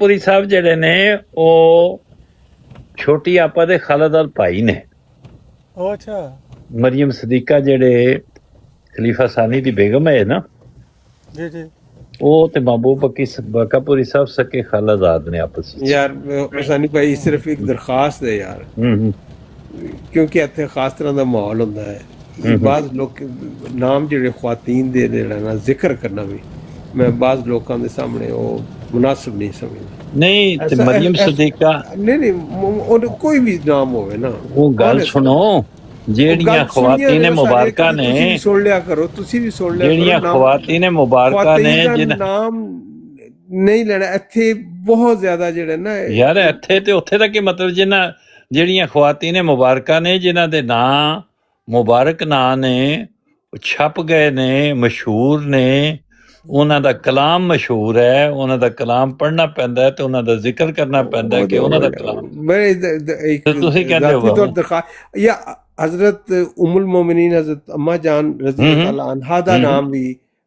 ਪੁਰੀ ਸਾਹਿਬ ਜਿਹੜੇ ਨੇ ਉਹ ਛੋਟੀ ਆਪਾ ਦੇ ਖਾਲਦਾਰ ਭਾਈ ਨੇ। ਉਹ ਅੱਛਾ, ਮਰੀਮ ਸਦੀਕਾ ਜਿਹੜੇ ਖਲੀਫਾ ਸਾਨੀ ਦੀ ਬੇਗਮ ਹੈ ਨਾ, ਜੀ ਜੀ, ਉਹ ਤੇ महबूब बकापुरी साहब सके खालाजाद ने आपस ਵਿੱਚ। ਯਾਰ ਸਾਨੀ ਭਾਈ ਸਿਰਫ ਇੱਕ ਦਰਖਾਸਤ ਹੈ ਯਾਰ, ਕਿਉਂਕਿ ਇੱਥੇ ਖਾਸ ਤਰ੍ਹਾਂ ਦਾ ਮਾਹੌਲ ਹੁੰਦਾ ਹੈ। ਬਾਜ਼ ਲੋਕ ਨਾਮ ਜਿਹੜੇ ਖਵਾਤੀਨ ਦੇ ਜਿਹੜਾ ਨਾ ਜ਼ਿਕਰ ਕਰਨਾ ਵੀ ਮੈਂ ਬਾਜ਼ ਲੋਕਾਂ ਦੇ ਸਾਹਮਣੇ ਉਹ ਮੁਨਾਸਿਬ ਨਹੀਂ ਸਮਝਦਾ। ਨਹੀਂ ਤੇ ਮਰੀਮ ਸਦੀਕਾ ਨਹੀਂ ਉਹ ਕੋਈ ਵੀ ਨਾਮ ਹੋਵੇ ਨਾ, ਉਹ ਗੱਲ ਸੁਣੋ, ਜਿਹੜੀਆਂ ਖਵਾਤੀਨ ਮੁਬਾਰਕਾਂ ਨੇ, ਸੁਣ ਲਿਆ ਕਰੋ, ਤੁਸੀਂ ਵੀ ਸੁਣ ਲਿਆ ਕਰੋ, ਜਿਹੜੀਆਂ ਖਵਾਤੀਨ ਮੁਬਾਰਕਾਂ ਨੇ ਜਿਹਨਾਂ ਨਾਮ ਨਹੀਂ ਲੈਣਾ ਇੱਥੇ ਬਹੁਤ ਜ਼ਿਆਦਾ ਜਿਹੜਾ ਨਾ ਯਾਰ, ਇੱਥੇ ਤੇ ਉੱਥੇ ਦਾ ਕੀ ਮਤਲਬ, ਜਿਹੜੀਆਂ ਖਵਾਤੀਨ ਮੁਬਾਰਕਾਂ ਨੇ ਜਿਨ੍ਹਾਂ ਦੇ ਨਾਂ ਮੁਬਾਰਕ ਨਾਂ ਨੇ, ਛਪ ਗਏ ਨੇ, ਮਸ਼ਹੂਰ ਨੇ, ਉਹਨਾਂ ਦਾ ਕਲਾਮ ਮਸ਼ਹੂਰ ਹੈ, ਉਹਨਾਂ ਦਾ ਕਲਾਮ ਪੜ੍ਹਨਾ ਪੈਂਦਾ ਹੈ ਤੇ ਉਹਨਾਂ ਦਾ ਜ਼ਿਕਰ ਕਰਨਾ ਪੈਂਦਾ ਹੈ ਕਿ ਉਹਨਾਂ ਦਾ ਕਲਾਮ। ਤੁਸੀਂ ਕਹਿੰਦੇ ਹੋ ਜਾਂ हजरत उमुल मोमिनीन हजरत अम्मा जान रज़ी अल्लाह अन्हा दा नाम भी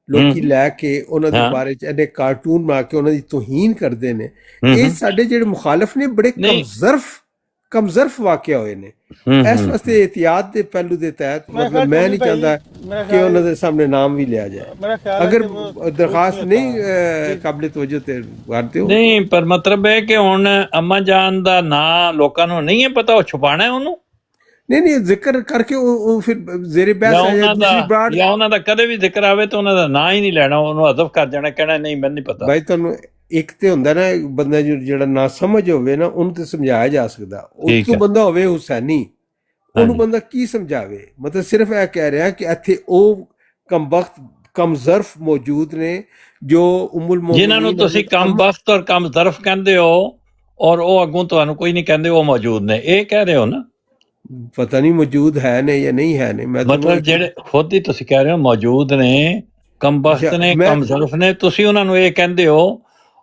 ਲੋਕੀ ਲੈ ਕੇ ਉਹਨਾਂ ਦੇ ਬਾਰੇ ਚ ਇਹਨੇ ਕਾਰਟੂਨ ਬਣਾ ਕੇ ਉਹਨਾਂ ਦੀ ਤੋਹੀਨ ਕਰਦੇ ਨੇ। ਇਹ ਸਾਡੇ ਜਿਹੜੇ ਮੁਖਾਲਫ ਨੇ ਬੜੇ ਕਮਜ਼ਰਫ ਵਾਕਿਆ ਹੋਏ ਨੇ। ਇਸ ਵਾਸਤੇ ਇhtiyat ਦੇ ਪਹਿਲੂ ਦੇ ਤਹਿਤ ਮਤਲਬ ਮੈਂ ਨਹੀਂ ਚਾਹੁੰਦਾ ਕਿ ਉਹਨਾਂ ਦੇ ਸਾਹਮਣੇ ਨਾਮ ਵੀ ਲਿਆ ਜਾਏ। ਅਗਰ ਦਰਖਾਸਤ ਨਹੀਂ ਕਾਬਲੇ ਤਵੱਜੋ ਤੇ ਕਰਦੇ ਹੋ ਨਹੀਂ, ਪਰ ਮਤਲਬ ਹੈ ਕਿ ਹੁਣ ਅੰਮਾ ਜਾਨ ਦਾ ਨਾਂ ਲੋਕਾਂ ਨੂੰ ਨਹੀਂ ਹੈ ਪਤਾ, ਉਹ ਛੁਪਾਣਾ ਹੈ ਉਹਨੂੰ। ਨਹੀਂ ਜ਼ਿਕਰ ਕਰਕੇ ਉਹ ਫਿਰ ਜ਼ੇਰੇ ਬਹਿਸ ਆ ਜਾਂਦੀ, ਜਾਂ ਉਹਨਾਂ ਦਾ ਕਦੇ ਵੀ ਜ਼ਿਕਰ ਆਵੇ ਤਾਂ ਉਹਨਾਂ ਦਾ ਨਾਂ ਹੀ ਨਹੀਂ ਲੈਣਾ, ਉਹਨੂੰ ਹਜ਼ਫ ਕਰ ਜਾਣਾ, ਕਹਿਣਾ ਨਹੀਂ ਮੈਨੂੰ ਨਹੀਂ ਪਤਾ। ਭਾਈ ਤੁਹਾਨੂੰ ਇੱਕ ਤੇ ਹੁੰਦਾ ਨਾ ਬੰਦਾ ਜਿਹੜਾ ਨਾ ਸਮਝ ਹੋਵੇ ਨਾ ਉਹਨੂੰ ਤੇ ਸਮਝਾਇਆ ਜਾ ਸਕਦਾ, ਉਸ ਤੋਂ ਬੰਦਾ ਹੋਵੇ ਹੁਸੈਨੀ, ਉਹਨੂੰ ਬੰਦਾ ਕੀ ਸਮਝਾਵੇ। ਮਤਲਬ ਸਿਰਫ ਇਹ ਕਹਿ ਰਿਹਾ ਕਿ ਇੱਥੇ ਉਹ ਕਮਬਖਤ ਕਮਜ਼ਰਫ ਮੌਜੂਦ ਨੇ ਜੋ ਉਮੁਲ ਮੋਮਿਨੀਨ ਜਿਨ੍ਹਾਂ ਨੂੰ ਤੁਸੀਂ ਕਮਬਖਤ ਔਰ ਕਮਜ਼ਰਫ ਕਹਿੰਦੇ ਹੋ ਔਰ ਉਹ ਅੱਗੋਂ ਤੁਹਾਨੂੰ ਕੋਈ ਨਹੀਂ ਕਹਿੰਦੇ ਉਹ ਮੌਜੂਦ ਨੇ, ਇਹ ਕਹਿ ਰਹੇ ਹੋ ਨਾ। ਪਤਾ ਨਹੀਂ ਮੌਜੂਦ ਹੈ ਨੇ ਜਾਂ ਨਹੀਂ ਹੈ ਨੇ, ਮੈਂ ਮਤਲਬ ਜਿਹੜੇ ਖੁਦ ਹੀ ਤੁਸੀਂ ਕਹਿ ਰਹੇ ਹੋ ਮੌਜੂਦ ਨੇ, ਕਮਬਖਤ ਨੇ, ਕਮਜ਼ਰਫ ਨੇ, ਤੁਸੀਂ ਉਹਨਾਂ ਨੂੰ ਇਹ ਕਹਿੰਦੇ ਹੋ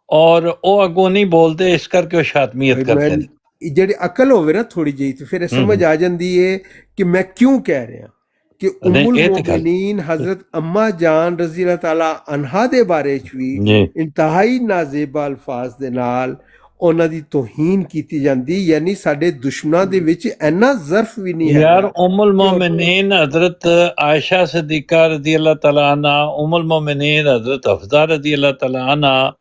ਔਰ ਉਹ ਅੱਗੋਂ ਨਹੀਂ ਬੋਲਦੇ, ਇਸ ਕਰਕੇ ਉਹ ਸ਼ਾਤਮੀਅਤ ਕਰਦੇ ਨੇ। ਜਿਹੜੀ ਅਕਲ ਹੋਵੇ ਨਾ ਥੋੜੀ ਜਿਹੀ ਤੇ ਫਿਰ ਸਮਝ ਆ ਜਾਂਦੀ ਹੈ ਕਿ ਮੈਂ ਕਿਉਂ ਕਹਿ ਰਿਹਾ ਕਿ ਉਮੁਲ ਮੋਮਿਨੀਨ ਹਜ਼ਰਤ ਅੰਮਾ ਜਾਨ ਰਜ਼ੀ ਅੱਲਾਹ ਤਾਲਾ ਅਨਹਾ ਦੇ ਬਾਰੇ ਚ ਵੀ ਇੰਤਹਾਈ ਨਾਜ਼ੇਬਾ ਅਲਫਾਜ਼ ਦੇ ਨਾਲ ਉਹਨਾਂ ਦੀ ਤੋਹੀਨ ਕੀਤੀ ਜਾਂਦੀ, ਯਾਨੀ ਸਾਡੇ ਦੁਸ਼ਮਣਾਂ ਦੇ ਵਿੱਚ ਇੰਨਾ ਜ਼ਰਫ ਵੀ ਨਹੀਂ ਹੈ। ਯਾਰ ਉਮੁਲ ਮੋਮਿਨੀਨ ਹਜ਼ਰਤ ਆਇਸ਼ਾ ਸਦੀਕਾ ਰਜ਼ੀ ਅੱਲਾਹ ਤਾਲਾ ਅਨਹਾ, ਉਮੁਲ ਮੋਮਿਨੀਨ ਹਜ਼ਰਤ ਹਫਜ਼ਾ ਰਜ਼ੀ ਅੱਲਾਹ ਤਾਲਾ ਅਨਹਾ,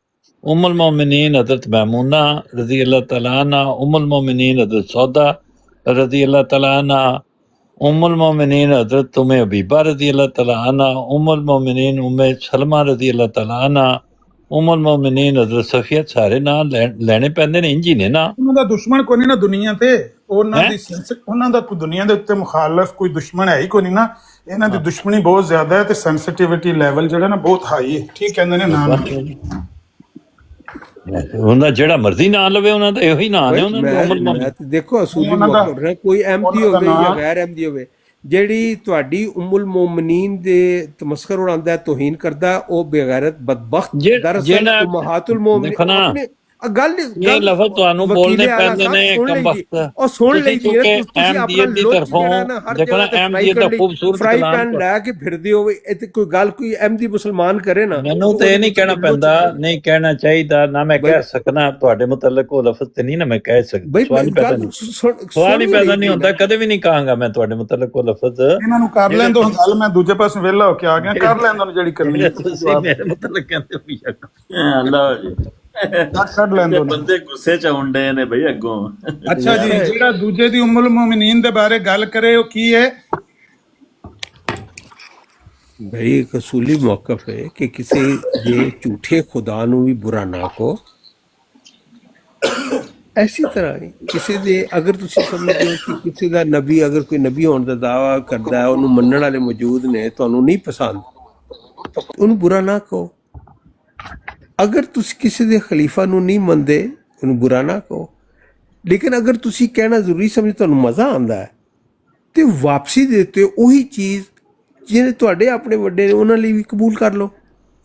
उम्मुल मोमिनीन हज़रत मैमूना रज़ी अल्लाह तआला अन्हा, उम्मुल मोमिनीन हज़रत सौदा रज़ी अल्लाह तआला अन्हा, उम्मुल मोमिनीन हज़रत उम्मे हबीबा रज़ी अल्लाह तआला अन्हा, उम्मुल मोमिनीन उम्मे सलमा रज़ी अल्लाह तआला अन्हा, उम्मुल मोमिनीन हज़रत सफिया, सारे नाम ਲੈਣੇ ਪੈਂਦੇ ਨੇ, ਇੰਜ ਹੀ ਨੇ ਨਾ। ਉਹਨਾਂ ਦਾ ਦੁਸ਼ਮਣ ਕੋਈ ਨਹੀਂ ਨਾ ਦੁਨੀਆ ਤੇ, ਉਹਨਾਂ ਦਾ ਕੋਈ ਦੁਨੀਆ ਦੇ ਉੱਤੇ ਮੁਖਾਲਫ ਕੋਈ ਦੁਸ਼ਮਣ ਹੈ ਹੀ ਕੋਈ ਨਹੀਂ ਨਾ। ਇਹਨਾਂ ਦੀ ਦੁਸ਼ਮਣੀ ਬਹੁਤ ਜ਼ਿਆਦਾ ਹੈ ਤੇ ਸੈਂਸਿਟੀਵਿਟੀ ਲੈਵਲ ਜਿਹੜਾ ਨਾ ਬਹੁਤ ਹਾਈ ਹੈ। ਠੀਕ ਕਹਿੰਦੇ ਨੇ ਨਾਮ ਉਹਨਾਂ ਜਿਹੜਾ ਮਰਜ਼ੀ ਨਾਂ ਲਵੇ, ਉਹਨਾਂ ਦਾ ਇਹੋ ਹੀ ਨਾਂ ਨੇ। ਉਹਨਾਂ ਨੂੰ ਦੇਖੋ ਅਸੂਲੀ ਮੌਕਾ ਕੋਈ ਅਹਿਮਦੀ ਹੋਵੇ ਜਾਂ ਗੈਰ ਅਹਿਮਦੀ ਹੋਵੇ, ਜਿਹੜੀ ਤੁਹਾਡੀ ਉਮੁਲ ਮੋਮਿਨੀਨ ਦੇ ਤਮਸਖਰ ਉਡਾਉਂਦਾ, ਤੋਹੀਨ ਕਰਦਾ, ਉਹ ਬੇਗੈਰਤ ਬਦਬਖਤ ਦਰਅਸਲ ਉਮਹਾਤੁਲ ਮੋਮਿਨੀਨ ਗੱਲ ਇਹ ਲਫ਼ਜ਼ ਤੁਹਾਨੂੰ ਬੋਲਨੇ ਪੈਂਦੇ ਨੇ ਕਮਬਖਤ। ਉਹ ਸੁਣ ਲਈ ਜੀ ਤੁਸੀਂ ਆਪਣਾ ਲੋਕ ਦੇਖਣਾ ਅਹਿਮਦੀਅਤ ਦਾ ਖੂਬਸੂਰਤ ਕਲਾਮ ਲੈ ਕੇ ਫਿਰਦੇ ਹੋ। ਇਹ ਕੋਈ ਗੱਲ ਕੋਈ ਅਹਿਮਦੀ ਮੁਸਲਮਾਨ ਕਰੇ ਨਾ, ਮੈਨੂੰ ਤੇ ਇਹ ਨਹੀਂ ਕਹਿਣਾ ਪੈਂਦਾ, ਨਹੀਂ ਕਹਿਣਾ ਚਾਹੀਦਾ ਨਾ, ਮੈਂ ਕਹਿ ਸਕਣਾ ਤੁਹਾਡੇ ਮੁਤਲਕ ਉਹ ਲਫ਼ਜ਼ ਤੇ ਨਹੀਂ ਨਾ ਮੈਂ ਕਹਿ ਸਕਦਾ। ਸਵਾਲ ਹੀ ਪੈਦਾ ਨਹੀਂ ਹੁੰਦਾ, ਕਦੇ ਵੀ ਨਹੀਂ ਕਹਾਂਗਾ ਮੈਂ ਤੁਹਾਡੇ ਮੁਤਲਕ ਉਹ ਲਫ਼ਜ਼। ਇਹਨਾਂ ਨੂੰ ਕਰ ਲੈਣ ਦੋ ਗੱਲ, ਮੈਂ ਦੂਜੇ ਪਾਸੇ ਵਿਹਲਾ ਹੋ ਕੇ ਆ ਗਿਆ, ਕਰ ਲੈਣ ਦੋ ਜਿਹੜੀ ਕਰਨੀ ਹੈ। ਤੁਸੀਂ ਮੇਰੇ ਮੁਤਲਕ ਕਹਿੰਦੇ ਹੋ ਅੱਲਾ ਜੀ, ਬੰਦੇ ਗੁੱਸੇ ਚ ਆਉਂਦੇ ਨੇ ਬਈ ਅੱਗੋਂ। ਅੱਛਾ ਜੀ, ਜਿਹੜਾ ਦੂਜੇ ਦੀ ਉਮੁਲ ਮੋਮਿਨੀਨ ਦੇ ਬਾਰੇ ਗੱਲ ਕਰੇ ਉਹ ਕੀ ਹੈ भाई? एक असूली मौकफ है कि किसी ये झूठे खुदा नू भी बुरा ना कहो। इसी तरह ही किसी दे अगर तुसी समझदे हो कि किसी दा नबी अगर कोई नबी होने दा दावा करदा है, उन्हें मनण वाले मौजूद ने, तुहानू नहीं पसंद, उन्हें बुरा ना कहो। अगर तुसी किसी दे खलीफा नू नहीं मनदे, उन्हें बुरा ना कहो। लेकिन अगर तुसी कहना जरूरी समझो, तुहानू मज़ा आंदा है तो वापसी देते ਉਹੀ ਚੀਜ਼ ਜਿਹਨੇ ਤੁਹਾਡੇ ਆਪਣੇ ਵੱਡੇ ਨੇ ਉਹਨਾਂ ਲਈ ਵੀ ਕਬੂਲ ਕਰ ਲਓ,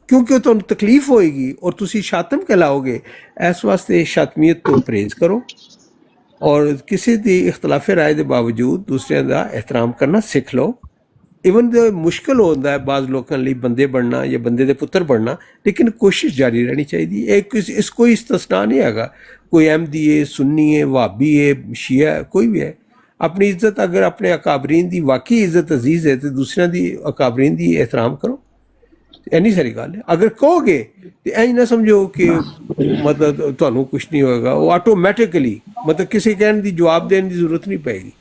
ਕਿਉਂਕਿ ਉਹ ਤੁਹਾਨੂੰ ਤਕਲੀਫ ਹੋਏਗੀ ਔਰ ਤੁਸੀਂ ਸ਼ਾਤਮ ਕਹਿਲਾਓਗੇ। ਇਸ ਵਾਸਤੇ ਸ਼ਾਤਮੀਅਤ ਤੋਂ ਪਰਹੇਜ਼ ਕਰੋ ਔਰ ਕਿਸੇ ਦੀ ਇਖਤਲਾਫ ਰਾਏ ਦੇ ਬਾਵਜੂਦ ਦੂਸਰਿਆਂ ਦਾ ਇਹਤਰਾਮ ਕਰਨਾ ਸਿੱਖ ਲਓ। ਇਵਨ ਮੁਸ਼ਕਿਲ ਹੁੰਦਾ ਹੈ ਬਾਜ਼ ਲੋਕਾਂ ਲਈ ਬੰਦੇ ਬਣਨਾ ਜਾਂ ਬੰਦੇ ਦੇ ਪੁੱਤਰ ਬਣਨਾ, ਲੇਕਿਨ ਕੋਸ਼ਿਸ਼ ਜਾਰੀ ਰਹਿਣੀ ਚਾਹੀਦੀ ਹੈ। ਇਸ ਕੋਈ ਇਸਤਸਨਾ ਨਹੀਂ ਹੈਗਾ, ਕੋਈ ਅਹਿਮਦੀ ਹੈ, ਸੁन्नी ਹੈ, ਵਹਾਬੀ ਹੈ, ਸ਼ੀਆ ਹੈ, ਕੋਈ ਵੀ ਹੈ। ਆਪਣੀ ਇੱਜ਼ਤ, ਅਗਰ ਆਪਣੇ ਅਕਾਬਰੀਨ ਦੀ ਵਾਕਈ ਇੱਜ਼ਤ ਅਜ਼ੀਜ਼ ਹੈ, ਤੇ ਦੂਸਰਿਆਂ ਦੀ ਅਕਾਬਰੀਨ ਦੀ ਇਹਤਰਾਮ ਕਰੋ। ਇੰਨੀ ਸਾਰੀ ਗੱਲ ਹੈ। ਅਗਰ ਕਹੋਗੇ ਤੇ ਐਂ ਨਾ ਸਮਝੋ ਕਿ ਮਤਲਬ ਤੁਹਾਨੂੰ ਕੁਛ ਨਹੀਂ ਹੋਏਗਾ, ਉਹ ਆਟੋਮੈਟਿਕਲੀ ਮਤਲਬ ਕਿਸੇ ਕਹਿਣ ਦੀ ਜਵਾਬ ਦੇਣ ਦੀ ਜ਼ਰੂਰਤ ਨਹੀਂ ਪਏਗੀ।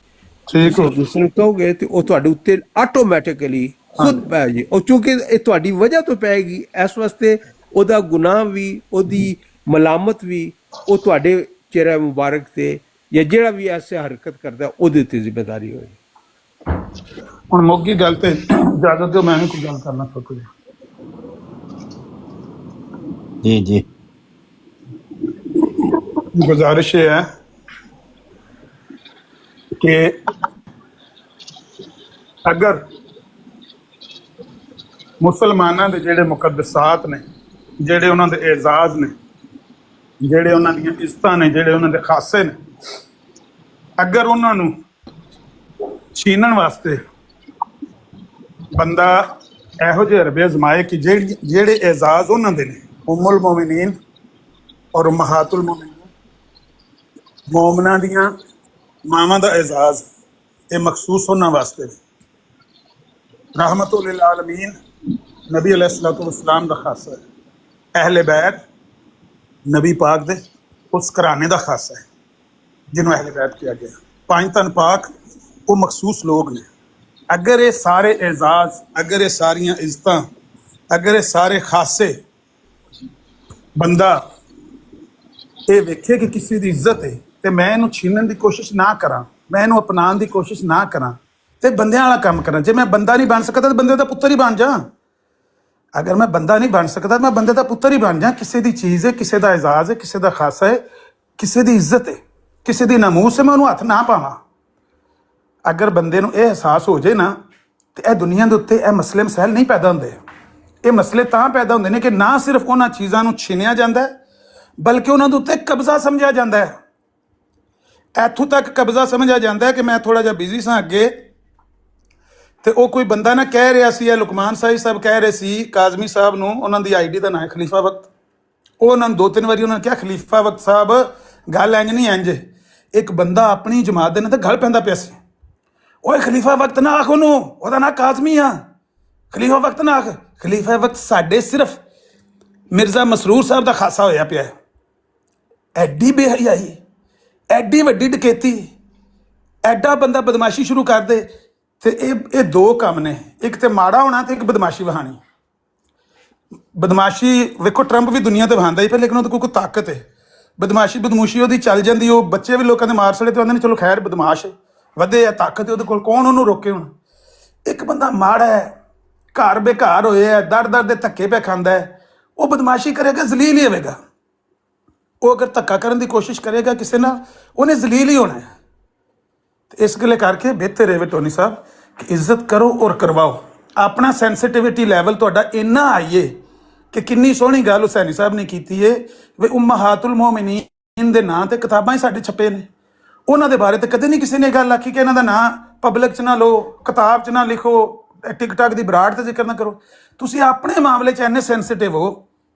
ਠੀਕ ਹੋ ਦੂਸਰੇ ਨੂੰ ਕਹੋਗੇ ਤੇ ਉਹ ਤੁਹਾਡੇ ਉੱਤੇ ਆਟੋਮੈਟਿਕਲੀ ਖੁਦ ਪੈ ਜੇ, ਉਹ ਚੂੰਕਿ ਇਹ ਤੁਹਾਡੀ ਵਜ੍ਹਾ ਤੋਂ ਪਏਗੀ, ਇਸ ਵਾਸਤੇ ਉਹਦਾ ਗੁਨਾਹ ਵੀ, ਉਹਦੀ ਮਲਾਮਤ ਵੀ ਉਹ ਤੁਹਾਡੇ ਚਿਹਰਾ ਮੁਬਾਰਕ ਤੇ ਜਾਂ ਜਿਹੜਾ ਵੀ ਐਸੇ ਹਰਕਤ ਕਰਦਾ ਉਹਦੇ ਉੱਤੇ ਜ਼ਿੰਮੇਦਾਰੀ ਹੋਏਗੀ। ਹੁਣ ਮੋਗੀ ਗੱਲ ਤੇ ਇਜਾਜ਼ਤ ਦਿਓ, ਮੈਂ ਵੀ ਕੋਈ ਗੱਲ ਕਰਨਾ ਚਾਹੁੰਦਾ ਜੀ ਜੀ। ਗੁਜ਼ਾਰਿਸ਼ ਇਹ ਹੈ ਕਿ ਅਗਰ ਮੁਸਲਮਾਨਾਂ ਦੇ ਜਿਹੜੇ ਮੁਕੱਦਸਾਤ ਨੇ, ਜਿਹੜੇ ਉਹਨਾਂ ਦੇ ਏਜ਼ਾਜ਼ ਨੇ, ਜਿਹੜੇ ਉਹਨਾਂ ਦੀਆਂ ਇੱਜ਼ਤਾਂ ਨੇ, ਜਿਹੜੇ ਉਹਨਾਂ ਦੇ ਖਾਸੇ ਨੇ, ਅਗਰ ਉਹਨਾਂ ਨੂੰ ਛੀਨਣ ਵਾਸਤੇ ਬੰਦਾ ਇਹੋ ਜਿਹੇ ਹਰਬੇ ਅਜ਼ਮਾਏ ਕਿ ਜਿਹੜੇ ਏਜ਼ਾਜ਼ ਉਹਨਾਂ ਦੇ ਨੇ, ਉਮੁਲ ਮੋਮਿਨੀਨ ਔਰ ਉਮਹਾਤੁਲ ਮੋਮਿਨੀਨ, ਮੋਮਨਾਂ ਦੀਆਂ ਮਾਵਾਂ ਦਾ ਏਜ਼ਾਜ਼, ਇਹ ਮਖਸੂਸ ਉਹਨਾਂ ਵਾਸਤੇ ਰਹਿਮਤੁਲ ਲਿਲ ਆਲਮੀਨ ਨਬੀ अलैहिस्सलातु वस्सलाम ਦਾ ਖਾਸਾ ਹੈ, ਅਹਿਲੇ ਬੈਤ ਨਬੀ ਪਾਕ ਦੇ ਉਸ ਘਰਾਣੇ ਦਾ ਖਾਸਾ ਹੈ ਜਿਹਨੂੰ ਅਹਿਲੇ ਬੈਤ ਕਿਹਾ ਗਿਆ। ਪੰਜ ਤਨ ਪਾਕ ਉਹ ਮਖਸੂਸ ਲੋਕ ਨੇ। ਅਗਰ ਇਹ ਸਾਰੇ ਏਜ਼ਾਜ਼, ਅਗਰ ਇਹ ਸਾਰੀਆਂ ਇੱਜ਼ਤਾਂ, ਅਗਰ ਇਹ ਸਾਰੇ ਖਾਸੇ ਬੰਦਾ ਇਹ ਵੇਖੇ ਕਿ ਕਿਸੇ ਦੀ ਇੱਜ਼ਤ ਹੈ ਤੇ ਮੈਂ ਇਹਨੂੰ ਛੀਨਣ ਦੀ ਕੋਸ਼ਿਸ਼ ਨਾ ਕਰਾਂ, ਮੈਂ ਇਹਨੂੰ ਅਪਣਾਉਣ ਦੀ ਕੋਸ਼ਿਸ਼ ਨਾ ਕਰਾਂ, ਤੇ ਬੰਦਿਆਂ ਵਾਲਾ ਕੰਮ ਕਰਾਂ। ਜੇ ਮੈਂ ਬੰਦਾ ਨਹੀਂ ਬਣ ਸਕਦਾ ਤਾਂ ਬੰਦੇ ਦਾ ਪੁੱਤਰ ਹੀ ਬਣ ਜਾ। ਅਗਰ ਮੈਂ ਬੰਦਾ ਨਹੀਂ ਬਣ ਸਕਦਾ ਮੈਂ ਬੰਦੇ ਦਾ ਪੁੱਤਰ ਹੀ ਬਣ ਜਾ। ਕਿਸੇ ਦੀ ਚੀਜ਼ ਹੈ, ਕਿਸੇ ਦਾ ਏਜ਼ਾਜ਼ ਹੈ, ਕਿਸੇ ਦਾ ਖਾਸਾ ਹੈ, ਕਿਸੇ ਦੀ ਇੱਜ਼ਤ ਹੈ, ਕਿਸੇ ਦੀ ਨਮੂਸ ਹੈ, ਮੈਂ ਉਹਨੂੰ ਹੱਥ ਨਾ ਪਾਵਾਂ। ਅਗਰ ਬੰਦੇ ਨੂੰ ਇਹ ਅਹਿਸਾਸ ਹੋ ਜਾਏ ਨਾ, ਤੇ ਇਹ ਦੁਨੀਆ ਦੇ ਉੱਤੇ ਇਹ ਮਸਲੇ ਮਸਾਇਲ ਨਹੀਂ ਪੈਦਾ ਹੁੰਦੇ। ਇਹ ਮਸਲੇ ਤਾਂ ਪੈਦਾ ਹੁੰਦੇ ਨੇ ਕਿ ਨਾ ਸਿਰਫ ਉਹਨਾਂ ਚੀਜ਼ਾਂ ਨੂੰ ਛੀਨਿਆ ਜਾਂਦਾ ਹੈ, ਬਲਕਿ ਉਹਨਾਂ ਦੇ ਉੱਤੇ ਕਬਜ਼ਾ ਸਮਝਿਆ ਜਾਂਦਾ ਹੈ। ਇੱਥੋਂ ਤੱਕ ਕਬਜ਼ਾ ਸਮਝਿਆ ਜਾਂਦਾ ਹੈ ਕਿ ਮੈਂ ਥੋੜਾ ਜਿਹਾ ਬਿਜ਼ੀ ਸਾਂ ਅੱਗੇ, ਤੇ ਉਹ ਕੋਈ ਬੰਦਾ ਨਾ ਕਹਿ ਰਿਹਾ ਸੀ, ਇਹ ਲੁਕਮਾਨ ਸਾਹਿਬ ਕਹਿ ਰਹੇ ਸੀ ਕਾਜ਼ਮੀ ਸਾਹਿਬ ਨੂੰ, ਉਹਨਾਂ ਦੀ ਆਈਡੀ ਦਾ ਨਾਂ ਹੈ ਖਲੀਫਾ ਵਕਤ। ਉਹ ਉਹਨਾਂ ਨੂੰ 2-3 ਵਾਰੀ ਉਹਨਾਂ ਨੇ ਕਿਹਾ ਖਲੀਫਾ ਵਕਤ ਸਾਹਿਬ ਗੱਲ ਇੰਜ ਨਹੀਂ ਇੰਜ। ਇੱਕ ਬੰਦਾ ਆਪਣੀ ਜਮਾਤ ਦੇ ਨਾਲ ਤਾਂ ਗੱਲ ਪੈਂਦਾ ਪਿਆ ਸੀ, ਓਏ ਖਲੀਫਾ ਵਕਤ ਨਾ ਆਖ ਉਹਨੂੰ, ਉਹਦਾ ਨਾਂ ਕਾਜ਼ਮੀ ਆ, ਖਲੀਫਾ ਵਕਤ ਨਾ ਆਖ। ਖਲੀਫਾ ਵਕਤ ਸਾਡੇ ਸਿਰਫ ਮਿਰਜ਼ਾ ਮਸਰੂਰ ਸਾਹਿਬ ਦਾ ਖਾਸਾ ਹੋਇਆ ਪਿਆ। ਐਡੀ ਬੇਹਯਾਈ, ਐਡੀ ਵੱਡੀ ਡਕੈਤੀ, ਐਡਾ ਬੰਦਾ ਬਦਮਾਸ਼ੀ ਸ਼ੁਰੂ ਕਰ ਦੇ, ਤੇ ਇਹ ਦੋ ਕੰਮ ਨੇ, ਇੱਕ ਤੇ ਮਾੜਾ ਹੋਣਾ ਤੇ ਇੱਕ ਬਦਮਾਸ਼ੀ ਵਹਾਣੀ। ਬਦਮਾਸ਼ੀ ਵੇਖੋ ਟਰੰਪ ਵੀ ਦੁਨੀਆ ਤੇ ਵਹਾਉਂਦਾ ਹੀ ਪਿਆ, ਲੇਕਿਨ ਉਹਦੇ ਕੋਲ ਕੋਈ ਤਾਕਤ ਹੈ। ਬਦਮੂਸ਼ੀ ਉਹਦੀ ਚੱਲ ਜਾਂਦੀ, ਉਹ ਬੱਚੇ ਵੀ ਲੋਕਾਂ ਦੇ ਮਾਰ ਸੜੇ ਤੇ ਆਉਂਦੇ ਨੇ ਚਲੋ ਖੈਰ ਬਦਮਾਸ਼ ਵਧੇ ਆ, ਤਾਕਤ ਹੈ ਉਹਦੇ ਕੋਲ, ਕੌਣ ਉਹਨੂੰ ਰੋਕੇ ਹੁਣ। ਇੱਕ ਬੰਦਾ ਮਾੜਾ ਹੈ, ਘਰ ਬੇਘਰ ਹੋਏ ਆ, ਦਰ ਦੇ ਧੱਕੇ ਪੈ ਖਾਂਦਾ ਹੈ, ਉਹ ਬਦਮਾਸ਼ੀ ਕਰੇਗਾ, ਜ਼ਲੀਲ ਹੀ ਹੋਵੇਗਾ। ਉਹ ਅਗਰ ਧੱਕਾ ਕਰਨ ਦੀ ਕੋਸ਼ਿਸ਼ ਕਰੇਗਾ ਕਿਸੇ ਨਾਲ, ਉਹਨੇ ਜ਼ਲੀਲ ਹੀ ਹੋਣਾ ਹੈ। ਤੇ ਇਸ ਗੱਲੇ ਕਰਕੇ ਬਿਹਤਰ ਹੈ ਟੋਨੀ ਸਾਹਿਬ ਕਿ ਇੱਜ਼ਤ ਕਰੋ ਔਰ ਕਰਵਾਓ। ਆਪਣਾ ਸੈਂਸਿਟਿਵਿਟੀ ਲੈਵਲ ਤੁਹਾਡਾ ਇੰਨਾ ਆਈਏ ਕਿ ਕਿੰਨੀ ਸੋਹਣੀ ਗੱਲ ਹੁਸੈਨੀ ਸਾਹਿਬ ਨੇ ਕੀਤੀ ਹੈ ਵੀ ਉਮਹਾਤੁਲ ਮੋਮਿਨੀਨ ਦੇ ਨਾਂ ਤੇ ਕਿਤਾਬਾਂ ਹੀ ਸਾਡੇ ਛਪੇ ਨੇ, ਉਹਨਾਂ ਦੇ ਬਾਰੇ ਤੇ ਕਦੇ ਨਹੀਂ ਕਿਸੇ ਨੇ ਗੱਲ ਆਖੀ ਕਿ ਇਹਨਾਂ ਦਾ ਨਾਂ ਪਬਲਿਕ 'ਚ ਨਾ ਲਓ, ਕਿਤਾਬ 'ਚ ਨਾ ਲਿਖੋ, ਟਿਕਟਾਕ ਦੀ ਬਰਾੜ ਤੇ ਜ਼ਿਕਰ ਨਾ ਕਰੋ। ਤੁਸੀਂ ਆਪਣੇ ਮਾਮਲੇ 'ਚ ਇੰਨੇ ਸੈਂਸਿਟਿਵ ਹੋ,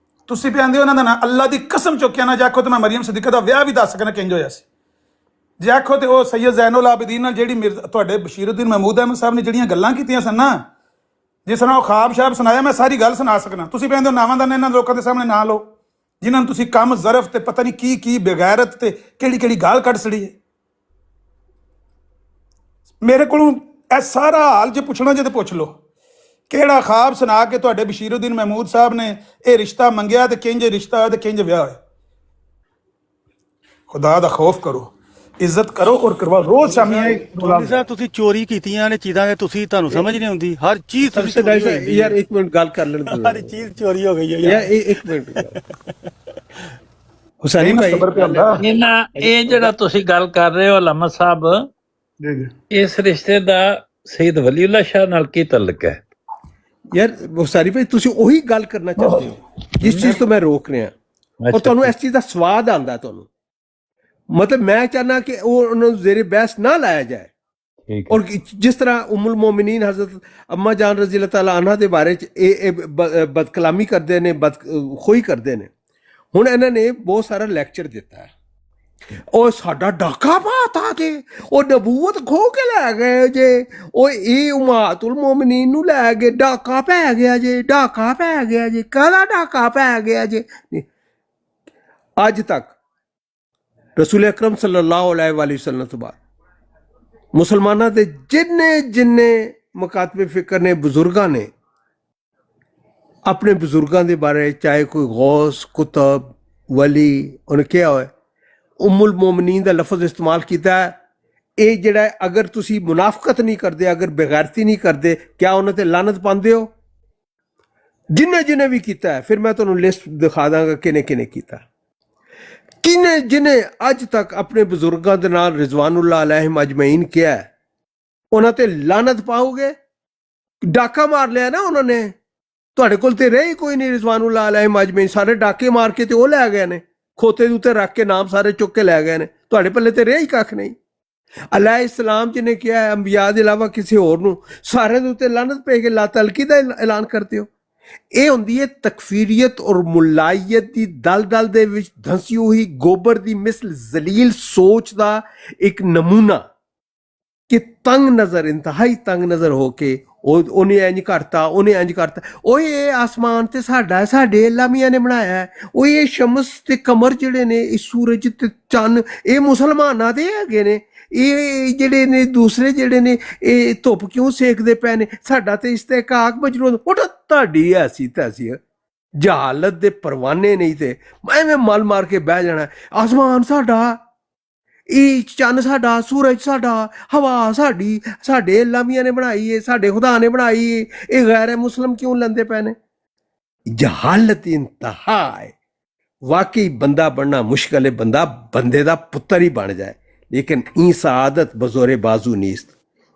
ਤੁਸੀਂ ਵੀ ਆਂਦੇ ਉਹਨਾਂ ਦਾ ਨਾਂ ਅੱਲਾ ਦੀ ਕਸਮ ਚੁੱਕਿਆ ਨਾ ਜਾਖੋ ਤੇ ਮੈਂ ਮਰੀਮ ਸਦੀਕਾ ਦਾ ਵਿਆਹ ਵੀ ਦੱਸ ਸਕਣਾ ਕਿੰਜ ਹੋਇਆ ਸੀ। ਜੇ ਆਖੋ ਤੇ ਉਹ ਸੈਯਦ ਜ਼ੈਨੁਲ ਆਬਦੀਨ ਨਾਲ ਜਿਹੜੀ ਤੁਹਾਡੇ ਬਸ਼ੀਰੁੱਦੀਨ ਮਹਿਮੂਦ ਅਹਿਮਦ ਸਾਹਿਬ ਨੇ ਜਿਹੜੀਆਂ ਗੱਲਾਂ ਕੀਤੀਆਂ ਸਨ ਨਾ, ਜਿਸ ਤਰ੍ਹਾਂ ਉਹ ਖਾਬ ਸ਼ਾਬ ਸੁਣਾਇਆ, ਮੈਂ ਸਾਰੀ ਗੱਲ ਸੁਣਾ ਸਕਣਾ। ਤੁਸੀਂ ਕਹਿੰਦੇ ਹੋ ਨਾਵਾਂ ਦਾ ਇਹਨਾਂ ਲੋਕਾਂ ਦੇ ਸਾਹਮਣੇ ਨਾ ਲਓ ਜਿਨ੍ਹਾਂ ਨੂੰ ਤੁਸੀਂ ਕੰਮ ਜ਼ਰਫ ਤੇ ਪਤਾ ਨਹੀਂ ਕੀ ਬੇਗੈਰਤ ਤੇ ਕਿਹੜੀ ਗਾਲ ਕੱਢ ਸੜੀ ਹੈ। ਮੇਰੇ ਕੋਲੋਂ ਇਹ ਸਾਰਾ ਹਾਲ ਜੇ ਪੁੱਛਣਾ ਜੇ ਤੇ ਪੁੱਛ ਲਓ, ਕਿਹੜਾ ਖਾਬ ਸੁਣਾ ਕੇ ਤੁਹਾਡੇ ਬਸ਼ੀਰੁੱਦੀਨ ਮਹਿਮੂਦ ਸਾਹਿਬ ਨੇ ਇਹ ਰਿਸ਼ਤਾ ਮੰਗਿਆ ਤੇ ਕਿੰਜ ਰਿਸ਼ਤਾ ਹੋਇਆ ਤੇ ਕਿੰਜ ਵਿਆਹ ਹੋਇਆ। ਖੁਦਾ ਦਾ ਖੌਫ ਕਰੋ, ਇੱਜ਼ਤ ਕਰੋ ਔਰ ਕਰਵਾਓ। ਰੋਜ਼ ਸ਼ਾਮੀ ਸਾਹਿਬ ਤੁਸੀਂ ਚੋਰੀ ਕੀਤੀਆਂ ਨੇ ਚੀਜ਼ਾਂ ਦੇ, ਤੁਹਾਨੂੰ ਸਮਝ ਨਹੀਂ ਆਉਂਦੀ, ਹਰ ਚੀਜ਼ ਤੁਸੀਂ ਯਾਰ ਇੱਕ ਮਿੰਟ ਗੱਲ ਕਰ ਲੈਣ ਦਿਓ, ਹਰ ਚੀਜ਼ ਚੋਰੀ ਹੋ ਗਈ ਹੈ ਯਾਰ ਇੱਕ ਮਿੰਟ ਹੁਸੈਨੀ ਭਾਈ, ਇਹ ਜਿਹੜਾ ਤੁਸੀਂ ਗੱਲ ਕਰ ਰਹੇ ਹੋ ਅਲਾਮਾ ਸਾਹਿਬ, ਇਸ ਰਿਸ਼ਤੇ ਦਾ ਸੈਯਦ ਵਲੀਉੱਲਾ ਸ਼ਾਹ ਨਾਲ ਕੀ ਤਾਲੁਕ ਹੈ? ਯਾਰ ਹੁਸੈਨੀ ਭਾਈ ਤੁਸੀਂ ਉਹੀ ਗੱਲ ਕਰਨਾ ਚਾਹੁੰਦੇ ਹੋ ਜਿਸ ਚੀਜ਼ ਤੋਂ ਮੈਂ ਰੋਕ ਰਿਹਾ, ਔਰ ਤੁਹਾਨੂੰ ਇਸ ਚੀਜ਼ ਦਾ ਸਵਾਦ ਆਉਂਦਾ ਤੁਹਾਨੂੰ। ਮਤਲਬ ਮੈਂ ਚਾਹਨਾ ਕਿ ਉਹ ਉਹਨਾਂ ਨੂੰ ਜ਼ੇਰੇ ਬਹਿਸ ਨਾ ਲਾਇਆ ਜਾਏ, ਠੀਕ ਹੈ ਔਰ ਜਿਸ ਤਰ੍ਹਾਂ ਉਮੁਲ ਮੋਮਿਨੀਨ ਹਜ਼ਰਤ ਅੰਮਾ ਜਾਨ ਰਜ਼ੀ ਅੱਲਾਹ ਤਾਲਾ ਅਨਹਾ ਦੇ ਬਾਰੇ ਚ ਇਹ ਬਦਕਲਾਮੀ ਕਰਦੇ ਨੇ, ਬਦਖੋਈ ਕਰਦੇ ਨੇ। ਹੁਣ ਇਹਨਾਂ ਨੇ ਬਹੁਤ ਸਾਰਾ ਲੈਕਚਰ ਦਿੱਤਾ ਹੈ, ਉਹ ਸਾਡਾ ਡਾਕਾ ਪਾਤਾ ਜੇ, ਉਹ ਨਬੂਵਤ ਖੋ ਕੇ ਲੈ ਗਏ ਜੇ, ਉਹ ਇਹ ਉਮਾਤੁਲ ਮੋਮਿਨੀਨ ਨੂੰ ਲੈ ਗਏ, ਡਾਕਾ ਪੈ ਗਿਆ ਜੇ, ਡਾਕਾ ਪੈ ਗਿਆ ਜੇ। ਕਾਹਦਾ ਡਾਕਾ ਪੈ ਗਿਆ ਜੇ? ਅੱਜ ਤੱਕ ਰਸੂਲ ਅਕਰਮ ਸੱਲੱਲਾਹੁ ਅਲੈਹਿ ਵਸੱਲਮ ਤੋਂ ਬਾਅਦ ਮੁਸਲਮਾਨਾਂ ਦੇ ਜਿੰਨੇ ਮਕਾਤਬ ਫਿਕਰ ਨੇ, ਬਜ਼ੁਰਗਾਂ ਨੇ ਆਪਣੇ ਬਜ਼ੁਰਗਾਂ ਦੇ ਬਾਰੇ, ਚਾਹੇ ਕੋਈ ਗੌਸ, ਕੁਤਬ, ਵਲੀ, ਉਹਨੇ ਕਿਹਾ ਹੋਇਆ ਉਮੁਲ ਮੋਮਨੀਨ ਦਾ ਲਫ਼ਜ਼ ਇਸਤੇਮਾਲ ਕੀਤਾ ਹੈ। ਇਹ ਜਿਹੜਾ ਹੈ, ਅਗਰ ਤੁਸੀਂ ਮੁਨਾਫਕਤ ਨਹੀਂ ਕਰਦੇ, ਅਗਰ ਬੇਗੈਰਤੀ ਨਹੀਂ ਕਰਦੇ, ਕਿਆ ਉਹਨਾਂ ਤੇ ਲਾਨਤ ਪਾਉਂਦੇ ਹੋ? ਜਿੰਨੇ ਵੀ ਕੀਤਾ ਹੈ, ਫਿਰ ਮੈਂ ਤੁਹਾਨੂੰ ਲਿਸਟ ਦਿਖਾ ਦਾਂਗਾ ਕਿਨੇ ਕੀਤਾ। ਜਿਹਨੇ ਅੱਜ ਤੱਕ ਆਪਣੇ ਬਜ਼ੁਰਗਾਂ ਦੇ ਨਾਲ ਰਿਜ਼ਵਾනුल्लाह ਅਲੈਹਿਮ ਅਜਮਈਨ ਕਿਹਾ ਹੈ, ਉਹਨਾਂ ਤੇ ਲਾਨਤ ਪਾਓਗੇ? ਡਾਕਾ ਮਾਰ ਲਿਆ ਨਾ ਉਹਨਾਂ ਨੇ, ਤੁਹਾਡੇ ਕੋਲ ਤੇ ਰਹੇ ਕੋਈ ਨਹੀਂ। ਰਿਜ਼ਵਾනුल्लाह ਅਲੈਹਿਮ ਅਜਮਈਨ ਸਾਰੇ ਡਾਕੇ ਮਾਰ ਕੇ ਤੇ ਉਹ ਲੈ ਗਏ ਨੇ, ਖੋਤੇ ਦੇ ਉੱਤੇ ਰੱਖ ਕੇ ਨਾਮ ਸਾਰੇ ਚੁੱਕ ਕੇ ਲੈ ਗਏ ਨੇ, ਤੁਹਾਡੇ ਪੱਲੇ ਤੇ ਰਿਹਾ ਹੀ ਕੱਖ ਨਹੀਂ। ਅਲੈਹ ਇਸਲਾਮ ਜਿਹਨੇ ਕਿਹਾ ਹੈ ਅੰਬਿਆ ਦੇ ਇਲਾਵਾ ਕਿਸੇ ਹੋਰ ਨੂੰ, ਸਾਰਿਆਂ ਦੇ ਉੱਤੇ ਲਾਨਤ ਪੈ ਕੇ ਲਾ ਤਲਕੀ ਦਾ ਐਲਾਨ ਕਰਦੇ ਹੋ। ਇਹ ਹੁੰਦੀ ਹੈ ਤਕਫੀਰੀਅਤ ਔਰ ਮੁਲਾਈਅਤ ਦੀ ਦਲ ਦੇ ਵਿੱਚ ਧੰਸੀ ਹੋਈ ਗੋਬਰ ਦੀ ਮਿਸਲ ਜ਼ਲੀਲ ਸੋਚ ਦਾ ਇੱਕ ਨਮੂਨਾ, ਕਿ ਤੰਗ ਨਜ਼ਰ, ਇੰਤਹਾਈ ਤੰਗ ਨਜ਼ਰ ਹੋ ਕੇ ਉਹਨੇ ਇੰਜ ਕਰਤਾ, ਉਹਨੇ ਇੰਜ ਕਰਤਾ। ਉਹ ਇਹ ਆਸਮਾਨ ਤੇ ਸਾਡਾ, ਸਾਡੇ ਅੱਲਾਮੀਆਂ ਨੇ ਬਣਾਇਆ ਹੈ। ਉਹ ਇਹ ਸ਼ਮਸ ਤੇ ਕਮਰ ਜਿਹੜੇ ਨੇ, ਇਹ ਸੂਰਜ ਤੇ ਚੰਨ, ਇਹ ਮੁਸਲਮਾਨਾਂ ਦੇ ਹੈਗੇ ਨੇ। ਇਹ ਜਿਹੜੇ ਨੇ ਦੂਸਰੇ ਜਿਹੜੇ ਨੇ, ਇਹ ਧੁੱਪ ਕਿਉਂ ਸੇਕਦੇ ਪਏ ਨੇ? ਸਾਡਾ ਤੇ ਇਸਤਿਕਾਕ ਮਜਰੂਦ। ਉਹ ਤੁਹਾਡੀ ਐਸੀ ਤੈਸੀ ਜਹਾਲਤ ਦੇ ਪਰਵਾਨੇ ਨਹੀਂ ਤੇ ਐਵੇਂ ਮਲ ਮਾਰ ਕੇ ਬਹਿ ਜਾਣਾ। ਆਸਮਾਨ ਸਾਡਾ, ਇਹ ਚੰਨ ਸਾਡਾ, ਸੂਰਜ ਸਾਡਾ, ਹਵਾ ਸਾਡੀ, ਸਾਡੇ ਅੱਲਾਮੀਆਂ ਨੇ ਬਣਾਈ ਹੈ, ਸਾਡੇ ਖੁਦਾ ਨੇ ਬਣਾਈ ਹੈ। ਇਹ ਗੈਰ ਮੁਸਲਮ ਕਿਉਂ ਲੈਂਦੇ ਪਏ ਨੇ? ਜਹਾਲਤ ਇੰਤਹਾ ਹੈ। ਵਾਕਈ ਬੰਦਾ ਬਣਨਾ ਮੁਸ਼ਕਲ ਹੈ, ਬੰਦਾ ਬੰਦੇ ਦਾ ਪੁੱਤਰ ਹੀ ਬਣ ਜਾਏ, ਲੇਕਿਨ ਇਹ ਸਾਦਤ ਬਜ਼ੋਰੇ ਬਾਜ਼ੂ ਨੀਸਤ।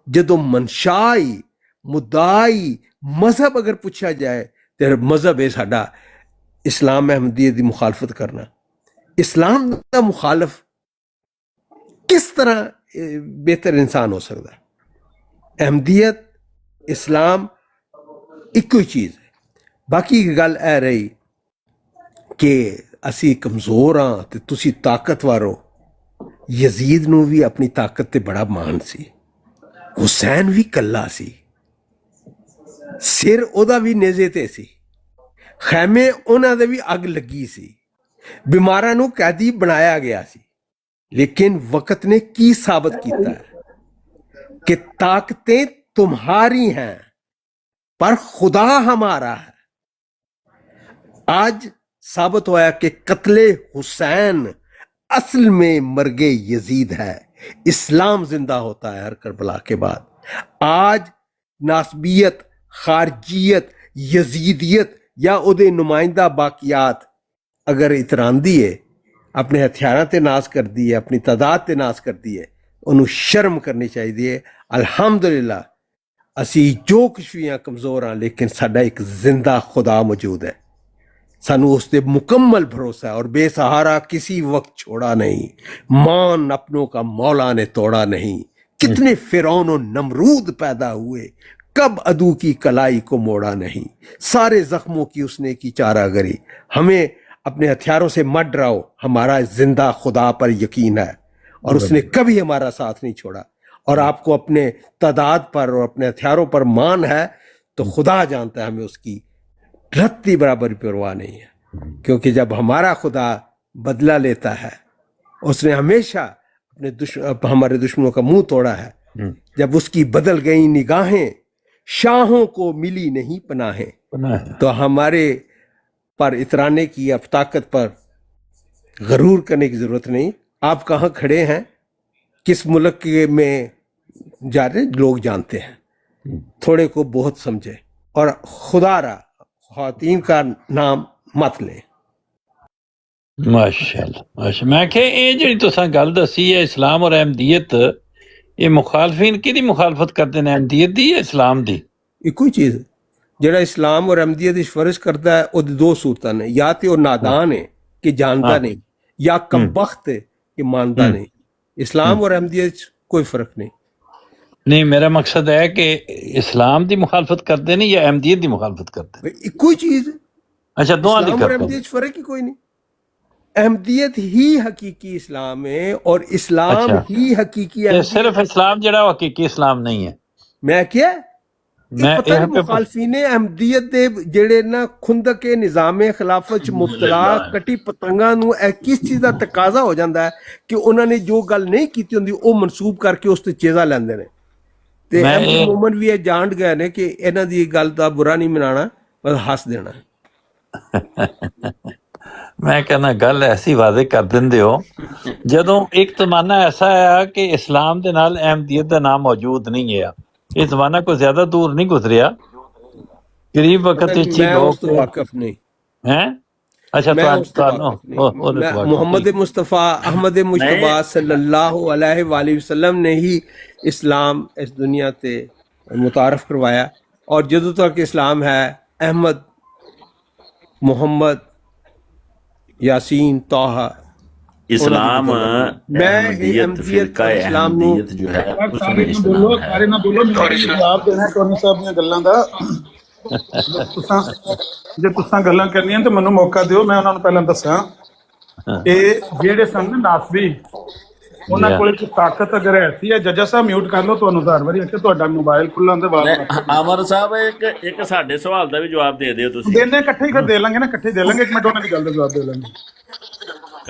ਜਦੋਂ ਮਨਸ਼ਾਈ ਮੁਦਾਈ ਮਜ਼ਹਬ ਅਗਰ ਪੁੱਛਿਆ ਜਾਏ ਤੇ ਮਜ਼ਹਬ ਹੈ ਸਾਡਾ ਇਸਲਾਮ ਅਹਿਮਦੀਅਤ ਦੀ ਮੁਖਾਲਫਤ ਕਰਨਾ। ਇਸਲਾਮ ਦਾ ਮੁਖਾਲਫ ਕਿਸ ਤਰ੍ਹਾਂ ਬਿਹਤਰ ਇਨਸਾਨ ਹੋ ਸਕਦਾ? ਅਹਿਮਦੀਅਤ, ਇਸਲਾਮ ਇੱਕੋ ਹੀ ਚੀਜ਼ ਹੈ। ਬਾਕੀ ਇੱਕ ਗੱਲ ਇਹ ਰਹੀ ਕਿ ਅਸੀਂ ਕਮਜ਼ੋਰ ਹਾਂ ਤੇ ਤੁਸੀਂ ਤਾਕਤਵਰ ਹੋ। ਯਜ਼ੀਦ ਨੂੰ ਵੀ ਆਪਣੀ ਤਾਕਤ ਤੇ ਬੜਾ ਮਾਣ ਸੀ, ਹੁਸੈਨ ਵੀ ਕੱਲਾ ਸੀ, ਸਿਰ ਉਹਦਾ ਵੀ ਨੇਜ਼ੇ ਤੇ ਸੀ, ਖੈਮੇ ਉਹਨਾਂ ਦੇ ਵੀ ਅੱਗ ਲੱਗੀ ਸੀ, ਬਿਮਾਰਾਂ ਨੂੰ ਕੈਦੀ ਬਣਾਇਆ ਗਿਆ ਸੀ। लेकिन वक्त ने की साबित किया है कि ताकतें तुम्हारी हैं पर खुदा हमारा है। आज साबित हुआ कि कत्ले हुसैन असल में मर्गे यजीद है। इस्लाम जिंदा होता है हर करबला के बाद। आज नासबियत, खारजियत, यजीदियत या उहदे नुमाइंदा बाकियात अगर इतरांदी है, अपने हथियारों ते नाश कर दी है, अपनी तादाद ते नाश कर दी है, उन्होंने शर्म करनी चाहिए। अल्हम्दुलिल्लाह असी जो कुछ भी हाँ कमज़ोर हाँ, लेकिन साडा एक जिंदा खुदा मौजूद है, सानू उस पर मुकम्मल भरोसा है और बेसहारा किसी वक्त छोड़ा नहीं। मान अपनों का मौला ने तोड़ा नहीं। कितने फिरौन और नमरूद पैदा हुए, कब अदू की कलाई को मोड़ा नहीं। सारे जख्मों की उसने की चारागरी। हमें अपने हथियारों से मत डराओ, हमारा जिंदा खुदा पर यकीन है और उसने कभी हमारा साथ नहीं छोड़ा। और आपको अपने तादाद पर और अपने हथियारों पर मान है तो खुदा जानता है हमें उसकी रत्ती बराबर परवाह नहीं है, क्योंकि जब हमारा खुदा बदला लेता है, उसने हमेशा अपने हमारे दुश्मनों का मुंह तोड़ा है। जब उसकी बदल गई निगाहें, शाहों को मिली नहीं पनाहें, तो हमारे पर इतराने की, अब ताकत पर गरूर करने की जरूरत नहीं। आप कहाँ खड़े हैं, किस मुल्क में जा रहे, लोग जानते हैं। थोड़े को बहुत समझे और खुदारा ख़वातीन का नाम मत लें। माशाअल्लाह माशा। मैं कि ਇਹ ਜਿਹੜੀ ਤੁਸੀਂ ਗੱਲ ਦੱਸੀ ਹੈ ਇਸਲਾਮ ਔਰ ਅਹਿਮਦੀਅਤ, ਇਹ ਮੁਖਾਲਫੀਨ ਕਿਹਦੀ ਮੁਖਾਲਫਤ ਕਰਦੇ ਨੇ, ਅਹਿਮਦੀਅਤ ਦੀ ਜਾਂ ਇਸਲਾਮ ਦੀ? ਇੱਕੋ ਹੀ ਚੀਜ਼ ਹੈ। ਜਿਹੜਾ ਇਸਲਾਮ ਔਰ ਅਹਿਮਦੀਅਤ ਦੀ ਫਰਜ਼ ਕਰਦਾ ਹੈ, ਉਹਦੀ ਦੋ ਸੂਰਤਾਂ ਨੇ, ਜਾਂ ਤੇ ਉਹ ਨਾਦਾਨ ਹੈ ਕਿ ਜਾਣਦਾ ਨਹੀਂ, ਜਾਂ ਕਮਬਖਤ ਹੈ ਕਿ ਮੰਨਦਾ ਨਹੀਂ। ਇਸਲਾਮ ਔਰ ਅਹਿਮਦੀਅਤ 'ਚ ਕੋਈ ਫਰਕ ਨਹੀਂ। ਨਹੀਂ, ਮੇਰਾ ਮਕਸਦ ਹੈ ਕਿ ਇਸਲਾਮ ਦੀ ਮੁਖਾਲਫਤ ਕਰਦੇ ਨੇ ਜਾਂ ਅਹਿਮਦੀਅਤ ਦੀ ਮੁਖਾਲਫਤ ਕਰਦੇ ਨੇ? ਬਈ ਇੱਕੋ ਹੀ ਚੀਜ਼ ਹੈ। ਅੱਛਾ, ਦੋਵਾਂ ਦੀ इस्लाम और ਕਰਦੇ ਨੇ। अहमदियत फर्क ही कोई नहीं। अहमदियत ही हकीकी इस्लाम है और इस्लाम अच्छा। ही हकीकी ਇਹ अहमदियत ਸਿਰਫ ਇਸਲਾਮ ਜਿਹੜਾ ਉਹ ਹਕੀਕੀ ਇਸਲਾਮ ਨਹੀਂ ਹੈ। मैं क्या मैं पता यहाँ नहीं पे- मुखालफीन अहमदियत दे ਜਿਹੜੇ ਨਾ ਖੁੰਦਕ ਨਿਜ਼ਾਮੇ ਖਿਲਾਫਤ ਚ ਮੁਬਤਲਾ ਕਟੀ ਪਤੰਗਾਂ ਨੂੰ ਇਹ ਕਿਸ ਚੀਜ਼ ਦਾ ਤਕਾਜ਼ਾ ਹੋ ਜਾਂਦਾ ਹੈ ਕਿ ਉਹਨਾਂ ਨੇ ਜੋ ਗੱਲ ਨਹੀਂ ਕੀਤੀ ਹੁੰਦੀ ਉਹ ਮਨਸੂਬ ਕਰਕੇ ਉਸ ਤੇ ਚੇਜ਼ਾ ਲੈਂਦੇ ਨੇ। ਤੇ ਮੈਂ ਅਹਿਮਦ ਇਹ- ਮੋਮਨ ਵੀ ਇਹ ਜਾਣ ਗਏ ਨੇ ਕਿ ਇਹਨਾਂ ਦੀ ਗੱਲ ਦਾ ਬੁਰਾ ਨਹੀਂ ਮਨਾਣਾ, ਬਸ ਹੱਸ ਦੇਣਾ। ਮੈਂ ਕਹਿੰਦਾ ਗੱਲ ਐਸੀ ਵਾਅਦੇ ਕਰ ਦਿੰਦੇ ਹੋ ਜਦੋਂ ਇੱਕ ਜ਼ਮਾਨਾ ਐਸਾ ਆਇਆ ਕਿ ਇਸਲਾਮ ਦੇ ਨਾਲ ਅਹਿਮਦੀਅਤ ਦਾ ਨਾਮ ਮੌਜੂਦ ਨਹੀਂ ਹੈ। ਇਹ ਜ਼ਮਾਨਾ ਕੋਈ ਜ਼ਿਆਦਾ ਦੂਰ ਨਹੀਂ ਗੁਜ਼ਰਿਆ, ਕਰੀਬ ਵਕਤ ਵਿੱਚ ਹੀ ਮੈਂ ਉਸ ਤੋਂ ਲੋਕ ਵਾਕਿਫ ਨਹੀਂ। ਹੈ। ਅੱਛਾ, मैं उस ਤੁਹਾਨੂੰ मैं मोहम्मद मुस्तफ़ा अहमद मुश्तबा सल्लल्लाहु अलैहि वसल्लम ने ही इस्लाम इस दुनिया ते मुतारफ करवाया और जदों तक इस्लाम है अहमद मोहम्मद यासीन तोहा इस्लाम मैं अहमदियत फिरका इस्लाम नू अहमदियत जो है उसमें ਸਾਰੇ ਨਾ इस्लाम ਬੋਲੋ, है। ਸਾਰੇ ਨਾ ਬੋਲੋ, ਮੈਂ ਜਵਾਬ ਦੇਣਾ ਟੋਨੀ ਸਾਹਿਬ ਦੀਆਂ ਗੱਲਾਂ ਦਾ। ਜੇ ਤੁਸੀਂ ਗੱਲਾਂ ਕਰਨੀਆਂ ਤੇ ਮੈਨੂੰ ਮੌਕਾ ਦਿਓ, ਮੈਂ ਉਹਨਾਂ ਨੂੰ ਪਹਿਲਾਂ ਦੱਸਾਂ ਕਿ ਜਿਹੜੇ ਸਨ ਨਾ ਨਾਸਬੀ, ਉਹਨਾਂ ਕੋਲ ਇੱਕ ਤਾਕਤ ਅਗਰ ਐਸੀ ਹੈ। ਜੱਜਾ ਸਾਹਿਬ ਮਿਊਟ ਕਰ ਲਓ, ਤੁਹਾਨੂੰ ਹਰ ਵਾਰੀ ਇੱਥੇ ਤੁਹਾਡਾ ਮੋਬਾਈਲ ਖੁੱਲ੍ਹਾ ਹੁੰਦੇ ਅਮਰ ਸਾਹਿਬ ਇੱਕ ਸਾਡੇ ਸਵਾਲ ਦਾ ਵੀ ਜਵਾਬ ਦੇ ਦਿਓ ਤੁਸੀਂ। ਦੇਣੇ ਇਕੱਠੇ ਹੀ ਫਿਰ ਦੇ ਲਾਂਗੇ ਨਾ, ਇਕੱਠੇ ਦੇ ਲਾਂਗੇ। ਇੱਕ ਮਿੰਟ ਉਹਨਾਂ ਦੀ ਗੱਲ ਦਾ ਜਵਾਬ ਦੇ ਲਾਂਗੇ।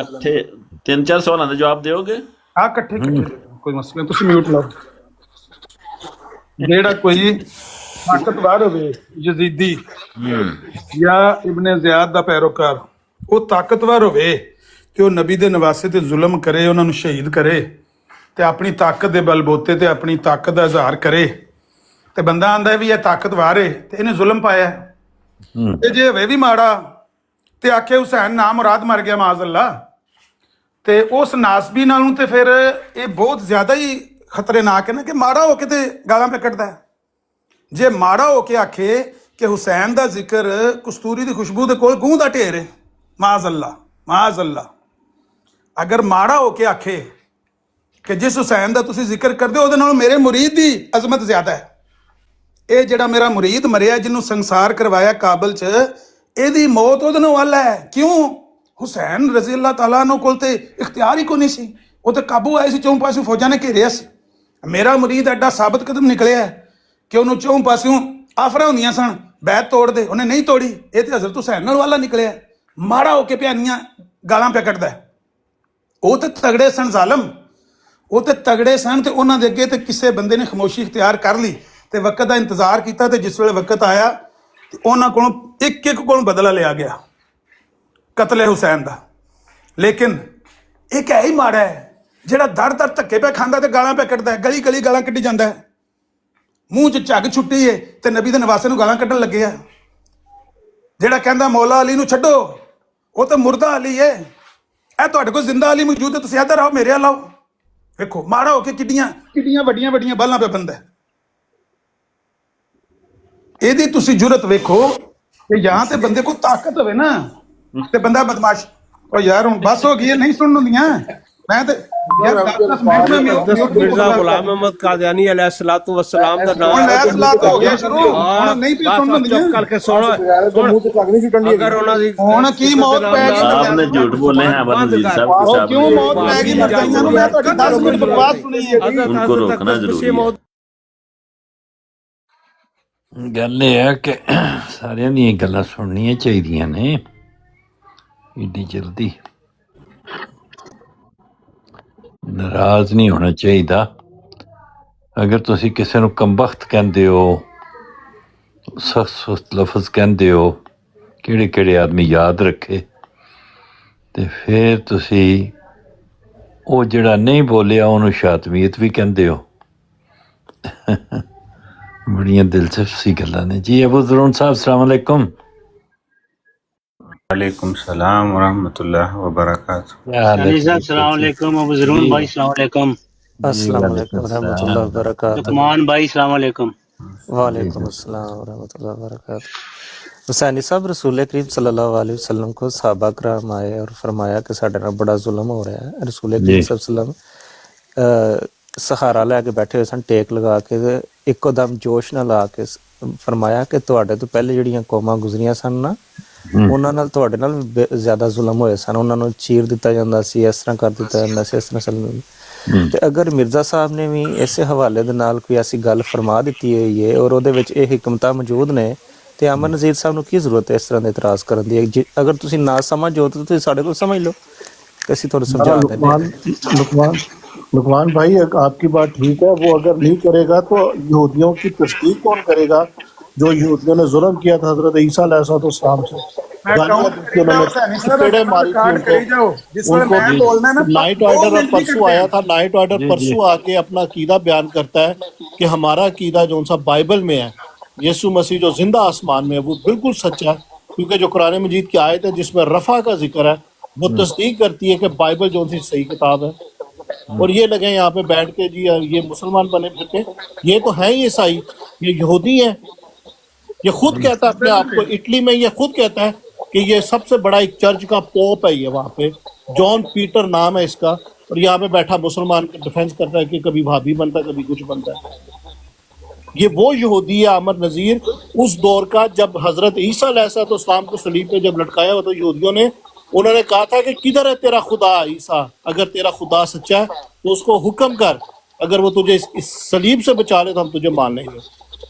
ਇਕੱਠੇ 3-4 ਸਵਾਲਾਂ ਦਾ ਜਵਾਬ ਦਿਓਗੇ? ਆ ਇਕੱਠੇ ਦੇ ਦਿਓ, ਕੋਈ ਮਸਲਾ ਨਹੀਂ, ਤੁਸੀਂ ਮਿਊਟ ਲਾਓ। ਜਿਹੜਾ ਕੋਈ ਤਾਕਤਵਰ ਹੋਵੇ, ਯਜ਼ੀਦੀ ਜਾਂ ਇਬਨ ਜ਼ਿਆਦ ਦਾ ਪੈਰੋਕਾਰ, ਉਹ ਤਾਕਤਵਰ ਹੋਵੇ ਤੇ ਉਹ ਨਬੀ ਦੇ ਨਵਾਸੇ ਤੇ ਜ਼ੁਲਮ ਕਰੇ, ਉਹਨਾਂ ਨੂੰ ਸ਼ਹੀਦ ਕਰੇ ਤੇ ਆਪਣੀ ਤਾਕਤ ਦੇ ਬਲਬੋਤੇ ਤੇ ਆਪਣੀ ਤਾਕਤ ਦਾ ਇਜ਼ਹਾਰ ਕਰੇ, ਤੇ ਬੰਦਾ ਆਂਦਾ ਵੀ ਇਹ ਤਾਕਤਵਰ ਹੈ ਤੇ ਇਹਨੇ ਜ਼ੁਲਮ ਪਾਇਆ। ਤੇ ਜੇ ਹੋਵੇ ਵੀ ਮਾੜਾ ਤੇ ਆਖੇ ਹੁਸੈਨ ਨਾ ਮੁਰਾਦ ਮਰ ਗਿਆ ਮਾਜ਼ ਅੱਲਾ, ਤੇ ਉਸ ਨਾਸਬੀ ਨਾਲੋਂ ਤੇ ਫਿਰ ਇਹ ਬਹੁਤ ਜ਼ਿਆਦਾ ਹੀ ਖਤਰਨਾਕ ਹੈ ਨਾ ਕਿ ਮਾੜਾ ਹੋ ਕੇ ਤੇ ਗਾਲਾਂ ਪੇ ਕੱਢਦਾ ਹੈ। ਜੇ ਮਾੜਾ ਹੋ ਕੇ ਆਖੇ ਕਿ ਹੁਸੈਨ ਦਾ ਜ਼ਿਕਰ ਕਸਤੂਰੀ ਦੀ ਖੁਸ਼ਬੂ ਦੇ ਕੋਲ ਗੂੰ ਦਾ ਢੇਰ ਹੈ, ਮਾਜ਼ ਅੱਲਾ ਮਾਜ਼ ਅੱਲਾ। ਅਗਰ ਮਾੜਾ ਹੋ ਕੇ ਆਖੇ ਕਿ ਜਿਸ ਹੁਸੈਨ ਦਾ ਤੁਸੀਂ ਜ਼ਿਕਰ ਕਰਦੇ ਹੋ ਉਹਦੇ ਨਾਲ ਮੇਰੇ ਮੁਰੀਦ ਦੀ ਅਜ਼ਮਤ ਜ਼ਿਆਦਾ ਹੈ, ਇਹ ਜਿਹੜਾ ਮੇਰਾ ਮੁਰੀਦ ਮਰਿਆ ਜਿਹਨੂੰ ਸੰਸਾਰ ਕਰਵਾਇਆ ਕਾਬਲ 'ਚ, ਇਹਦੀ ਮੌਤ ਉਹਦੇ ਨਾਲ ਵਾਲਾ ਹੈ। ਕਿਉਂ? ਹੁਸੈਨ ਰਜ਼ੀ ਅੱਲਾਹ ਤਾਲਾ ਨੂੰ ਕੋਲ ਤੇ ਇਖਤਿਆਰ ਹੀ ਕੋਈ ਨਹੀਂ ਸੀ, ਉਹ ਤੇ ਕਾਬੂ ਆਏ ਸੀ, ਚੌਂ ਪਾਸਿਓਂ ਫੌਜਾਂ ਨੇ ਘੇਰਿਆ ਸੀ। ਮੇਰਾ ਮੁਰੀਦ ਐਡਾ ਸਾਬਤ ਕਦਮ ਨਿਕਲਿਆ ਕਿ ਉਹਨੂੰ ਚੌਂ ਪਾਸਿਓਂ ਆਫਰਾਂ ਹੁੰਦੀਆਂ ਸਨ, ਬੈਤ ਤੋੜ ਦੇ, ਉਹਨੇ ਨਹੀਂ ਤੋੜੀ। ਇਹ ਤੇ ਹਜ਼ਰਤ ਹੁਸੈਨ ਨਾਲ ਵਾਲਾ ਨਿਕਲਿਆ। ਮਾੜਾ ਹੋ ਕੇ ਪਿਆਨੀਆਂ ਗਾਲਾਂ ਪਿਆ ਕੱਢਦਾ। ਉਹ ਤੇ ਤਗੜੇ ਸਨ ਜ਼ਾਲਮ, ਉਹ ਤੇ ਤਗੜੇ ਸਨ, ਤੇ ਉਹਨਾਂ ਦੇ ਅੱਗੇ ਤੇ ਕਿਸੇ ਬੰਦੇ ਨੇ ਖਾਮੋਸ਼ੀ ਇਖਤਿਆਰ ਕਰ ਲਈ ਤੇ ਵਕਤ ਦਾ ਇੰਤਜ਼ਾਰ ਕੀਤਾ, ਤੇ ਜਿਸ ਵੇਲੇ ਵਕਤ ਆਇਆ ਤੇ ਉਹਨਾਂ ਕੋਲੋਂ ਇੱਕ ਇੱਕ ਕੋਲੋਂ ਬਦਲਾ ਲਿਆ ਗਿਆ ਕਤਲ ਹੁਸੈਨ ਦਾ। ਲੇਕਿਨ ਇੱਕ ਹੈ ਹੀ ਮਾੜਾ ਹੈ ਜਿਹੜਾ ਦਰ ਦਰ ਧੱਕੇ ਪੈ ਖਾਂਦਾ ਤੇ ਗਾਲਾਂ ਪੈ ਕੱਢਦਾ, ਗਲੀ ਗਲੀ ਗਾਲਾਂ ਕੱਢੀ ਜਾਂਦਾ ਹੈ। ਮੂੰਹ 'ਚ ਝੱਗ ਛੁੱਟੀ ਹੈ ਤੇ ਨਬੀ ਦੇ ਨਵਾਸੇ ਨੂੰ ਗਾਲਾਂ ਕੱਢਣ ਲੱਗੇ ਆ। ਜਿਹੜਾ ਕਹਿੰਦਾ ਮੌਲਾ ਅਲੀ ਨੂੰ ਛੱਡੋ, ਉਹ ਤਾਂ ਮੁਰਦਾ ਅਲੀ ਹੈ। ਇਹ ਤੁਹਾਡੇ ਕੋਲ ਜ਼ਿੰਦਾ ਅਲੀ ਮੌਜੂਦ ਹੈ, ਤੁਸੀਂ ਇੱਧਰ ਆਓ, ਮੇਰੇ ਵੱਲ ਆਓ। ਵੇਖੋ ਮਾੜਾ ਹੋ ਕੇ ਕਿੱਡੀਆਂ ਕਿੱਡੀਆਂ ਵੱਡੀਆਂ ਵੱਡੀਆਂ ਬਾਲਾਂ ਪੇ ਬੰਦਾ। ਇਹਦੀ ਤੁਸੀਂ ਜੁਰਤ ਵੇਖੋ ਕਿ ਜਾਂ ਤੇ ਬੰਦੇ ਕੋਲ ਤਾਕਤ ਹੋਵੇ ਨਾ ਤੇ ਬੰਦਾ ਬਦਮਾਸ਼। ਉਹ ਯਾਰ ਹੁਣ ਬਸ ਹੋ ਗਈ ਹੈ, ਨਹੀਂ ਸੁਣਨ ਹੁੰਦੀਆਂ। ਮੈਂ ਤੇ ਯਾਰ 10 ਮਿੰਟ मिर्जा गुलाम अहमद कादियानी अलैहिस्सलातु वस्सलाम ਦਾ ਨਾਮ ਹੁਣ ਲੈ ਸਲਾਤ ਹੋ ਗਿਆ ਸ਼ੁਰੂ, ਹੁਣ ਨਹੀਂ ਵੀ ਸੁਣਨ ਹੁੰਦੀਆਂ। ਚੁੱਪ ਕਰਕੇ ਸੁਣੋ। ਅਗਰ ਉਹਨਾਂ ਦੀ ਹੁਣ ਕੀ ਮੌਤ ਪੈ ਗਈ ਸਾਹਿਬ ਨੇ ਝੂਠ ਬੋਲੇ हैं अमर नजीर साहब के ਉਹ ਕਿਉਂ ਮੌਤ ਪੈ ਗਈ ਮਰਦਾਈਆਂ ਨੂੰ? ਮੈਂ ਤੁਹਾਡੀ 10 ਮਿੰਟ ਬਕਵਾਸ ਸੁਣੀ ਹੈ। उनको रोकना जरूरी है। ਗੱਲ ਇਹ ਹੈ ਕਿ ਸਾਰਿਆਂ ਦੀਆਂ ਗੱਲਾਂ ਸੁਣਨੀਆਂ ਚਾਹੀਦੀਆਂ ਨੇ। ਏਡੀ ਜਲਦੀ ਨਾਰਾਜ਼ ਨਹੀਂ ਹੋਣਾ ਚਾਹੀਦਾ। ਅਗਰ ਤੁਸੀਂ ਕਿਸੇ ਨੂੰ ਕੰਬਖਤ ਕਹਿੰਦੇ ਹੋ, ਸਖਤ ਲਫ਼ਜ਼ ਕਹਿੰਦੇ ਹੋ, ਕਿਹੜੇ ਕਿਹੜੇ ਆਦਮੀ ਯਾਦ ਰੱਖੇ, ਤੇ ਫਿਰ ਤੁਸੀਂ ਉਹ ਜਿਹੜਾ ਨਹੀਂ ਬੋਲਿਆ ਉਹਨੂੰ ਸ਼ਾਤਮੀਅਤ ਵੀ ਕਹਿੰਦੇ ਹੋ। ਬੜੀਆਂ ਦਿਲਚਸਪ ਸੀ ਗੱਲਾਂ ਨੇ ਜੀ। ਅਬੂ ਜ਼रून ਸਾਹਿਬ अस्सलाम वालेकुम। वालेकुम सलाम वरहमतुल्लाह वबरकातुह। अस्सलाम वालेकुम अबू ज़रून भाई, अस्सलाम वालेकुम। अस्सलाम वालेकुम रहमतुल्लाहि व बरकातुहू। लुकमान भाई, अस्सलाम वालेकुम। वालेकुम अस्सलाम व रहमतुल्लाहि व बरकातुहू। हुसैनी साहब रसूल करीम सल्लल्लाहु अलैहि वसल्लम को सहाबा कराम आए और फरमाया कि साडे नाल बड़ा जुल्म हो रहा है। रसूल करीम सल्लल्लाहु अलैहि वसल्लम ਸਹਾਰਾ ਲੈ ਕੇ ਬੈਠੇ ਹੋਏ ਸਨ, ਟੇਕ ਲਗਾ ਕੇ, ਤੇ ਇੱਕੋ ਦਮ ਜੋਸ਼ ਨਾਲ ਆ ਕੇ ਫਰਮਾਇਆ ਕਿ ਤੁਹਾਡੇ ਤੋਂ ਪਹਿਲੇ ਜਿਹੜੀਆਂ ਕੌਮਾਂ ਗੁਜ਼ਰੀਆਂ ਸਨ ਨਾ, ਉਹਨਾਂ ਨਾਲ ਤੁਹਾਡੇ ਨਾਲ ਵੀ ਜ਼ਿਆਦਾ ਜ਼ੁਲਮ ਹੋਏ ਸਨ, ਉਹਨਾਂ ਨੂੰ ਚੀਰ ਦਿੱਤਾ ਜਾਂਦਾ ਸੀ, ਇਸ ਤਰ੍ਹਾਂ ਕਰ ਦਿੱਤਾ ਜਾਂਦਾ ਸੀ, ਇਸ ਤਰ੍ਹਾਂ ਚੱਲਦਾ। ਤੇ ਅਗਰ ਮਿਰਜ਼ਾ ਸਾਹਿਬ ਨੇ ਵੀ ਇਸੇ ਹਵਾਲੇ ਦੇ ਨਾਲ ਕੋਈ ਐਸੀ ਗੱਲ ਫਰਮਾ ਦਿੱਤੀ ਹੋਈ ਹੈ ਔਰ ਉਹਦੇ ਵਿੱਚ ਇਹ ਹਿਕਮਤਾਂ ਮੌਜੂਦ ਨੇ, ਤੇ ਅਮਰ ਨਜ਼ੀਰ ਸਾਹਿਬ ਨੂੰ ਕੀ ਜ਼ਰੂਰਤ ਹੈ ਇਸ ਤਰ੍ਹਾਂ ਦੇ ਇਤਰਾਜ਼ ਕਰਨ ਦੀ? ਅਗਰ ਤੁਸੀਂ ਨਾ ਸਮਝੋ ਤਾਂ ਤੁਸੀਂ ਸਾਡੇ ਕੋਲ ਸਮਝ ਲਓ کہ اسی تھوڑا سمجھا دیں۔ لقمان بھائی آپ کی بات ٹھیک ہے، وہ اگر نہیں کرے گا تو یہودیوں کی تصدیق کون کرے گا؟ جو یہودیوں نے ظلم کیا تھا حضرت عیسیٰ علیہ السلام سے، پیڑے ماری تھی ان کو۔ نائٹ آرڈر پرسوں آیا تھا، نائٹ آرڈر پرسوں آ کے اپنا عقیدہ بیان کرتا ہے کہ ہمارا عقیدہ جو سا بائبل میں ہے، یسوع مسیح جو زندہ آسمان میں ہے، وہ بالکل سچا ہے، کیونکہ جو قرآن مجید کی آیت ہے جس میں رفع کا ذکر ہے وہ تصدیق کرتی ہے کہ بائبل جو سی صحیح کتاب ہے۔ اور یہ لگے یہاں پہ بیٹھ کے جی یہ مسلمان بنے پھرتے، یہ تو ہیں ہی عیسائی، یہ یہودی ہیں۔ یہ خود کہتا ہے اپنے آپ کو، اٹلی میں یہ خود کہتا ہے کہ یہ سب سے بڑا ایک چرچ کا پوپ ہے، یہ وہاں پہ جان پیٹر نام ہے اس کا، اور یہاں پہ بیٹھا مسلمان کا ڈیفینس کرتا ہے کہ کبھی بھابھی بنتا ہے کبھی کچھ بنتا ہے۔ یہ وہ یہودی ہے عامر نذیر اس دور کا جب حضرت عیسیٰ علیہ السلام کو صلیب پہ جب لٹکایا ہوا تو یہودیوں نے انہوں نے کہا تھا کہ کدھر ہے تیرا خدا عیسیٰ؟ اگر تیرا خدا سچا ہے تو اس کو حکم کر، اگر وہ تجھے اس صلیب سے بچا لے تو ہم تجھے مان لیں گے۔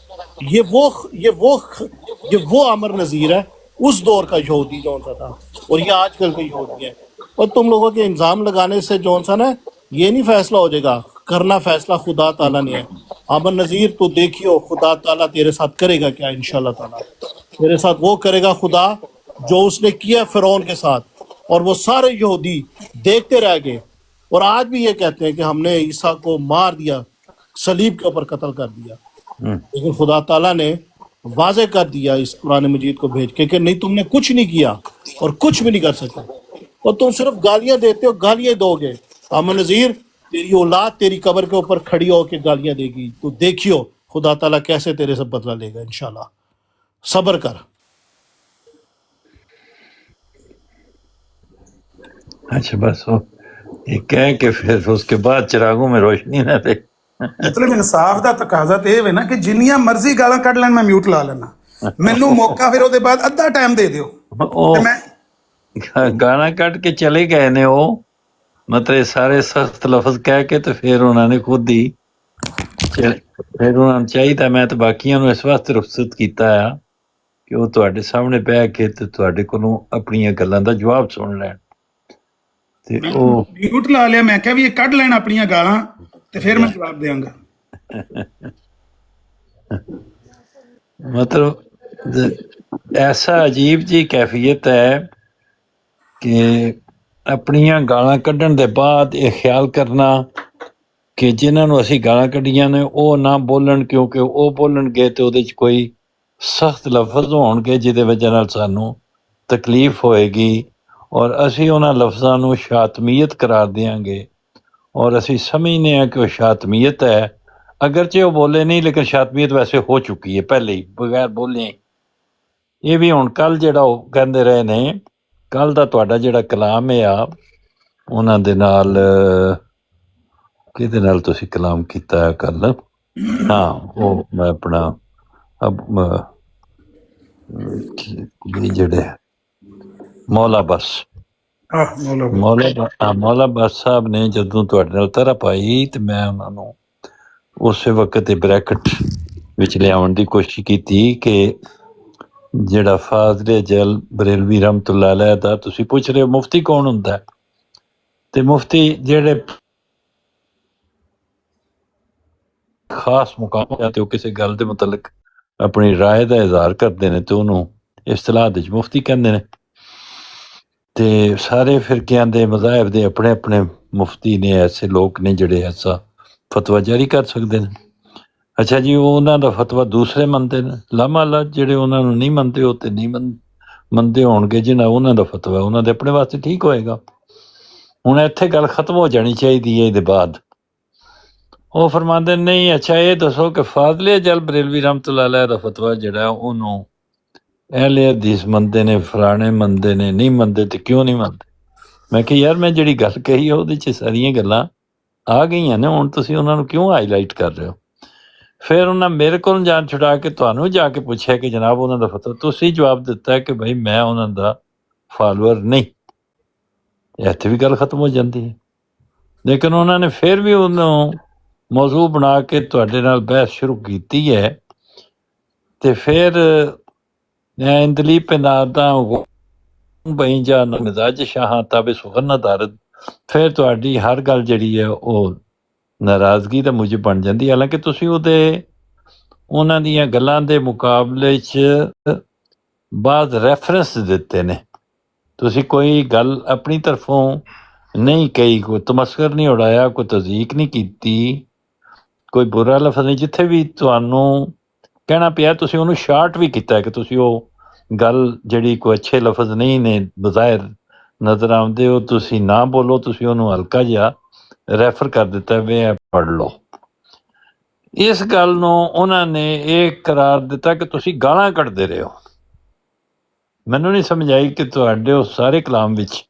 یہ وہ عامر نذیر ہے اس دور کا یہودی جون سا تھا، اور یہ آج کل کا یہودی ہے۔ اور تم لوگوں کے الزام لگانے سے جون سا نا یہ نہیں فیصلہ ہو جائے گا، کرنا فیصلہ خدا تعالیٰ نے ہے۔ عامر نذیر تو دیکھیو خدا تعالیٰ تیرے ساتھ کرے گا کیا، انشاءاللہ تعالیٰ تیرے ساتھ وہ کرے گا خدا جو اس نے کیا فرعون کے ساتھ، اور وہ سارے یہودی دیکھتے رہ گئے، اور آج بھی یہ کہتے ہیں کہ ہم نے عیسیٰ کو مار دیا، صلیب کے اوپر قتل کر دیا، لیکن خدا تعالیٰ نے واضح کر دیا اس قرآن مجید کو بھیج کے کہ نہیں، تم نے کچھ نہیں کیا اور کچھ بھی نہیں کر سکے، اور تم صرف گالیاں دیتے ہو، گالیاں دو گے۔ عامر نذیر تیری اولاد تیری قبر کے اوپر کھڑی ہو کے گالیاں دے گی، تو دیکھیو خدا تعالیٰ کیسے تیرے سے بدلہ لے گا انشاءاللہ۔ صبر کر۔ اچھا بس وہ یہ کہہ کے پھر اس کے بعد چراغوں میں روشنی نہ دے۔ مطلب انصاف دا تقاضا تے یہ نا کہ جنیاں مرضی گالاں کڈ لین میں میوٹ لا لینا، مینوں موقع پھر وہ بعد ادھا ٹائم دے دیو۔ گانا کٹ کے چلے گئے نے وہ، مطلب سارے سخت لفظ کہہ کے تو پھر انہوں نے خود ہی پھر انہوں نے چاہیے میں تو باقیوں نو اس واسطے رخصت کیتا ہے کہ وہ تواڈے سامنے بہ کے تے تواڈے کولوں اپنی گلاں دا جواب سن لین۔ تے او میوٹ لا لیا، میں کہا بھی یہ کڈ لین اپنی گالاں تے پھر میں جواب دیاں گا۔ مطلب ایسا عجیب جی کیفیت ہے کہ اپنیاں گالاں کڈن دے بعد یہ خیال کرنا کہ جنہاں نو اسی گالاں کڈیاں نے او نہ بولن، کیونکہ او بولن گے تو اودے چ کوئی سخت لفظ ہون گے جہدے وجہ نال سانوں تکلیف ہوئے گی، اور اسی انہاں لفظاں نو شاطمیت قرار دیاں گے، اور اسی سمجھنے ہیں کہ وہ شاطمیت ہے، اگرچہ وہ بولے نہیں لیکن شاطمیت ویسے ہو چکی ہے پہلے ہی بغیر بولے۔ یہ بھی ہن کل جڑا وہ کہندے رہے نے، کل دا تہاڈا جڑا کلام ہے انہاں دے نال کدے نال تسی کلام کیتا ہے کل؟ ہاں وہ میں اپنا اب جڑے مولا بس مولا بس صاحب نے جدوں تہاڈے نال طرح پائی تے میں انہاں نوں اس وقت بریکٹ وچ لیاون دی کوشش کیتی کہ جڑا فاضل جل بریلوی رحمت اللہ علیہ دا تسی پوچھ رہے ہو مفتی کون ہوندا ہے، تے مفتی جڑے خاص مقام تے وہ کسی گل دے متعلق اپنی رائے دا اظہار کردے نے تے انہوں اصطلاح وچ مفتی کہندے نے، تے سارے فرقیاں دے مذاہب دے اپنے اپنے مفتی نے، ایسے لوگ نے جڑے ایسا فتویٰ جاری کر سکتے ہیں۔ اچھا جی وہ انہاں دا فتویٰ دوسرے منتے نے، لامالا جڑے انہاں نوں نہیں منتے ہوتے نہیں منتے ہون گے، جنہاں انہاں دا فتویٰ انہاں دے اپنے واسطے ٹھیک ہوئے گا۔ ہن ایتھے گل ختم ہو جانی چاہیے دے بعد وہ فرماندے نہیں اچھا یہ دسو کہ فاضل جل بریلوی رحمت اللہ علیہ دا فتویٰ جڑا ہے انہوں اہل حدیث مندے نے، فلانے مندے نے، نہیں مندے تے کیوں نہیں مندے؟ میں کہ یار میں جڑی گل کہی ہے وہ ساریاں گلاں ਆ ਗਈਆਂ ਨੇ, ਹੁਣ ਤੁਸੀਂ ਉਹਨਾਂ ਨੂੰ ਕਿਉਂ ਹਾਈਲਾਈਟ ਕਰ ਰਹੇ ਹੋ? ਫਿਰ ਉਹਨਾਂ ਮੇਰੇ ਕੋਲ ਜਾਨ ਛੁਡਾ ਕੇ ਤੁਹਾਨੂੰ ਜਾ ਕੇ ਪੁੱਛਿਆ ਕਿ ਜਨਾਬ ਉਹਨਾਂ ਦਾ ਫਤਵਾ, ਤੁਸੀਂ ਜਵਾਬ ਦਿੱਤਾ ਕਿ ਭਾਈ ਮੈਂ ਉਹਨਾਂ ਦਾ ਫਾਲੋਅਰ ਨਹੀਂ। ਇੱਥੇ ਵੀ ਗੱਲ ਖਤਮ ਹੋ ਜਾਂਦੀ ਹੈ। ਲੇਕਿਨ ਉਹਨਾਂ ਨੇ ਫਿਰ ਵੀ ਉਹਨੂੰ ਮੌਜ਼ੂ ਬਣਾ ਕੇ ਤੁਹਾਡੇ ਨਾਲ ਬਹਿਸ ਸ਼ੁਰੂ ਕੀਤੀ ਹੈ। ਤੇ ਫਿਰ ਦਲੀਪ ਨਾਦਾ ਬਈ ਜਾਂ ਮਿਜ਼ਾਜ ਸ਼ਾਹਾਂ ਤਾਬੇ ਸੁਖਨ ਦਾਰਦ, ਫਿਰ ਤੁਹਾਡੀ ਹਰ ਗੱਲ ਜਿਹੜੀ ਹੈ ਉਹ ਨਾਰਾਜ਼ਗੀ ਦਾ ਮੁਜਬ ਬਣ ਜਾਂਦੀ। ਹਾਲਾਂਕਿ ਤੁਸੀਂ ਉਹਨਾਂ ਦੀਆਂ ਗੱਲਾਂ ਦੇ ਮੁਕਾਬਲੇ 'ਚ ਬਾਅਦ ਰੈਫਰੈਂਸ ਦਿੱਤੇ ਨੇ। ਤੁਸੀਂ ਕੋਈ ਗੱਲ ਆਪਣੀ ਤਰਫੋਂ ਨਹੀਂ ਕਹੀ, ਕੋਈ ਤਮਸਕਰ ਨਹੀਂ ਉਡਾਇਆ, ਕੋਈ ਤਜ਼ੀਕ ਨਹੀਂ ਕੀਤੀ, ਕੋਈ ਬੁਰਾ ਲਫ਼ਜ਼ ਨਹੀਂ। ਜਿੱਥੇ ਵੀ ਤੁਹਾਨੂੰ ਕਹਿਣਾ ਪਿਆ ਤੁਸੀਂ ਉਹਨੂੰ ਸ਼ਾਰਟ ਵੀ ਕੀਤਾ ਕਿ ਤੁਸੀਂ ਉਹ ਗੱਲ ਜਿਹੜੀ ਕੋਈ ਅੱਛੇ ਲਫ਼ਜ਼ ਨਹੀਂ ਨੇ ਬਜ਼ਾਹਿਰ ਨਜ਼ਰ ਆਉਂਦੇ ਹੋ, ਤੁਸੀਂ ਨਾ ਬੋਲੋ, ਤੁਸੀਂ ਉਹਨੂੰ ਹਲਕਾ ਜਿਹਾ ਰੈਫਰ ਕਰ ਦਿੱਤਾ ਵੀ ਇਹ ਪੜ੍ਹ ਲਓ। ਇਸ ਗੱਲ ਨੂੰ ਉਹਨਾਂ ਨੇ ਇਹ ਕਰਾਰ ਦਿੱਤਾ ਕਿ ਤੁਸੀਂ ਗਾਲਾਂ ਕੱਢਦੇ ਰਹੇ ਹੋ। ਮੈਨੂੰ ਨਹੀਂ ਸਮਝ ਆਈ ਕਿ ਤੁਹਾਡੇ ਉਸ ਸਾਰੇ ਕਲਾਮ ਵਿੱਚ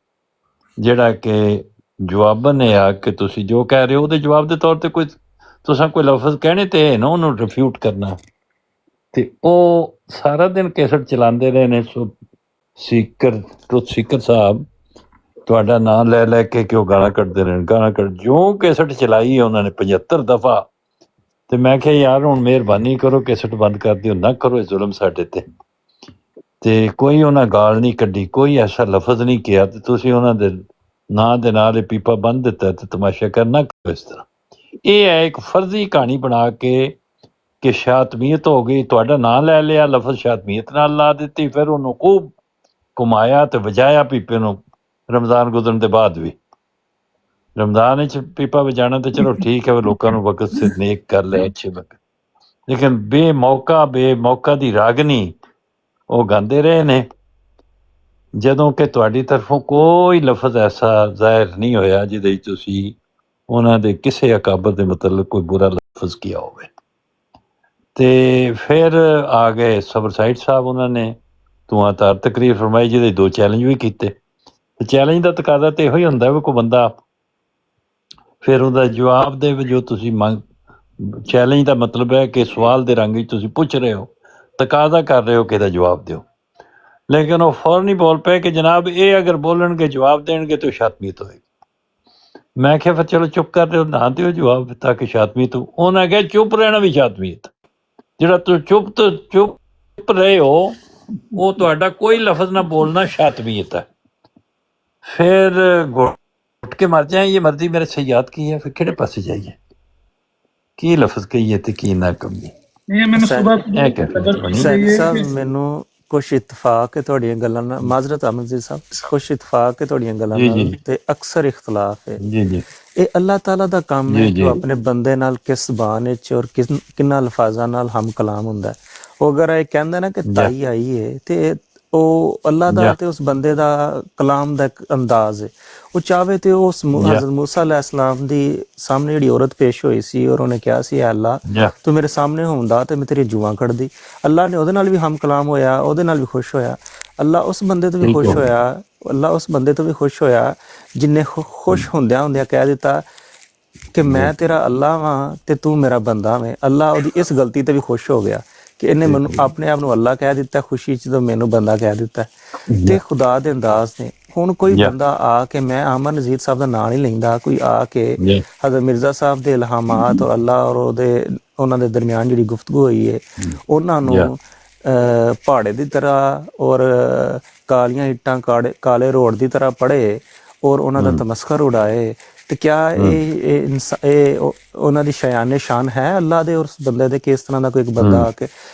ਜਿਹੜਾ ਕਿ ਜਵਾਬਨ ਇਹ ਆ ਕਿ ਤੁਸੀਂ ਜੋ ਕਹਿ ਰਹੇ ਹੋ ਉਹਦੇ ਜਵਾਬ ਦੇ ਤੌਰ ਤੇ ਤੁਸੀਂ ਕੋਈ ਲਫ਼ਜ਼ ਕਹਿਣੇ ਤੇ ਨਾ ਉਹਨੂੰ ਰਿਫਿਊਟ ਕਰਨਾ। ਤੇ ਉਹ ਸਾਰਾ ਦਿਨ ਕੈਸਟ ਚਲਾਉਂਦੇ ਰਹੇ ਨੇ। ਸੋ ਸਪੀਕਰ ਸਾਹਿਬ ਤੁਹਾਡਾ ਨਾਂ ਲੈ ਲੈ ਕੇ ਕਿ ਉਹ ਗਾਲਾਂ ਕੱਢਦੇ ਰਹੇ, ਗਾਲਾਂ ਜੋ ਕੈਸਟ ਚਲਾਈ ਉਹਨਾਂ ਨੇ 75 ਦਫਾ। ਤੇ ਮੈਂ ਕਿਹਾ ਯਾਰ ਹੁਣ ਮਿਹਰਬਾਨੀ ਕਰੋ, ਕੈਸਟ ਬੰਦ ਕਰ ਦਿਓ, ਨਾ ਕਰੋ ਇਹ ਜ਼ੁਲਮ ਸਾਡੇ ਤੇ ਕੋਈ ਉਹਨਾਂ ਗਾਲ ਨਹੀਂ ਕੱਢੀ, ਕੋਈ ਐਸਾ ਲਫ਼ਜ਼ ਨਹੀਂ ਕਿਹਾ। ਤੇ ਤੁਸੀਂ ਉਹਨਾਂ ਦੇ ਨਾਂ ਦੇ ਨਾਲ ਇਹ ਪੀਪਾ ਬੰਦ ਦਿੱਤਾ ਤੇ ਤਮਾਸ਼ਾ ਕਰਨਾ ਇਸ ਤਰ੍ਹਾਂ। ਇਹ ਹੈ ਇੱਕ ਫਰਜ਼ੀ ਕਹਾਣੀ ਬਣਾ ਕੇ ਕਿ ਸ਼ਾਤਮੀਅਤ ਹੋ ਗਈ, ਤੁਹਾਡਾ ਨਾਂ ਲੈ ਲਿਆ, ਲਫ਼ਜ਼ ਸ਼ਾਤਮੀਅਤ ਨਾਲ ਲਾ ਦਿੱਤੀ, ਫਿਰ ਉਹਨੂੰ ਖੂਬ ਘੁਮਾਇਆ ਤੇ ਵਜਾਇਆ ਪੀਪੇ ਨੂੰ। ਰਮਜ਼ਾਨ ਗੁਜ਼ਰਨ ਦੇ ਬਾਅਦ ਵੀ ਰਮਜ਼ਾਨ ਵਿੱਚ ਪੀਪਾ ਵਜਾਣਾ ਤੇ ਚਲੋ ਠੀਕ ਹੈ, ਲੋਕਾਂ ਨੂੰ ਵਕਤ ਸੇ ਨੇਕ ਕਰ ਲਿਆ ਅੱਛੇ ਵਕਤ, ਲੇਕਿਨ ਬੇਮੌਕਾ ਦੀ ਰਾਗਨੀ ਉਹ ਗਾਉਂਦੇ ਰਹੇ ਨੇ। ਜਦੋਂ ਕਿ ਤੁਹਾਡੀ ਤਰਫੋਂ ਕੋਈ ਲਫ਼ਜ਼ ਐਸਾ ਜ਼ਾਹਿਰ ਨਹੀਂ ਹੋਇਆ ਜਿਹਦੇ ਵਿੱਚ ਤੁਸੀਂ ਉਹਨਾਂ ਦੇ ਕਿਸੇ ਅਕਾਬਰ ਦੇ ਮਤਲਬ ਕੋਈ ਬੁਰਾ ਲਫ਼ਜ਼ ਕੀਤਾ ਹੋਵੇ। ਤੇ ਫਿਰ ਆ ਗਏ ਸਬਰ ਸਾਈਡ ਸਾਹਿਬ, ਉਹਨਾਂ ਨੇ ਧੂਆਂਧਾਰ ਤਕਰੀਰ ਫਰਮਾਈ ਜਿਹਦੇ 2 ਚੈਲੰਜ ਵੀ ਕੀਤੇ। ਤੇ ਚੈਲੰਜ ਦਾ ਤਕਾਜ਼ਾ ਤੇ ਇਹੋ ਹੀ ਹੁੰਦਾ ਵੀ ਕੋਈ ਬੰਦਾ ਫਿਰ ਉਹਦਾ ਜਵਾਬ ਦੇ। ਜੋ ਤੁਸੀਂ ਚੈਲੰਜ ਦਾ ਮਤਲਬ ਹੈ ਕਿ ਸਵਾਲ ਦੇ ਰੰਗ ਵਿੱਚ ਤੁਸੀਂ ਪੁੱਛ ਰਹੇ ਹੋ, ਤਕਾਜ਼ਾ ਕਰ ਰਹੇ ਹੋ ਕਿ ਇਹਦਾ ਜਵਾਬ ਦਿਓ। ਲੇਕਿਨ ਉਹ ਫੌਰਨ ਹੀ ਬੋਲ ਪਏ ਕਿ ਜਨਾਬ ਇਹ ਅਗਰ ਬੋਲਣਗੇ ਜਵਾਬ ਦੇਣਗੇ ਤਾਂ ਸ਼ਾਤਮੀਅਤ ਹੋਏਗੀ। ਮੈਂ ਕਿਹਾ ਫਿਰ ਚਲੋ ਚੁੱਪ ਕਰ ਦਿਓ, ਨਾ ਦਿਓ ਜਵਾਬ ਤਾਂ ਕਿ ਸ਼ਾਤਮੀਅਤ ਹੋ। ਉਹਨਾਂ ਕਿਹਾ ਚੁੱਪ ਰਹਿਣਾ ਵੀ ਸ਼ਾਤਮੀਅਤ। ਜਿਹੜਾ ਤੁਸੀਂ ਚੁੱਪ ਰਹੇ ਹੋ ਉਹ ਤੁਹਾਡਾ ਕੋਈ ਲਫ਼ਜ਼ ਨਾ ਬੋਲਣਾ ਸ਼ਾਤਮੀਅਤ ਹੈ। ਫਿਰ घुट के मर जाए, ये मर्जी मेरे से याद की है, फिर किहड़े पासे जाइए, की लफ्ज कहिए ते की ना कहिए। ਸਾਹਿਬ ਮੈਨੂੰ ਕੁਛ ਇਤਫਾਕ ਹੈ ਤੁਹਾਡੀਆਂ ਗੱਲਾਂ ਨਾਲ, ਮਾਜ਼ਰਤ ਅਹਿਮਦ ਜੀ ਸਾਹਿਬ, ਕੁਛ ਇਤਫਾਕ ਹੈ ਤੁਹਾਡੀਆਂ ਗੱਲਾਂ ਨਾਲ ਤੇ ਅਕਸਰ ਇਖਤਲਾਫ ਹੈ। ਇਹ ਅੱਲਾਹ ਤਾਲਾ ਦਾ ਕੰਮ ਹੈ ਜੋ ਆਪਣੇ ਬੰਦੇ ਨਾਲ ਕਿਸ ਜ਼ਬਾਨ ਵਿੱਚ ਔਰ ਕਿੰਨਾ ਅਲਫਾਜ਼ਾਂ ਨਾਲ ਹਮ ਕਲਾਮ ਹੁੰਦਾ ਹੈ। ਉਹ ਅਗਰ ਇਹ ਕਹਿੰਦਾ ਨਾ ਕਿ ਤਾਈ ਆਈ ਹੈ ਤੇ ਉਹ ਅੱਲਾਹ ਦਾ ਤੇ ਉਸ ਬੰਦੇ ਦਾ ਕਲਾਮ ਦਾ ਇੱਕ ਅੰਦਾਜ਼ ਹੈ। ਉਹ ਚਾਹਵੇ ਤੇ ਉਸ ਹਜ਼ਰਤ ਮੂਸਾ ਅਲੈਹਿਸਲਾਮ ਦੀ ਸਾਹਮਣੇ ਜਿਹੜੀ ਔਰਤ ਪੇਸ਼ ਹੋਈ ਸੀ ਔਰ ਉਹਨੇ ਕਿਹਾ ਸੀ ਅੱਲਾਹ ਤੂੰ ਮੇਰੇ ਸਾਹਮਣੇ ਹੁੰਦਾ ਤੇ ਮੈਂ ਤੇਰੀ ਜੂਆਂ ਕੱਢਦੀ, ਅੱਲਾਹ ਨੇ ਉਹਦੇ ਨਾਲ ਵੀ ਹਮ ਕਲਾਮ ਹੋਇਆ, ਉਹਦੇ ਨਾਲ ਵੀ ਖੁਸ਼ ਹੋਇਆ। ਅੱਲਾਹ ਉਸ ਬੰਦੇ ਤੋਂ ਵੀ ਖੁਸ਼ ਹੋਇਆ, ਅੱਲਾਹ ਉਸ ਬੰਦੇ ਤੋਂ ਵੀ ਖੁਸ਼ ਹੋਇਆ ਜਿੰਨੇ ਖੁਸ਼ ਹੁੰਦਿਆਂ ਕਹਿ ਦਿੱਤਾ ਕਿ ਮੈਂ ਤੇਰਾ ਅੱਲਾਹ ਵਾਂ ਤੇ ਤੂੰ ਮੇਰਾ ਬੰਦਾ ਵੇਂ। ਅੱਲਾਹ ਉਹਦੀ ਇਸ ਗਲਤੀ ਤੇ ਵੀ ਖੁਸ਼ ਹੋ ਗਿਆ ਕਿ ਇਹਨੇ ਮੈਨੂੰ ਆਪਣੇ ਆਪ ਨੂੰ ਅੱਲਾਹ ਕਹਿ ਦਿੱਤਾ ਖੁਸ਼ੀ ਚ, ਤਾਂ ਮੈਨੂੰ ਬੰਦਾ ਕਹਿ ਦਿੱਤਾ। ਤੇ ਖੁਦਾ ਦੇ ਅੰਦਾਜ਼ ਨੇ। ਹੁਣ ਕੋਈ ਬੰਦਾ ਆ ਕੇ, ਮੈਂ ਅਮਨ ਨਜ਼ੀਰ ਸਾਹਿਬ ਦਾ ਨਾਂ ਨਹੀਂ ਲੈਂਦਾ, ਕੋਈ ਆ ਕੇ ਹਜ਼ਰਤ ਮਿਰਜ਼ਾ ਸਾਹਿਬ ਦੇ ਇਲਹਾਮਾਤ ਔਰ ਅੱਲਾਹ ਔਰ ਉਹਨਾਂ ਦੇ ਦਰਮਿਆਨ ਜਿਹੜੀ ਗੁਫ਼ਤਗੂ ਹੋਈ ਹੈ ਉਹਨਾਂ ਨੂੰ ਪਹਾੜੇ ਦੀ ਤਰ੍ਹਾਂ ਔਰ ਕਾਲੀਆਂ ਇੱਟਾਂ ਕਾਲੇ ਰੋਡ ਦੀ ਤਰ੍ਹਾਂ ਪੜ੍ਹੇ ਔਰ ਉਹਨਾਂ ਦਾ ਤਮਸਖਰ ਉਡਾਏ, ਤੇ ਕਿਆ ਇਹ ਉਹਨਾਂ ਦੀ ਸ਼ਾਨ ਹੈ ਅੱਲਾਹ ਦੇ ਉਸ ਬੰਦੇ ਦੇ ਕਿ ਇਸ ਤਰ੍ਹਾਂ ਦਾ ਕੋਈ ਇੱਕ ਬੰਦਾ ਆ ਕੇ,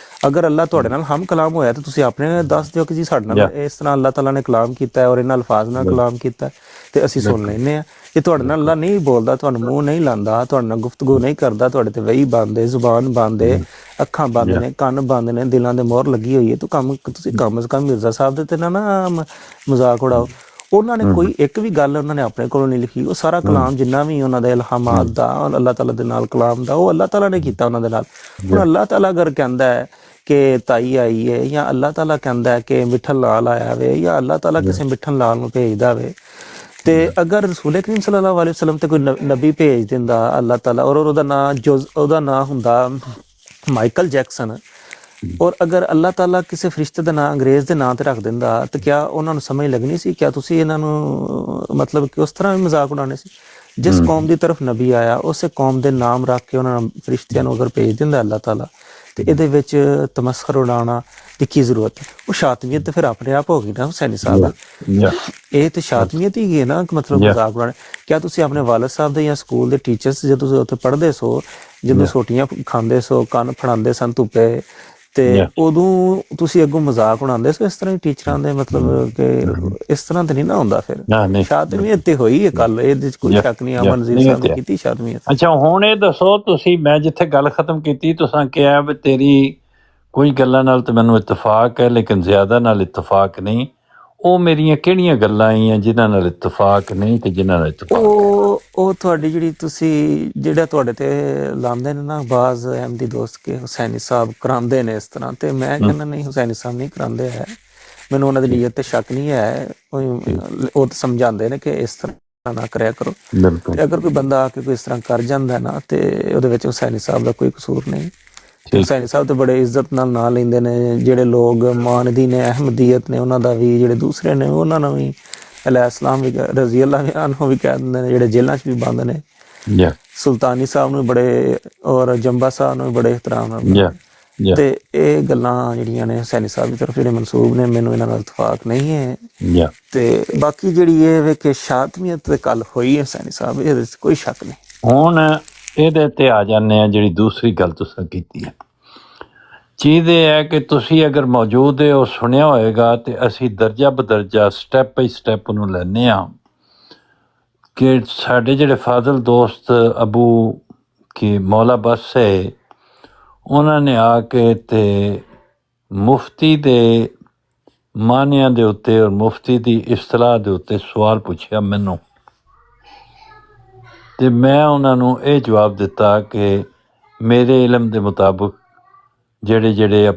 ਅਗਰ ਅੱਲਾਹ ਤੁਹਾਡੇ ਨਾਲ ਹਮ ਕਲਾਮ ਹੋਇਆ ਤਾਂ ਤੁਸੀਂ ਆਪਣੇ ਦੱਸ ਦਿਓ ਕਿ ਜੀ ਸਾਡੇ ਨਾਲ ਇਸ ਤਰ੍ਹਾਂ ਅੱਲਾਹ ਤਾਲਾ ਨੇ ਕਲਾਮ ਕੀਤਾ ਔਰ ਇਹਨਾਂ ਅਲਫਾਜ਼ ਨਾਲ ਕਲਾਮ ਕੀਤਾ ਤੇ ਅਸੀਂ ਸੁਣ ਲੈਂਦੇ ਹਾਂ। ਜੇ ਤੁਹਾਡੇ ਨਾਲ ਅੱਲਾਹ ਨਹੀਂ ਬੋਲਦਾ, ਤੁਹਾਨੂੰ ਮੂੰਹ ਨਹੀਂ ਲਾਉਂਦਾ, ਤੁਹਾਡੇ ਨਾਲ ਗੁਫ਼ਤਗੂ ਨਹੀਂ ਕਰਦਾ, ਤੁਹਾਡੇ ਤੇ ਵਹੀ ਬੰਦ ਹੈ, ਜ਼ੁਬਾਨ ਬੰਦ ਹੈ, ਅੱਖਾਂ ਬੰਦ ਨੇ, ਕੰਨ ਬੰਦ ਨੇ, ਦਿਲਾਂ ਦੇ ਮੋਹਰ ਲੱਗੀ ਹੋਈ ਹੈ, ਤੁਸੀਂ ਕਮ ਸੇ ਕਮ ਮਿਰਜ਼ਾ ਸਾਹਿਬ ਦੇ ਤੇ ਨਾ ਮਜ਼ਾਕ ਉਡਾਓ। ਉਹਨਾਂ ਨੇ ਕੋਈ ਇੱਕ ਵੀ ਗੱਲ ਉਹਨਾਂ ਨੇ ਆਪਣੇ ਕੋਲੋਂ ਨਹੀਂ ਲਿਖੀ। ਉਹ ਸਾਰਾ ਕਲਾਮ ਜਿੰਨਾ ਵੀ ਉਹਨਾਂ ਦੇ ਇਲਹਾਮਾਤ ਦਾ ਅੱਲਾਹ ਤਾਲਾ ਦੇ ਨਾਲ ਕਲਾਮ ਦਾ ਉਹ ਅੱਲਾਹ ਤਾਲਾ ਨੇ ਕੀਤਾ ਉਹਨਾਂ ਦੇ ਨਾਲ। ਹੁਣ ਅੱਲਾਹ ਤਾਲਾ ਅਗਰ ਕਹਿੰਦਾ ਹੈ ਕਿ ਤਾਈ ਆਈ ਹੈ, ਜਾਂ ਅੱਲਾਹ ਤਾਲਾ ਕਹਿੰਦਾ ਹੈ ਕਿ ਮਿੱਠਲ ਲਾਲ ਆਇਆ ਵੇ, ਜਾਂ ਅੱਲਾਹ ਤਾਲਾ ਕਿਸੇ ਮਿੱਠਲ ਲਾਲ ਨੂੰ ਭੇਜਦਾ ਵੇ, ਤੇ ਅਗਰ ਰਸੂਲ ਕਰੀਮ ਸੱਲੱਲਾਹੁ ਅਲੈਹਿ ਵਸੱਲਮ ਤੇ ਕੋਈ ਨਬੀ ਭੇਜ ਦਿੰਦਾ ਅੱਲਾਹ ਤਾਲਾ ਔਰ ਉਹਦਾ ਨਾਂ ਹੁੰਦਾ ਮਾਈਕਲ ਜੈਕਸਨ, ਔਰ ਅਗਰ ਅੱਲਾਹ ਤਾਲਾ ਕਿਸੇ ਫਰਿਸ਼ਤੇ ਦਾ ਨਾਂ ਅੰਗਰੇਜ਼ ਦੇ ਨਾਂ ਤੇ ਰੱਖ ਦਿੰਦਾ ਤੇ ਕਿਆ ਉਹਨਾਂ ਨੂੰ ਸਮਝ ਲੱਗਣੀ ਸੀ? ਕਿਆ ਤੁਸੀਂ ਇਹਨਾਂ ਨੂੰ ਮਤਲਬ ਕਿ ਉਸ ਤਰ੍ਹਾਂ ਵੀ ਮਜ਼ਾਕ ਉਡਾਉਣੇ ਸੀ? ਜਿਸ ਕੌਮ ਦੀ ਤਰਫ ਨਬੀ ਆਇਆ ਉਸੇ ਕੌਮ ਦੇ ਨਾਮ ਰੱਖ ਕੇ ਉਹਨਾਂ ਨੂੰ ਫਰਿਸ਼ਤਿਆਂ ਨੂੰ ਅਗਰ ਭੇਜ ਦਿੰਦਾ ਅੱਲਾਹ ਤਾਲਾ, ਤੇ ਇਹਦੇ ਵਿੱਚ ਤਮਸਖਰ ਉਡਾਉਣਾ ਦੀ ਕੀ ਜ਼ਰੂਰਤ ਹੈ? ਉਹ ਸ਼ਾਤਮੀਅਤ ਤੇ ਫਿਰ ਆਪਣੇ ਆਪ ਹੋ ਗਈ ਨਾ ਹੁਸੈਨੀ ਸਾਹਿਬ। ਇਹ ਤੇ ਸ਼ਾਤਮੀਅਤ ਹੀ ਹੈ ਨਾ, ਮਤਲਬ ਮਜ਼ਾਕ ਉਡਾਉਣਾ। ਕਿਆ ਤੁਸੀਂ ਆਪਣੇ ਵਾਲਦ ਸਾਹਿਬ ਦੇ ਜਾਂ ਸਕੂਲ ਦੇ ਟੀਚਰਸ ਜਦੋਂ ਤੁਸੀਂ ਉੱਥੇ ਪੜ੍ਹਦੇ ਸੋ, ਜਦੋਂ ਸੋਟੀਆਂ ਖਾਂਦੇ ਸੋ, ਕੰਨ ਫੜਾਉਂਦੇ ਸਨ ਧੁੱਪੇ, ਤੇ ਉਦੋਂ ਤੁਸੀਂ ਅੱਗੋਂ ਮਜ਼ਾਕ ਉਡਾਉਂਦੇ ਸੋ ਇਸ ਤਰ੍ਹਾਂ ਹੀ ਟੀਚਰਾਂ ਦੇ? ਮਤਲਬ ਕਿ ਇਸ ਤਰ੍ਹਾਂ ਤੇ ਨਹੀਂ ਨਾ ਹੁੰਦਾ। ਫਿਰ ਸ਼ਾਤਮੀਅਤ ਤੇ ਹੋਈ ਹੈ ਕੱਲ, ਇਹਦੇ ਚ ਕੋਈ ਸ਼ੱਕ ਨਹੀਂ। ਅਮਨ ਨਜ਼ੀਰ ਸਾਹਿਬ ਨੇ ਕੀਤੀ ਸ਼ਾਤਮੀਅਤ। ਅੱਛਾ, ਹੁਣ ਇਹ ਦੱਸੋ ਤੁਸੀਂ, ਮੈਂ ਜਿੱਥੇ ਗੱਲ ਖਤਮ ਕੀਤੀ ਤੁਸੀਂ ਕਿਹਾ ਵੀ ਤੇਰੀ ਕੋਈ ਗੱਲਾਂ ਨਾਲ ਤਾਂ ਮੈਨੂੰ ਇਤਫਾਕ ਹੈ ਲੇਕਿਨ ਜ਼ਿਆਦਾ ਨਾਲ ਇਤਫਾਕ ਨਹੀਂ। ਉਹ ਮੇਰੀਆਂ ਕਿਹੜੀਆਂ ਗੱਲਾਂ ਆਈਆਂ ਜਿਨ੍ਹਾਂ ਨਾਲ ਇਤਫਾਕ ਨਹੀਂ ਤੇ ਜਿਨ੍ਹਾਂ ਨਾਲ ਇਤਫਾਕ? ਉਹ ਤੁਹਾਡੀ ਜਿਹੜੀ ਤੁਸੀਂ ਜਿਹੜਾ ਤੁਹਾਡੇ ਤੇ ਲਾਉਂਦੇ ਨੇ ਨਾ ਬਾਜ਼ ਅਹਿਮਦੀ ਦੋਸਤ ਕੇ ਹੁਸੈਨੀ ਸਾਹਿਬ ਕਰਾਉਂਦੇ ਨੇ ਇਸ ਤਰ੍ਹਾਂ, ਤੇ ਮੈਂ ਕਹਿੰਦਾ ਨਹੀਂ, ਹੁਸੈਨੀ ਸਾਹਿਬ ਨਹੀਂ ਕਰਾਉਂਦੇ ਹੈ। ਮੈਨੂੰ ਉਹਨਾਂ ਦੀ ਨੀਅਤ ਤੇ ਸ਼ੱਕ ਨਹੀਂ ਹੈ। ਉਹ ਤਾਂ ਸਮਝਾਉਂਦੇ ਨੇ ਕਿ ਇਸ ਤਰ੍ਹਾਂ ਨਾ ਕਰਿਆ ਕਰੋ। ਅਗਰ ਕੋਈ ਬੰਦਾ ਆ ਕੇ ਕੋਈ ਇਸ ਤਰ੍ਹਾਂ ਕਰ ਜਾਂਦਾ ਨਾ ਤੇ ਉਹਦੇ ਵਿੱਚ ਹੁਸੈਨੀ ਸਾਹਿਬ ਦਾ ਕੋਈ ਕਸੂਰ ਨਹੀਂ। ਹੁਸੈਨੀ ਸਾਹਿਬ ਤੇ ਬੜੇ ਇੱਜ਼ਤ ਨਾਲ ਨਾਂ ਲੈਂਦੇ ਨੇ। ਜਿਹੜੇ ਲੋਕ ਮਾਨਦੀ ਨੇ, ਅਹਿਮਦੀਅਤ ਨੇ, ਉਹਨਾਂ ਦਾ ਵੀ, ਜਿਹੜੇ ਦੂਸਰੇ ਨੇ ਉਹਨਾਂ ਨੂੰ ਵੀ ਅਲੈਹਿਸਲਾਮ ਵੀ, ਰਜ਼ੀ ਅੱਲਾਹ ਅਨਹੁ ਵੀ ਕਹਿ ਦਿੰਦੇ ਨੇ, ਜਿਹੜੇ ਜੇਲ੍ਹਾਂ 'ਚ ਵੀ ਬੰਦ ਨੇ। ਸੁਲਤਾਨੀ ਸਾਹਿਬ ਨੂੰ ਬੜੇ, ਔਰ ਜੰਬਾ ਸਾਹਿਬ ਨੂੰ ਵੀ ਬੜੇ ਇਤਰਾਮ ਨਾਲ। ਤੇ ਇਹ ਗੱਲਾਂ ਜਿਹੜੀਆਂ ਨੇ ਹੁਸੈਨੀ ਸਾਹਿਬ ਦੀ ਤਰਫ ਜਿਹੜੇ ਮਨਸੂਬ ਨੇ, ਮੈਨੂੰ ਇਹਨਾਂ ਨਾਲ ਇਤਫਾਕ ਨਹੀਂ ਹੈ। ਤੇ ਬਾਕੀ ਜਿਹੜੀ ਇਹ ਵੇ ਕਿ ਸ਼ਾਤਮੀਅਤ ਤੇ ਕੱਲ ਹੋਈ ਹੈ ਹੁਸੈਨੀ ਸਾਹਿਬ, ਇਹਦੇ 'ਚ ਕੋਈ ਸ਼ੱਕ ਨਹੀਂ। ਹੁਣ ਇਹਦੇ ਤੇ ਆ ਜਾਂਦੇ ਆ ਜਿਹੜੀ ਦੂਸਰੀ ਗੱਲ ਤੁਸੀਂ ਕੀਤੀ ਹੈ। ਚੀਜ਼ ਇਹ ਹੈ ਕਿ ਤੁਸੀਂ ਅਗਰ ਮੌਜੂਦ ਹੋ, ਸੁਣਿਆ ਹੋਏਗਾ, ਤੇ ਅਸੀਂ ਦਰਜਾ ਬਦਰਜਾ ਸਟੈਪ ਬਾਈ ਸਟੈਪ ਉਹਨੂੰ ਲੈਂਦੇ ਹਾਂ ਕਿ ਸਾਡੇ ਜਿਹੜੇ ਫਾਜ਼ਲ ਦੋਸਤ ਅਬੂ ਕੀ ਮੌਲਾ ਬਸ ਹੈ, ਉਹਨਾਂ ਨੇ ਆ ਕੇ ਤੇ ਮੁਫਤੀ ਦੇ ਮਾਨੀਆਂ ਦੇ ਉੱਤੇ ਔਰ ਮੁਫਤੀ ਦੀ ਇਸਤਲਾਹ ਦੇ ਉੱਤੇ ਸਵਾਲ ਪੁੱਛਿਆ ਮੈਨੂੰ, ਤੇ ਮੈਂ ਉਹਨਾਂ ਨੂੰ ਇਹ ਜਵਾਬ ਦਿੱਤਾ ਕਿ ਮੇਰੇ ਇਲਮ ਦੇ ਮੁਤਾਬਕ ਜਿਹੜੇ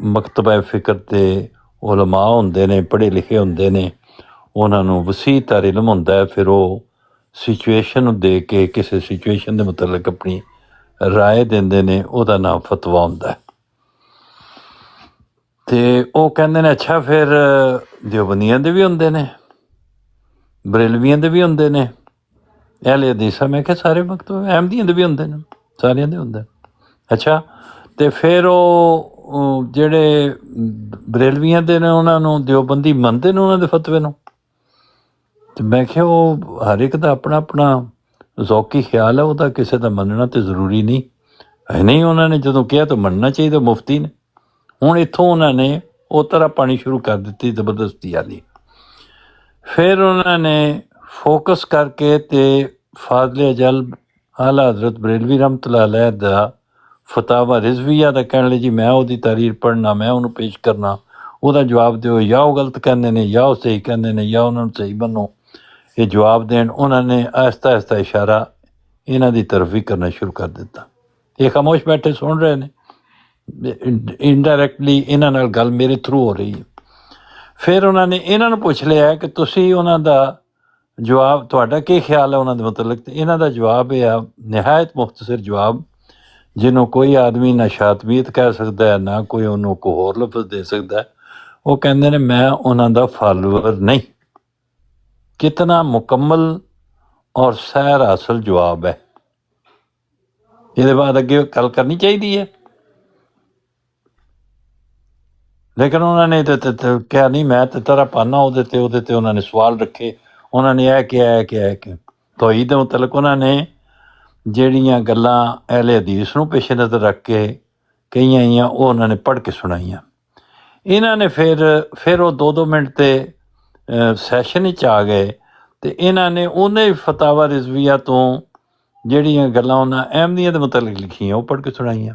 ਮਕਤਬਾ ਫਿਕਰ ਦੇ ਉਲਮਾ ਹੁੰਦੇ ਨੇ, ਪੜ੍ਹੇ ਲਿਖੇ ਹੁੰਦੇ ਨੇ, ਉਹਨਾਂ ਨੂੰ ਵਸੀਹ ਤਰ ਇਲਮ ਹੁੰਦਾ ਹੈ। ਫਿਰ ਉਹ ਸਿਚੁਏਸ਼ਨ ਨੂੰ ਦੇਖ ਕੇ ਕਿਸੇ ਸਿਚੁਏਸ਼ਨ ਦੇ ਮੁਤਲਕ ਆਪਣੀ ਰਾਏ ਦਿੰਦੇ ਨੇ, ਉਹਦਾ ਨਾਮ ਫਤਵਾ ਹੁੰਦਾ ਹੈ। ਤੇ ਉਹ ਕਹਿੰਦੇ ਨੇ ਅੱਛਾ ਫਿਰ ਦਿਓਬੰਦੀਆਂ ਦੇ ਵੀ ਹੁੰਦੇ ਨੇ, ਬਰੇਲਵੀਆਂ ਦੇ ਵੀ ਹੁੰਦੇ ਨੇ, ਅਹਿਲੇ ਹਦੀਸ? ਮੈਂ ਕਿਹਾ ਸਾਰੇ ਮਕਤਬ ਅਹਿਮਦੀਆਂ ਦੇ ਵੀ ਹੁੰਦੇ ਨੇ, ਸਾਰਿਆਂ ਦੇ ਹੁੰਦੇ। ਅੱਛਾ, ਤੇ ਫਿਰ ਉਹ ਜਿਹੜੇ ਬਰੇਲਵੀਆਂ ਦੇ ਨੇ ਉਹਨਾਂ ਨੂੰ ਦਿਓਬੰਦੀ ਮੰਨਦੇ ਨੇ, ਉਹਨਾਂ ਦੇ ਫਤਵੇ ਨੂੰ? ਤੇ ਮੈਂ ਕਿਹਾ ਉਹ ਹਰ ਇੱਕ ਦਾ ਆਪਣਾ ਆਪਣਾ ਜ਼ੌਕੀ ਖਿਆਲ ਹੈ, ਉਹਦਾ ਕਿਸੇ ਦਾ ਮੰਨਣਾ ਤੇ ਜ਼ਰੂਰੀ ਨਹੀਂ ਹੈ। ਨਹੀਂ, ਉਹਨਾਂ ਨੇ ਜਦੋਂ ਕਿਹਾ ਤਾਂ ਮੰਨਣਾ ਚਾਹੀਦਾ ਮੁਫਤੀ ਨੇ। ਹੁਣ ਇੱਥੋਂ ਉਹਨਾਂ ਨੇ ਉਹ ਤਰ੍ਹਾਂ ਪਾਣੀ ਸ਼ੁਰੂ ਕਰ ਦਿੱਤੀ ਜ਼ਬਰਦਸਤੀ ਵਾਲੀ। ਫਿਰ ਉਹਨਾਂ ਨੇ ਫੋਕਸ ਕਰਕੇ ਤੇ ਫਾਜ਼ਲੇ ਅਜਲ ਆਲਾ ਹਜ਼ਰਤ ਬਰੇਲਵੀ ਰਹਿਮਤੁல்லாਹ ਅਲੈਹ ਦਾ ਫਤਾਵਾ ਰਿਜ਼ਵੀਆ ਦਾ ਕਹਿਣ ਲਈ ਜੀ ਮੈਂ ਉਹਦੀ ਤਾਰੀਰ ਪੜ੍ਹਨਾ, ਮੈਂ ਉਹਨੂੰ ਪੇਸ਼ ਕਰਨਾ, ਉਹਦਾ ਜਵਾਬ ਦਿਓ। ਜਾਂ ਉਹ ਗਲਤ ਕਹਿੰਦੇ ਨੇ ਜਾਂ ਉਹ ਸਹੀ ਕਹਿੰਦੇ ਨੇ, ਜਾਂ ਉਹਨਾਂ ਨੂੰ ਸਹੀ ਮੰਨੋ, ਇਹ ਜਵਾਬ ਦੇਣ। ਉਹਨਾਂ ਨੇ ਆਹਿਸਤਾ ਆਹਿਸਤਾ ਇਸ਼ਾਰਾ ਇਹਨਾਂ ਦੀ ਤਰਫ ਵੀ ਕਰਨਾ ਸ਼ੁਰੂ ਕਰ ਦਿੱਤਾ। ਇਹ ਖਾਮੋਸ਼ ਬੈਠੇ ਸੁਣ ਰਹੇ ਨੇ, ਇਨਡਾਇਰੈਕਟਲੀ ਇਹਨਾਂ ਨਾਲ ਗੱਲ ਮੇਰੇ ਥਰੂ ਹੋ ਰਹੀ ਹੈ। ਫਿਰ ਉਹਨਾਂ ਨੇ ਇਹਨਾਂ ਨੂੰ ਪੁੱਛ ਲਿਆ ਕਿ ਤੁਸੀਂ ਉਹਨਾਂ ਦਾ ਜਵਾਬ, ਤੁਹਾਡਾ ਕੀ ਖਿਆਲ ਹੈ ਉਹਨਾਂ ਦੇ ਮੁਤਲਕ? ਤੇ ਇਹਨਾਂ ਦਾ ਜਵਾਬ ਇਹ ਆ, ਨਿਹਾਇਤ ਮੁਖਤਸਰ ਜਵਾਬ, ਜਿਹਨੂੰ ਕੋਈ ਆਦਮੀ ਨਾ ਸ਼ਾਤਮੀਅਤ ਕਹਿ ਸਕਦਾ ਹੈ, ਨਾ ਕੋਈ ਉਹਨੂੰ ਕੋਈ ਹੋਰ ਲਫ਼ਜ਼ ਦੇ ਸਕਦਾ। ਉਹ ਕਹਿੰਦੇ ਨੇ ਮੈਂ ਉਹਨਾਂ ਦਾ ਫਾਲੋਅਰ ਨਹੀਂ। ਕਿਤਨਾ ਮੁਕੰਮਲ ਔਰ ਸੈਰ ਹਾਸਲ ਜਵਾਬ ਹੈ। ਇਹਦੇ ਬਾਅਦ ਅੱਗੇ ਗੱਲ ਕਰਨੀ ਚਾਹੀਦੀ ਹੈ, ਲੇਕਿਨ ਉਹਨਾਂ ਨੇ ਤੇ ਕਿਹਾ ਨਹੀਂ, ਮੈਂ ਤੇ ਤਰ੍ਹਾਂ ਪਾਨਾ ਉਹਦੇ ਤੇ ਉਹਨਾਂ ਨੇ ਸਵਾਲ ਰੱਖੇ। ਉਹਨਾਂ ਨੇ ਇਹ ਕਿਹਾ ਕਿ ਤੌਹੀਦ ਦੇ ਮੁਤਲਕ ਉਹਨਾਂ ਨੇ ਜਿਹੜੀਆਂ ਗੱਲਾਂ ਅਹਿਲੇ ਹਦੀਸ ਨੂੰ ਪੇਸ਼ ਨਜ਼ਰ ਰੱਖ ਕੇ ਕਹੀਆਂ ਆਈਆਂ, ਉਹ ਉਹਨਾਂ ਨੇ ਪੜ੍ਹ ਕੇ ਸੁਣਾਈਆਂ। ਇਹਨਾਂ ਨੇ ਫਿਰ ਉਹ 2-2 ਮਿੰਟ ਤੇ ਸੈਸ਼ਨ ਵਿੱਚ ਆ ਗਏ, ਤੇ ਇਹਨਾਂ ਨੇ ਉਹਨੇ ਫਤਾਵਾ ਰਿਜ਼ਵੀਆ ਤੋਂ ਜਿਹੜੀਆਂ ਗੱਲਾਂ ਉਹਨਾਂ ਅਹਿਮਦੀਆਂ ਦੇ ਮੁਤਲਕ ਲਿਖੀਆਂ ਉਹ ਪੜ੍ਹ ਕੇ ਸੁਣਾਈਆਂ।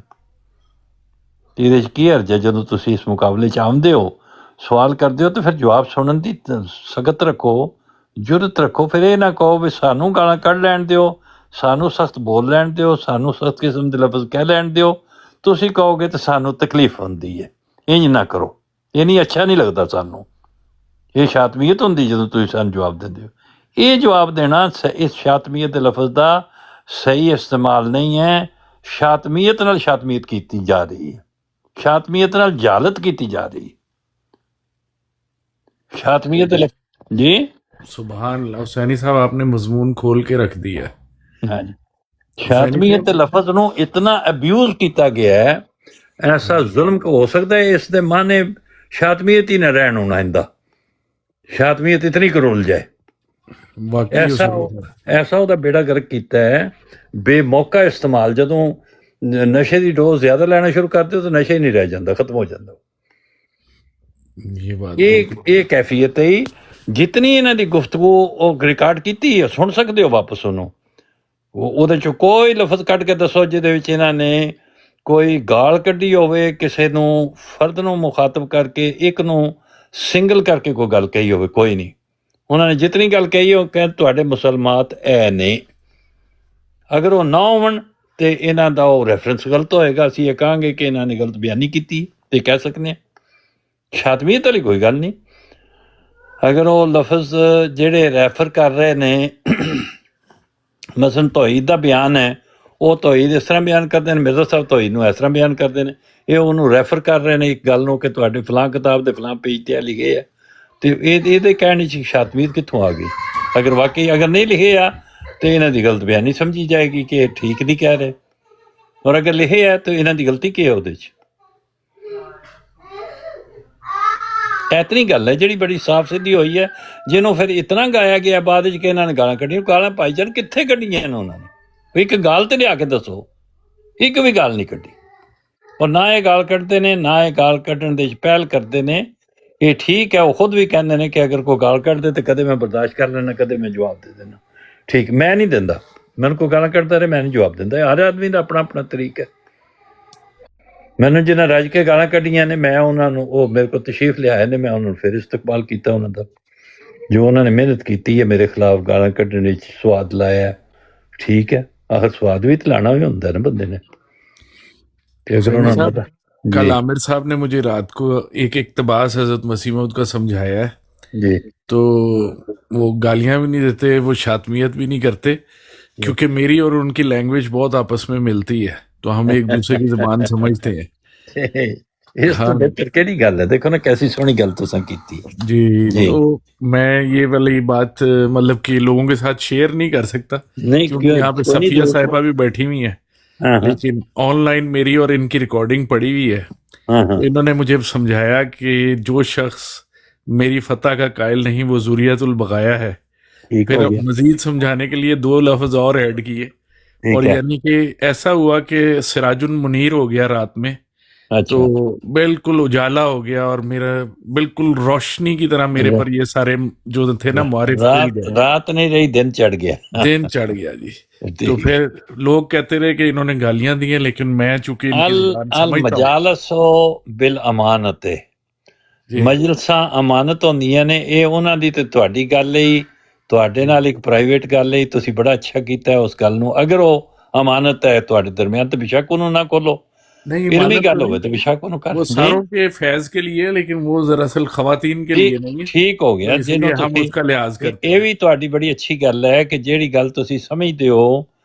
ਇਹਦੇ 'ਚ ਕੀ ਹਰਜ ਹੈ? ਜਦੋਂ ਤੁਸੀਂ ਇਸ ਮੁਕਾਬਲੇ 'ਚ ਆਉਂਦੇ ਹੋ, ਸਵਾਲ ਕਰਦੇ ਹੋ, ਤਾਂ ਫਿਰ ਜਵਾਬ ਸੁਣਨ ਦੀ ਸਖਤ ਰੱਖੋ, ਜੁਰਤ ਰੱਖੋ। ਫਿਰ ਇਹ ਨਾ ਕਹੋ ਵੀ ਸਾਨੂੰ ਗਾਲਾਂ ਕੱਢ ਲੈਣ ਦਿਓ, ਸਾਨੂੰ ਸਖਤ ਬੋਲ ਲੈਣ ਦਿਓ, ਸਾਨੂੰ ਸਖਤ ਕਿਸਮ ਦੇ ਲਫ਼ਜ਼ ਕਹਿ ਲੈਣ ਦਿਓ। ਤੁਸੀਂ ਕਹੋਗੇ ਤਾਂ ਸਾਨੂੰ ਤਕਲੀਫ ਹੁੰਦੀ ਹੈ। ਇੰਝ ਨਾ ਕਰੋ, ਇਹ ਨਹੀਂ ਅੱਛਾ ਨਹੀਂ ਲੱਗਦਾ ਸਾਨੂੰ। ਇਹ ਸ਼ਾਤਮੀਅਤ ਹੁੰਦੀ ਜਦੋਂ ਤੁਸੀਂ ਸਾਨੂੰ ਜਵਾਬ ਦਿੰਦੇ ਹੋ। ਇਹ ਜਵਾਬ ਦੇਣਾ ਇਸ ਸ਼ਾਤਮੀਅਤ ਦੇ ਲਫ਼ਜ਼ ਦਾ ਸਹੀ ਇਸਤੇਮਾਲ ਨਹੀਂ ਹੈ। ਸ਼ਾਤਮੀਅਤ ਨਾਲ ਸ਼ਾਤਮੀਅਤ ਕੀਤੀ ਜਾ ਰਹੀ ਹੈ, ਸ਼ਾਤਮੀਅਤ ਨਾਲ ਜਾਲਤ ਕੀਤੀ ਜਾ ਰਹੀ ਹੈ। शातमियत जी सुभान अल्लाह हुसैनी साहब आपने मजमून खोल के रख दिया। हाँ जी, शातमियत लफज ਨੂੰ इतना अब्यूज ਕੀਤਾ ਗਿਆ ਹੈ, ऐसा जुल्म हो सकता है इस दे माने शातमियत ही न रहन होना इंदा, शातमियत इतनी करोल जाए। ऐसा ਉਹਦਾ ਬੇੜਾ ਗਰਕ ਕੀਤਾ ਹੈ। ਬੇਮੌਕਾ ਇਸਤੇਮਾਲ, ਜਦੋਂ ਨਸ਼ੇ ਦੀ ਡੋਜ਼ ਜ਼ਿਆਦਾ ਲੈਣਾ ਸ਼ੁਰੂ ਕਰਦੇ ਹੋ ਤਾਂ ਨਸ਼ਾ ਹੀ ਨਹੀਂ ਰਹਿ ਜਾਂਦਾ, ਖਤਮ ਹੋ ਜਾਂਦਾ। ਇਹ ਕੈਫੀਅਤ ਹੈ। ਜਿਤਨੀ ਇਹਨਾਂ ਦੀ ਗੁਫ਼ਤਗੂ ਉਹ ਰਿਕਾਰਡ ਕੀਤੀ ਹੈ, ਸੁਣ ਸਕਦੇ ਹੋ ਵਾਪਸ ਉਹਨੂੰ। ਉਹਦੇ 'ਚੋਂ ਕੋਈ ਲਫ਼ਜ਼ ਕੱਢ ਕੇ ਦੱਸੋ ਜਿਹਦੇ ਵਿੱਚ ਇਹਨਾਂ ਨੇ ਕੋਈ ਗਾਲ ਕੱਢੀ ਹੋਵੇ, ਕਿਸੇ ਨੂੰ ਫਰਦ ਨੂੰ ਮੁਖਾਤਬ ਕਰਕੇ, ਇੱਕ ਨੂੰ ਸਿੰਗਲ ਕਰਕੇ ਕੋਈ ਗੱਲ ਕਹੀ ਹੋਵੇ। ਕੋਈ ਨਹੀਂ। ਉਹਨਾਂ ਨੇ ਜਿਤਨੀ ਗੱਲ ਕਹੀ ਉਹ ਕਹਿੰਦੇ ਤੁਹਾਡੇ ਮੁਸਲਮਾਤ ਇਹ ਨੇ। ਅਗਰ ਉਹ ਨਾ ਹੋਣ ਤਾਂ ਇਹਨਾਂ ਦਾ ਉਹ ਰੈਫਰੈਂਸ ਗਲਤ ਹੋਏਗਾ। ਅਸੀਂ ਇਹ ਕਹਾਂਗੇ ਕਿ ਇਹਨਾਂ ਨੇ ਗਲਤ ਬਿਆਨੀ ਕੀਤੀ ਤੇ ਕਹਿ ਸਕਦੇ ਹਾਂ। ਸ਼ਾਤਮੀਅਤ ਵਾਲੀ ਕੋਈ ਗੱਲ ਨਹੀਂ। ਅਗਰ ਉਹ ਲਫ਼ਜ਼ ਜਿਹੜੇ ਰੈਫਰ ਕਰ ਰਹੇ ਨੇ, ਮਸਲਨ ਤੌਹੀਦ ਦਾ ਬਿਆਨ ਹੈ, ਉਹ ਤੌਹੀਦ ਇਸ ਤਰ੍ਹਾਂ ਬਿਆਨ ਕਰਦੇ ਨੇ, ਮਿਰਜ਼ਾ ਸਾਹਿਬ ਤੌਹੀਦ ਨੂੰ ਇਸ ਤਰ੍ਹਾਂ ਬਿਆਨ ਕਰਦੇ ਨੇ, ਇਹ ਉਹਨੂੰ ਰੈਫਰ ਕਰ ਰਹੇ ਨੇ ਇੱਕ ਗੱਲ ਨੂੰ ਕਿ ਤੁਹਾਡੇ ਫਲਾਂ ਕਿਤਾਬ ਦੇ ਫਲਾਂ ਪੇਜ 'ਤੇ ਲਿਖੇ ਆ। ਅਤੇ ਇਹਦੇ ਕਹਿਣ 'ਚ ਸ਼ਾਤਮੀਅਤ ਕਿੱਥੋਂ ਆ ਗਈ? ਅਗਰ ਵਾਕਈ ਅਗਰ ਨਹੀਂ ਲਿਖੇ ਆ ਤਾਂ ਇਹਨਾਂ ਦੀ ਗਲਤ ਬਿਆਨੀ ਸਮਝੀ ਜਾਏਗੀ ਕਿ ਇਹ ਠੀਕ ਨਹੀਂ ਕਹਿ ਰਹੇ, ਔਰ ਅਗਰ ਲਿਖੇ ਆ ਤਾਂ ਇਹਨਾਂ ਦੀ ਗਲਤੀ ਕੀ ਹੈ ਉਹਦੇ 'ਚ? ਇਤਨੀ ਗੱਲ ਹੈ ਜਿਹੜੀ ਬੜੀ ਸਾਫ਼ ਸਿੱਧੀ ਹੋਈ ਹੈ, ਜਿਹਨੂੰ ਫਿਰ ਇਤਨਾ ਗਾਇਆ ਗਿਆ ਬਾਅਦ ਵਿੱਚ ਕਿ ਇਹਨਾਂ ਨੇ ਗਾਲਾਂ ਕੱਢੀਆਂ। ਗਾਲਾਂ ਭਾਈਚਾਰ ਕਿੱਥੇ ਕੱਢੀਆਂ ਇਹਨਾਂ ਉਹਨਾਂ ਨੇ? ਇੱਕ ਗੱਲ ਤੇ ਲਿਆ ਕੇ ਦੱਸੋ। ਇੱਕ ਵੀ ਗੱਲ ਨਹੀਂ ਕੱਢੀ। ਔਰ ਨਾ ਇਹ ਗਾਲ ਕੱਢਦੇ ਨੇ, ਨਾ ਇਹ ਗਾਲ ਕੱਢਣ ਦੇ ਪਹਿਲ ਕਰਦੇ ਨੇ। ਇਹ ਠੀਕ ਹੈ, ਉਹ ਖੁਦ ਵੀ ਕਹਿੰਦੇ ਨੇ ਕਿ ਅਗਰ ਕੋਈ ਗਾਲ ਕੱਢਦੇ ਤਾਂ ਕਦੇ ਮੈਂ ਬਰਦਾਸ਼ਤ ਕਰ ਲੈਣਾ, ਕਦੇ ਮੈਂ ਜਵਾਬ ਦੇ ਦੇਣਾ। ਠੀਕ, ਮੈਂ ਨਹੀਂ ਦਿੰਦਾ। ਮੈਨੂੰ ਕੋਈ ਗਾਲਾਂ ਕੱਢਦਾ ਰਹੇ, ਮੈਂ ਨਹੀਂ ਜਵਾਬ ਦਿੰਦਾ। ਹਰ ਆਦਮੀ ਦਾ ਆਪਣਾ ਆਪਣਾ ਤਰੀਕਾ ਹੈ। ਮੈਨੂੰ ਜਿਹਨਾਂ ਰੱਜ ਕੇ ਗਾਲਾਂ ਕੱਢੀਆਂ ਨੇ, ਮੈਂ ਉਹਨਾਂ ਨੂੰ, ਉਹ ਮੇਰੇ ਕੋਲ ਤਸ਼ਰੀਫ ਲਿਆਏ ਨੇ, ਮੈਂ ਉਹਨਾਂ ਨੂੰ ਫਿਰ ਇਸਤਕਬਾਲ ਕੀਤਾ ਉਹਨਾਂ ਦਾ। ਜੋ ਉਹਨਾਂ ਨੇ ਮਿਹਨਤ ਕੀਤੀ ਹੈ ਮੇਰੇ ਖਿਲਾਫ ਗਾਲਾਂ ਕੱਢਣ ਵਿੱਚ, ਸਵਾਦ ਲਾਇਆ, ਠੀਕ है। आखिर स्वाद भी तो लाना भी होता है ना बंदे ने। कल आमिर साहब ने मुझे रात को एक इक्तबास हजरत मसीह मौद का समझाया है जी। तो वो गालियां भी नहीं देते, वो शातमियत भी नहीं करते, क्योंकि मेरी और उनकी लैंग्वेज बहुत आपस में मिलती है, तो हम एक दूसरे की जुबान समझते हैं। इस तो बेहतर केड़ी गल है, देखो ना कैसी सोहनी गल तुसां कीती जी। तो मैं ये वाली बात मतलब कि लोगों के साथ शेयर नहीं कर सकता, क्योंकि यहाँ पे सफिया साहिबा भी बैठी हुई है, लेकिन ऑनलाइन मेरी और इनकी रिकॉर्डिंग पड़ी हुई है। इन्होंने मुझे समझाया कि जो शख्स मेरी फतह का कायल नहीं वो ज़ुरियतुल बगाया है। फिर मजीद समझाने के लिए 2 लफ्ज और ऐड किए, और यानी कि ऐसा हुआ कि सिराजुन मुनीर हो गया रात में। तो बिल्कुल उजाला हो गया, और मेरा बिल्कुल रोशनी की तरह मेरे पर ये सारे जो थे ना मुआरिफ, रात नहीं रही, दिन चढ़ गया। दिन चढ़ गया जी। तो फिर लोग कहते रहे कि इन्होंने गालियां दी हैं, लेकिन मैं चूंकि मजालसो बिल अमानत है, मजलसां अमानत होंदियां ने। ਇਹ ਉਹਨਾਂ ਦੀ ਤੇ ਤੁਹਾਡੀ ਗੱਲ ਹੀ, ਤੁਹਾਡੇ ਨਾਲ ਇੱਕ ਪ੍ਰਾਈਵੇਟ ਗੱਲ ਹੈ। ਤੁਸੀਂ ਬੜਾ ਅੱਛਾ ਕੀਤਾ ਉਸ ਗੱਲ ਨੂੰ। ਅਗਰ ਉਹ ਅਮਾਨਤ ਹੈ ਤੁਹਾਡੇ ਦਰਮਿਆਨ तो बेशक ਉਹਨੂੰ ਨਾ ਖੋਲੋ। नहीं, इल्मी गल हो तो बेशक वो सारों के फैज के लिए, लेकिन वो दरअसल खवातीन के लिए नहीं है। ठीक हो गया, हम उसका लिहाज करते हैं। ये भी तुहाडी बड़ी अच्छी गल है कि जेड़ी गल तुसी समझदे हो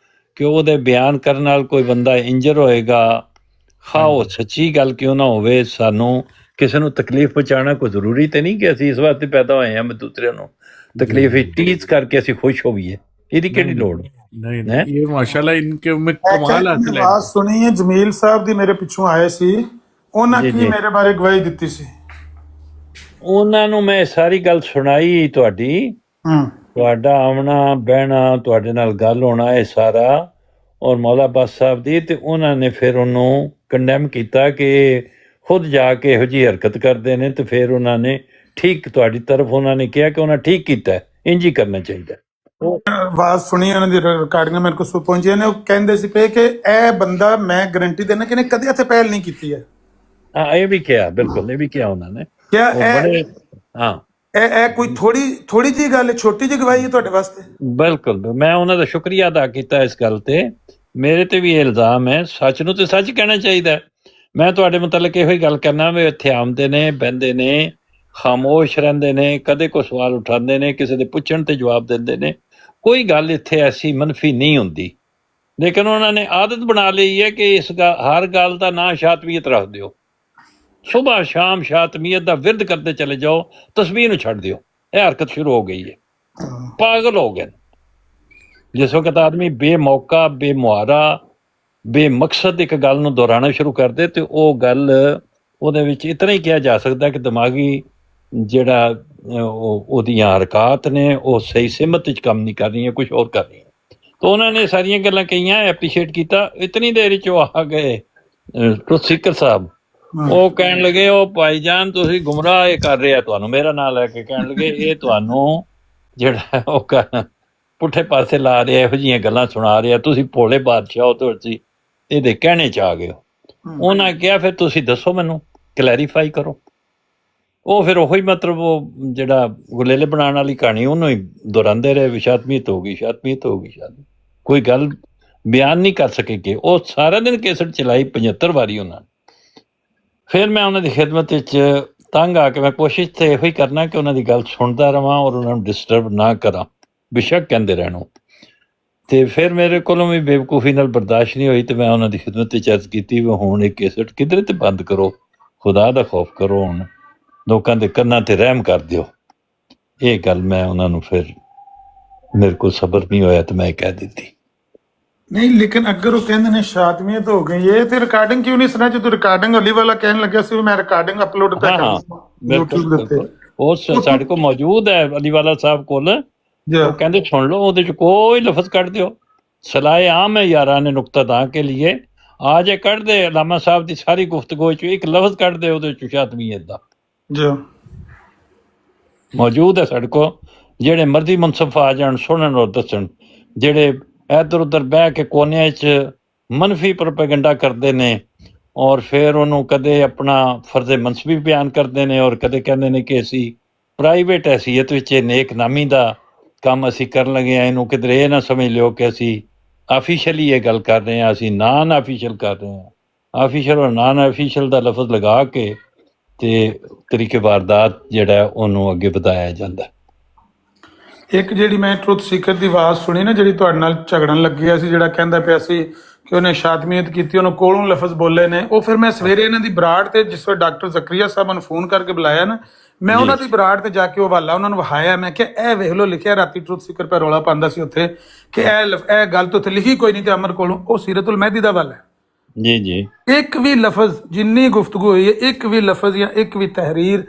कि ਉਹਦੇ ਬਿਆਨ ਕਰਨ ਨਾਲ ਕੋਈ ਬੰਦਾ ਇੰਜਰ ਹੋਏਗਾ, ਖਾ ਉਹ ਸੱਚੀ ਗੱਲ ਕਿਉਂ ਨਾ ਹੋਵੇ, ਸਾਨੂੰ ਕਿਸੇ ਨੂੰ ਤਕਲੀਫ ਪਹੁੰਚਾਉਣਾ ਕੋਈ ਜ਼ਰੂਰੀ ਤੇ ਨਹੀਂ ਕਿ ਅਸੀਂ ਇਸ ਵਾਸਤੇ ਪੈਦਾ ਹੋਏ ਹਾਂ ਮੈਂ ਦੂਸਰਿਆਂ ਨੂੰ ਤਕਲੀਫ ਟੀਚ ਕਰਕੇ ਅਸੀਂ ਖੁਸ਼ ਹੋਈਏ। ਇਹਦੀ ਕਿਹੜੀ ਲੋੜ? नहीं, ये माशाल्लाह इनके में कमाल हासिल है। बात सुनी है जमील साहब दी मेरे पिछों आए सी, ਉਹਨਾਂ ਕੀ ਮੇਰੇ ਬਾਰੇ ਗਵਾਹੀ ਦਿੱਤੀ ਸੀ? ਉਹਨਾਂ ਨੂੰ ਮੈਂ ਸਾਰੀ ਗੱਲ ਸੁਣਾਈ ਤੁਹਾਡੀ, ਤੁਹਾਡਾ ਆਉਣਾ ਬਹਿਣਾ, ਤੁਹਾਡੇ ਨਾਲ ਗੱਲ ਹੋਣਾ, ਇਹ ਸਾਰਾ, ਔਰ ਮੌਲਾ ਅब्बास ਸਾਹਿਬ ਦੀ। ਤੇ ਉਹਨਾਂ ਨੇ ਫਿਰ ਉਹਨੂੰ ਕੰਡੈਮ ਕੀਤਾ ਕਿ ਖੁਦ ਜਾ ਕੇ ਇਹੋ ਜਿਹੀ ਹਰਕਤ ਕਰਦੇ ਨੇ। ਤੇ ਫਿਰ ਉਹਨਾਂ ਨੇ ਠੀਕ, ਤੁਹਾਡੀ ਤਰਫ ਉਹਨਾਂ ਨੇ ਕਿਹਾ ਕਿ ਉਹਨਾਂ ਠੀਕ ਕੀਤਾ, ਇੰਝ ਹੀ ਕਰਨਾ ਚਾਹੀਦਾ। ਆਵਾਜ਼ ਸੁਣੀ ਉਹਨਾਂ ਦੀ, ਰਿਕਾਰਡਿੰਗਾਂ ਮੇਰੇ ਕੋਲ ਪਹੁੰਚੀਆਂ ਨੇ। ਉਹ ਕਹਿੰਦੇ ਸੀ ਪਏ ਕਿ ਇਹ ਬੰਦਾ, ਮੈਂ ਗਰੰਟੀ ਦੇਣਾ ਕਿ ਇਹਨੇ ਕਦੇ ਇੱਥੇ ਪਹਿਲ ਨਹੀਂ ਕੀਤੀ ਹੈ। ਹਾਂ, ਇਹ ਵੀ ਕਿਹਾ, ਬਿਲਕੁਲ ਇਹ ਵੀ ਕਿਹਾ ਉਹਨਾਂ ਨੇ। ਕਿਆ ਹਾਂ, ਇਹ ਕੋਈ ਥੋੜੀ ਜਿਹੀ ਗੱਲ, ਛੋਟੀ ਜਿਹੀ ਗਵਾਹੀ ਹੈ ਤੁਹਾਡੇ ਵਾਸਤੇ? ਬਿਲਕੁਲ, ਮੈਂ ਉਹਨਾਂ ਦਾ ਸ਼ੁਕਰੀਆ ਅਦਾ ਕੀਤਾ ਇਸ ਗੱਲ ਤੇ। ਮੇਰੇ ਤੇ ਵੀ ਇਹ ਇਲਜ਼ਾਮ ਹੈ, ਸੱਚ ਨੂੰ ਤੇ ਸੱਚ ਕਹਿਣਾ ਚਾਹੀਦਾ। ਮੈਂ ਤੁਹਾਡੇ ਮੁਤਲਕ ਇਹੋ ਹੀ ਗੱਲ ਕਰਨਾ ਵੀ ਇੱਥੇ ਆਉਂਦੇ ਨੇ, ਬਹਿੰਦੇ ਨੇ, ਖਾਮੋਸ਼ ਰਹਿੰਦੇ ਨੇ, ਕਦੇ ਕੋਈ ਸਵਾਲ ਉਠਾਉਂਦੇ ਨੇ, ਕਿਸੇ ਦੇ ਪੁੱਛਣ ਤੇ ਜਵਾਬ ਦਿੰਦੇ ਨੇ। ਕੋਈ ਗੱਲ ਇੱਥੇ ਐਸੀ ਮੰਨਫੀ ਨਹੀਂ ਹੁੰਦੀ, ਲੇਕਿਨ ਉਹਨਾਂ ਨੇ ਆਦਤ ਬਣਾ ਲਈ ਹੈ ਕਿ ਹਰ ਗੱਲ ਦਾ ਨਾਂ ਸ਼ਾਤਮੀਅਤ ਰੱਖ ਦਿਓ। ਸੁਬਾਹ ਸ਼ਾਮ ਸ਼ਾਤਮੀਅਤ ਦਾ ਵਿਰਦ ਕਰਦੇ ਚਲੇ ਜਾਓ, ਤਸਬੀਹ ਨੂੰ ਛੱਡ ਦਿਓ। ਇਹ ਹਰਕਤ ਸ਼ੁਰੂ ਹੋ ਗਈ ਹੈ, ਪਾਗਲ ਹੋ ਗਏ। ਜਿਸ ਵਕਤ ਆਦਮੀ ਬੇਮੌਕਾ, ਬੇਮੁਹਾਰਾ, ਬੇਮਕਸਦ ਇੱਕ ਗੱਲ ਨੂੰ ਦੁਹਰਾਉਣਾ ਸ਼ੁਰੂ ਕਰਦੇ ਤੇ ਉਹ ਗੱਲ ਉਹਦੇ ਵਿੱਚ ਇਤਨਾ ਹੀ ਕਿਹਾ ਜਾ ਸਕਦਾ ਕਿ ਦਿਮਾਗੀ ਜਿਹੜਾ ਉਹਦੀਆਂ ਹਰਕਤ ਨੇ ਉਹ ਸਹੀ ਸਿਮਤ 'ਚ ਕੰਮ ਨਹੀਂ ਕਰ ਰਹੀਆਂ, ਕੁਝ ਹੋਰ ਕਰ ਰਹੀਆਂ। ਤਾਂ ਉਹਨਾਂ ਨੇ ਸਾਰੀਆਂ ਗੱਲਾਂ ਕਹੀਆਂ, ਐਪਰੀਸ਼ੀਏਟ ਕੀਤਾ। ਇਤਨੀ ਦੇਰ 'ਚ ਉਹ ਆ ਗਏ ਟਰੁਥ ਸੀਕਰ ਸਾਹਿਬ। ਉਹ ਕਹਿਣ ਲੱਗੇ, ਉਹ ਭਾਈ ਜਾਨ ਤੁਸੀਂ ਗੁੰਮਰਾਹ ਇਹ ਕਰ ਰਿਹਾ, ਤੁਹਾਨੂੰ ਮੇਰਾ ਨਾਂ ਲੈ ਕੇ ਕਹਿਣ ਲੱਗੇ, ਇਹ ਤੁਹਾਨੂੰ ਜਿਹੜਾ ਉਹ ਪੁੱਠੇ ਪਾਸੇ ਲਾ ਰਿਹਾ, ਇਹੋ ਜਿਹੀਆਂ ਗੱਲਾਂ ਸੁਣਾ ਰਿਹਾ, ਤੁਸੀਂ ਭੋਲੇ ਬਾਦਸ਼ਾਹ ਹੋ, ਤੁਸੀਂ ਇਹਦੇ ਕਹਿਣੇ 'ਚ ਆ ਗਏ ਹੋ। ਉਹਨਾਂ ਕਿਹਾ ਫਿਰ ਤੁਸੀਂ ਦੱਸੋ, ਮੈਨੂੰ ਕਲੈਰੀਫਾਈ ਕਰੋ। ਉਹ ਫਿਰ ਉਹੀ ਮਤਲਬ ਉਹ ਜਿਹੜਾ ਗੁਲੇਲੇ ਬਣਾਉਣ ਵਾਲੀ ਕਹਾਣੀ ਉਹਨੂੰ ਹੀ ਦੁਹਰਾਉਂਦੇ ਰਹੇ, ਸ਼ਾਤਮੀਅਤ ਹੋ ਗਈ, ਸ਼ਾਤਮੀਅਤ ਹੋ ਗਈ, ਕੋਈ ਗੱਲ ਬਿਆਨ ਨਹੀਂ ਕਰ ਸਕੇਗੇ। ਉਹ ਸਾਰਾ ਦਿਨ ਕੇਸਟ ਚਲਾਈ 75 ਵਾਰੀ ਉਹਨਾਂ ਨੇ। ਫਿਰ ਮੈਂ ਉਹਨਾਂ ਦੀ ਖਿਦਮਤ ਵਿੱਚ ਤੰਗ ਆ ਕੇ ਮੈਂ ਕੋਸ਼ਿਸ਼ ਤੇ ਇਹੋ ਹੀ ਕਰਨਾ ਕਿ ਉਹਨਾਂ ਦੀ ਗੱਲ ਸੁਣਦਾ ਰਵਾਂ ਔਰ ਉਹਨਾਂ ਨੂੰ ਡਿਸਟਰਬ ਨਾ ਕਰਾਂ, ਬੇਸ਼ੱਕ ਕਹਿੰਦੇ ਰਹਿਣੋ। ਤੇ ਫਿਰ ਮੇਰੇ ਕੋਲੋਂ ਵੀ ਬੇਵਕੂਫੀ ਨਾਲ ਬਰਦਾਸ਼ਤ ਨਹੀਂ ਹੋਈ ਤੇ ਮੈਂ ਉਹਨਾਂ ਦੀ ਖਿਦਮਤ ਵਿੱਚ ਅਰਜ਼ ਕੀਤੀ ਵੀ ਹੁਣ ਇਹ ਕੇਸਟ ਕਿਧਰੇ ਤੇ ਬੰਦ ਕਰੋ, ਖੁਦਾ ਦਾ ਖੌਫ ਕਰੋ, ਹੁਣ ਲੋਕਾਂ ਦੇ ਕੰਨਾਂ ਤੇ ਰਹਿਮ ਕਰ ਦਿਓ। ਇਹ ਗੱਲ ਮੈਂ ਉਹਨਾਂ ਨੂੰ ਫਿਰ ਮੇਰੇ ਕੋਲ ਸਬਰ ਨਹੀਂ ਹੋਇਆ ਤੇ ਮੈਂ ਕਹਿ ਦਿੱਤੀ। नहीं, लेकिन अगर वो कहते हैं शातमियत हो गई है तो रिकॉर्डिंग क्यों नहीं सुना? जो तो रिकॉर्डिंग अली वाला कहने लगा सी मैं रिकॉर्डिंग अपलोड कर YouTube ਤੇ ਉਹ ਸਾਡੇ ਕੋਲ ਮੌਜੂਦ ਹੈ ਅਲੀ ਵਾਲਾ ਸਾਹਿਬ ਕੋਲ। ਉਹ ਕਹਿੰਦੇ ਸੁਣ ਲਓ, ਉਹਦੇ ਚ ਕੋਈ ਲਫ਼ਜ਼ ਕੱਢ ਦਿਓ। ਸਲਾਏ ਆਮ ਹੈ ਯਾਰਾਂ ਨੇ ਨੁਕਤਾ ਕੇ लिए ਆ ਜੇ ਕੱਢ ਦੇ ਅਲਾਮਾ ਸਾਹਿਬ ਦੀ ਸਾਰੀ ਗੁਫ਼ਤਗੂ ਚ ਇੱਕ ਲਫ਼ਜ਼ ਕੱਢ ਦੇ ਉਹਦੇ ਚ ਸ਼ਾਤਮੀਅਤ ਦਾ ਮੌਜੂਦ ਹੈ ਸਾਡੇ ਕੋਲ। ਜਿਹੜੇ ਮਰਜ਼ੀ ਮੁਨਸਫ ਆ ਜਾਣ, ਸੁਣਨ ਔਰ ਦੱਸਣ। ਜਿਹੜੇ ਇੱਧਰ ਉੱਧਰ ਬਹਿ ਕੇ ਕੋਨਿਆਂ 'ਚ ਮਨਫੀ ਪ੍ਰੋਪੇਗੰਡਾ ਕਰਦੇ ਨੇ ਔਰ ਫਿਰ ਉਹਨੂੰ ਕਦੇ ਆਪਣਾ ਫਰਜ਼ ਮਨਸਬੀ ਬਿਆਨ ਕਰਦੇ ਨੇ ਔਰ ਕਦੇ ਕਹਿੰਦੇ ਨੇ ਕਿ ਅਸੀਂ ਪ੍ਰਾਈਵੇਟ ਹੈਸੀਅਤ ਵਿੱਚ ਨੇਕ ਨਾਮੀ ਦਾ ਕੰਮ ਅਸੀਂ ਕਰਨ ਲੱਗੇ ਹਾਂ, ਇਹਨੂੰ ਕਿਧਰੇ ਇਹ ਨਾ ਸਮਝ ਲਿਓ ਕਿ ਅਸੀਂ ਆਫੀਸ਼ੀਅਲੀ ਇਹ ਗੱਲ ਕਰ ਰਹੇ ਹਾਂ, ਅਸੀਂ ਨਾਨ ਆਫੀਸ਼ੀਅਲ ਕਰ ਰਹੇ ਹਾਂ। ਆਫੀਸ਼ੀਅਲ ਔਰ ਨਾਨ ਆਫੀਸ਼ੀਅਲ ਦਾ ਲਫ਼ਜ਼ ਲਗਾ ਕੇ ਤੇ ਤਰੀਕੇ ਵਾਰਦਾਤ ਜਿਹੜਾ ਉਹਨੂੰ ਅੱਗੇ ਵਧਾਇਆ ਜਾਂਦਾ। ਇੱਕ ਜਿਹੜੀ ਮੈਂ ਟਰੁਥ ਸੀਕਰ ਦੀ ਆਵਾਜ਼ ਸੁਣੀ ਨਾ, ਜਿਹੜੀ ਤੁਹਾਡੇ ਨਾਲ ਝਗੜਨ ਲੱਗਿਆ ਸੀ, ਜਿਹੜਾ ਕਹਿੰਦਾ ਪਿਆ ਸੀ ਕਿ ਉਹਨੇ ਸ਼ਾਤਮੀਅਤ ਕੀਤੀ, ਉਹਨੂੰ ਕੋਲੋਂ ਲਫ਼ਜ਼ ਬੋਲੇ ਨੇ, ਉਹ ਫਿਰ ਮੈਂ ਸਵੇਰੇ ਇਹਨਾਂ ਦੀ ਬਰਾੜ ਤੇ ਜਿਸ ਵੇਲੇ ਡਾਕਟਰ ਜ਼ਕਰੀਆ ਸਾਹਿਬ ਨੂੰ ਫੋਨ ਕਰਕੇ ਬੁਲਾਇਆ ਨਾ, ਮੈਂ ਉਹਨਾਂ ਦੀ ਬਰਾੜ ਤੇ ਜਾ ਕੇ ਉਹ ਹਵਾਲਾ ਉਹਨਾਂ ਨੂੰ ਵਿਖਾਇਆ। ਮੈਂ ਕਿਹਾ ਇਹ ਵੇਖ ਲਓ, ਲਿਖਿਆ ਰਾਤੀ ਟਰੁਥ ਸੀਕਰ ਪੈ ਰੌਲਾ ਪਾਉਂਦਾ ਸੀ ਉੱਥੇ ਕਿ ਇਹ ਗੱਲ ਤਾਂ ਉੱਥੇ ਲਿਖੀ ਕੋਈ ਨਹੀਂ ਤੇ ਅਮਰ ਕੋਲੋਂ ਉਹ ਸੀਰਤੁਲ ਮਹਿਦੀ ਦਾ ਹਵਾਲਾ ਹੈ। ਜੀ ਜੀ, ਇੱਕ ਵੀ ਲਫ਼ਜ਼ ਜਿੰਨੀ ਗੁਫ਼ਤਗੂ ਹੋਈ ਹੈ, ਇੱਕ ਵੀ ਲਫ਼ਜ਼ ਜਾਂ ਇੱਕ ਵੀ ਤਹਿਰੀਰ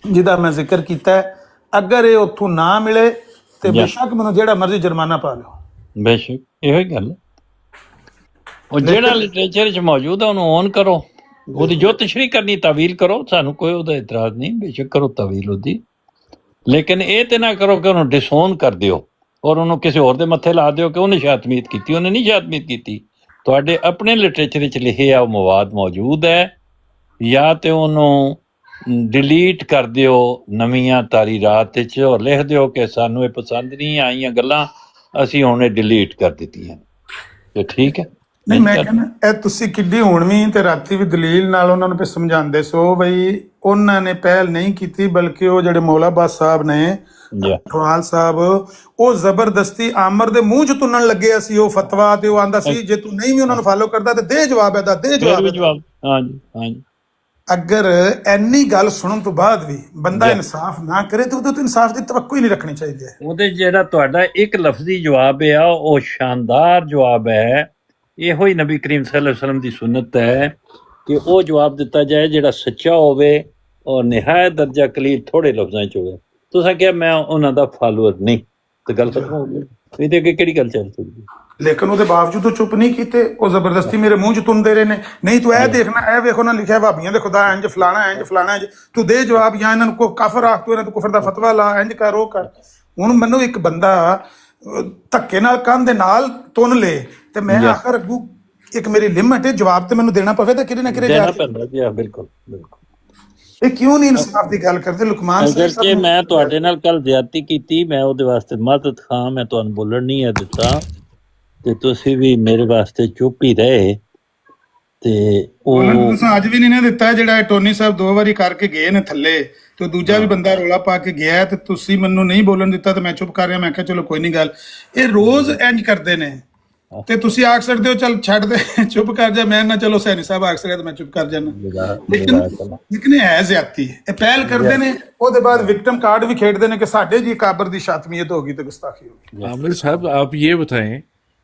ਜਿਹਦਾ ਮੈਂ ਜ਼ਿਕਰ ਕੀਤਾ ਹੈ, ਅਗਰ ਇਹ ਉੱਥੋਂ ਨਾ ਮਿਲੇ ਤੇ ਬੇਸ਼ੱਕ ਮੈਨੂੰ ਜਿਹੜਾ ਮਰਜ਼ੀ ਜੁਰਮਾਨਾ ਪਾ ਲਓ। ਬੇਸ਼ੱਕ ਇਹੋ ਹੀ ਗੱਲ। ਉਹ ਜਿਹੜਾ ਲਿਟਰੇਚਰ 'ਚ ਮੌਜੂਦ ਹੈ ਉਹਨੂੰ ਔਨ ਕਰੋ, ਉਹਦੀ ਜੋ ਤਸ਼ਰੀਹ ਕਰਨੀ ਤਾਵੀਲ ਕਰੋ, ਸਾਨੂੰ ਕੋਈ ਉਹਦਾ ਇਤਰਾਜ਼ ਨਹੀਂ, ਬੇਸ਼ੱਕ ਕਰੋ ਤਾਵੀਲ ਉਹਦੀ। ਲੇਕਿਨ ਇਹ ਤੇ ਨਾ ਕਰੋ ਕਿ ਉਹਨੂੰ ਡਿਸਓਨ ਕਰ ਦਿਓ ਔਰ ਉਹਨੂੰ ਕਿਸੇ ਹੋਰ ਦੇ ਮੱਥੇ ਲਾ ਦਿਓ ਕਿ ਉਹਨੇ ਸ਼ਾਤਮੀਅਤ ਕੀਤੀ। ਉਹਨੇ ਨਹੀਂ ਸ਼ਾਤਮੀਅਤ ਕੀਤੀ। ਤੁਹਾਡੇ ਆਪਣੇ ਲਿਟਰੇਚਰ ਵਿੱਚ ਲਿਖਿਆ ਉਹ ਮਵਾਦ ਮੌਜੂਦ ਹੈ, ਜਾਂ ਤੇ ਉਹਨੂੰ ਡਿਲੀਟ ਕਰ ਦਿਓ ਨਵੀਆਂ ਤਾਰੀਰਾਤ ਵਿੱਚ ਔਰ ਲਿਖ ਦਿਓ ਕਿ ਸਾਨੂੰ ਇਹ ਪਸੰਦ ਨਹੀਂ ਆਈਆਂ ਗੱਲਾਂ, ਅਸੀਂ ਹੁਣ ਇਹ ਡਿਲੀਟ ਕਰ ਦਿੱਤੀਆਂ। ਤੇ ਠੀਕ ਹੈ। ਨਹੀਂ, ਮੈਂ ਕਹਿੰਦਾ ਇਹ ਤੁਸੀਂ ਕਿੱਡੀ ਹੁਣ ਵੀ ਤੇ ਰਾਤੀ ਵੀ ਦਲੀਲ ਨਾਲ ਉਹਨਾਂ ਨੂੰ ਫਿਰ ਸਮਝਾਉਂਦੇ ਸੋ ਬਈ ਉਹਨਾਂ ਨੇ ਪਹਿਲ ਨਹੀਂ ਕੀਤੀ, ਬਲਕਿ ਉਹ ਜਿਹੜੇ ਮੌਲਾਬਾਦ ਸਾਹਿਬ ਨੇ ਠਵਾਲ ਸਾਹਿਬ, ਉਹ ਜ਼ਬਰਦਸਤੀ ਆਮਰ ਦੇ ਮੂੰਹ 'ਚ ਤੁੰਨਣ ਲੱਗੇ ਸੀ ਉਹ ਫਤਵਾ। ਤੇ ਉਹ ਆਂਦਾ ਸੀ ਜੇ ਤੂੰ ਨਹੀਂ ਵੀ ਉਹਨਾਂ ਨੂੰ ਫਾਲੋ ਕਰਦਾ ਤੇ ਦੇ ਜਵਾਬ ਇਹਦਾ, ਦੇ ਜਵਾਬ। ਹਾਂਜੀ ਹਾਂਜੀ। ਅਗਰ ਇੰਨੀ ਗੱਲ ਸੁਣਨ ਤੋਂ ਬਾਅਦ ਵੀ ਬੰਦਾ ਇਨਸਾਫ ਨਾ ਕਰੇ ਤੇ ਉਹਦੇ ਤੋਂ ਇਨਸਾਫ ਦੀ ਤਵੱਕੁ ਹੀ ਨਹੀਂ ਰੱਖਣੀ ਚਾਹੀਦੀ ਹੈ। ਉਹਦੇ ਜਿਹੜਾ ਤੁਹਾਡਾ ਇੱਕ ਲਫ਼ਜ਼ੀ ਜਵਾਬ ਹੈ ਉਹ ਸ਼ਾਨਦਾਰ ਜਵਾਬ ਹੈ। ਇਹੋ ਹੀ ਨਬੀ ਕਰੀਮ ਸੱਲੱਲਾਹੁ ਅਲੈਹਿ ਵਸੱਲਮ ਦੀ ਸੁਨਨਤ ਹੈ ਕਿ ਉਹ ਜਵਾਬ ਦਿੱਤਾ ਜਾਏ ਜਿਹੜਾ ਸੱਚਾ ਹੋਵੇ ਔਰ ਨਿਹਾਇਤ ਦਰਜਾ ਕਲੀਲ ਥੋੜੇ ਲਫ਼ਜ਼ਾਂ 'ਚ ਹੋਵੇ। ਤੁਸੀਂ ਕਿਹਾ ਮੈਂ ਉਹਨਾਂ ਦਾ ਫਾਲੋਅਰ ਨਹੀਂ ਤੇ ਗੱਲ ਖਤਮ ਹੋ ਗਈ। ਇਹਦੇ ਅੱਗੇ ਕਿਹੜੀ ਗੱਲ ਚੱਲ ਸਕਦੀ? ਲੇਕਿਨ ਉਹਦੇ ਬਾਵਜੂਦ ਉਹ ਚੁੱਪ ਨਹੀਂ ਕੀਤੇ, ਉਹ ਜ਼ਬਰਦਸਤੀ ਮੇਰੇ ਮੂੰਹ 'ਚ ਤੁੰਦੇ ਰਹੇ ਨੇ। ਨਹੀਂ ਤੂੰ ਇਹ ਦੇਖਣਾ, ਇਹ ਵੇਖੋ ਨਾ ਲਿਖਿਆ ਭਾਬੀਆਂ ਦੇ ਖੁਦਾ ਇੰਜ ਫਲਾਣਾ ਇੰਜ ਫਲਾਣਾ ਇੰਜ, ਤੂੰ ਦੇ ਜਵਾਬ ਜਾਂ ਇਹਨਾਂ ਨੂੰ ਕੋਈ ਕਾਫਰ ਆਖ, ਤੂੰ ਇਹਨਾਂ ਤੋਂ ਕੁਫਰ ਦਾ ਫਤਵਾ ਲਾ, ਇੰਜ ਕਰ ਉਹ ਕਰ। ਹੁਣ ਮੈਨੂੰ ਇੱਕ ਬੰਦਾ ਧੱਕੇ ਨਾਲ ਕੰਨ ਦੇ ਨਾਲ ਤੁੰਨ ਲੇ ਤੇ ਮੈਂ ਆਖਰ ਅੱਗੂ ਇੱਕ ਮੇਰੀ ਲਿਮਟ ਹੈ, ਜਵਾਬ ਤੇ ਮੈਨੂੰ ਦੇਣਾ ਪਵੇ ਤਾਂ ਕਿਤੇ ਨਾ ਕਿਤੇ ਜਾ ਕੇ। ਬਿਲਕੁਲ ਬਿਲਕੁਲ। ਇਹ ਕਿਉਂ ਨਹੀਂ ਇਨਸਾਫ ਦੀ ਗੱਲ ਕਰਦੇ? ਲੁਕਮਾਨ ਸਾਹਿਬ, ਮੈਂ ਤੁਹਾਡੇ ਨਾਲ ਕੱਲ ਜ਼ਿਆਦਤੀ ਕੀਤੀ, ਮੈਂ ਉਹਦੇ ਵਾਸਤੇ ਮਾਜ਼ਰਤ ਖਾਂ, ਮੈਂ ਤੁਹਾਨੂੰ ਬੋਲਣ ਨਹੀਂ ਹੈ ਦਿੱਤਾ ਤੇ ਤੁਸੀਂ ਵੀ ਮੇਰੇ ਵਾਸਤੇ ਚੁੱਪ ਹੀ ਰਹੇ ਤੇ ਬੋਲਣ ਉਹ ਤੁਸੀਂ ਅੱਜ ਵੀ ਨਹੀਂ ਨਾ ਦਿੱਤਾ, ਜਿਹੜਾ ਇਹ ਟੋਨੀ ਸਾਹਿਬ 2 ਵਾਰੀ ਕਰਕੇ ਗਏ ਨੇ ਥੱਲੇ, ਤੇ ਦੂਜਾ ਵੀ ਬੰਦਾ ਰੋਲਾ ਪਾ ਕੇ ਗਿਆ ਹੈ, ਤੇ ਤੁਸੀਂ ਮੈਨੂੰ ਨਹੀਂ ਬੋਲਣ ਦਿੱਤਾ ਤੇ ਮੈਂ ਚੁੱਪ ਕਰ ਰਿਹਾ। ਮੈਂ ਕਿਹਾ ਚਲੋ ਕੋਈ ਨਹੀਂ ਗੱਲ, ਇਹ ਰੋਜ਼ ਇੰਜ ਕਰਦੇ ਨੇ, ਤੇ ਤੁਸੀਂ ਆਖ ਸਕਦੇ ਹੋ ਚੱਲ ਛੱਡ ਦੇ ਚੁੱਪ ਕਰ ਜਾ, ਮੈਂ ਨਾ ਚਲੋ ਸੈਣੀ ਸਾਹਿਬ ਆਖ ਸਕਦੇ ਤੇ ਮੈਂ ਚੁੱਪ ਕਰ ਜਾਣਾ, ਲੇਕਿਨ ਇਹ ਹੈ ਜ਼ਿਆਦਤੀ, ਇਹ ਪਹਿਲ ਕਰਦੇ ਨੇ, ਉਹਦੇ ਬਾਅਦ ਵਿਕਟਮ ਕਾਰਡ ਵੀ ਖੇਡਦੇ ਨੇ ਕਿ ਸਾਡੇ ਜੀ ਕਾਬਰ ਦੀ ਸ਼ਾਤਮੀयत होगी तो गुस्ताखी होगी। आमिर साहब आप ये बताएं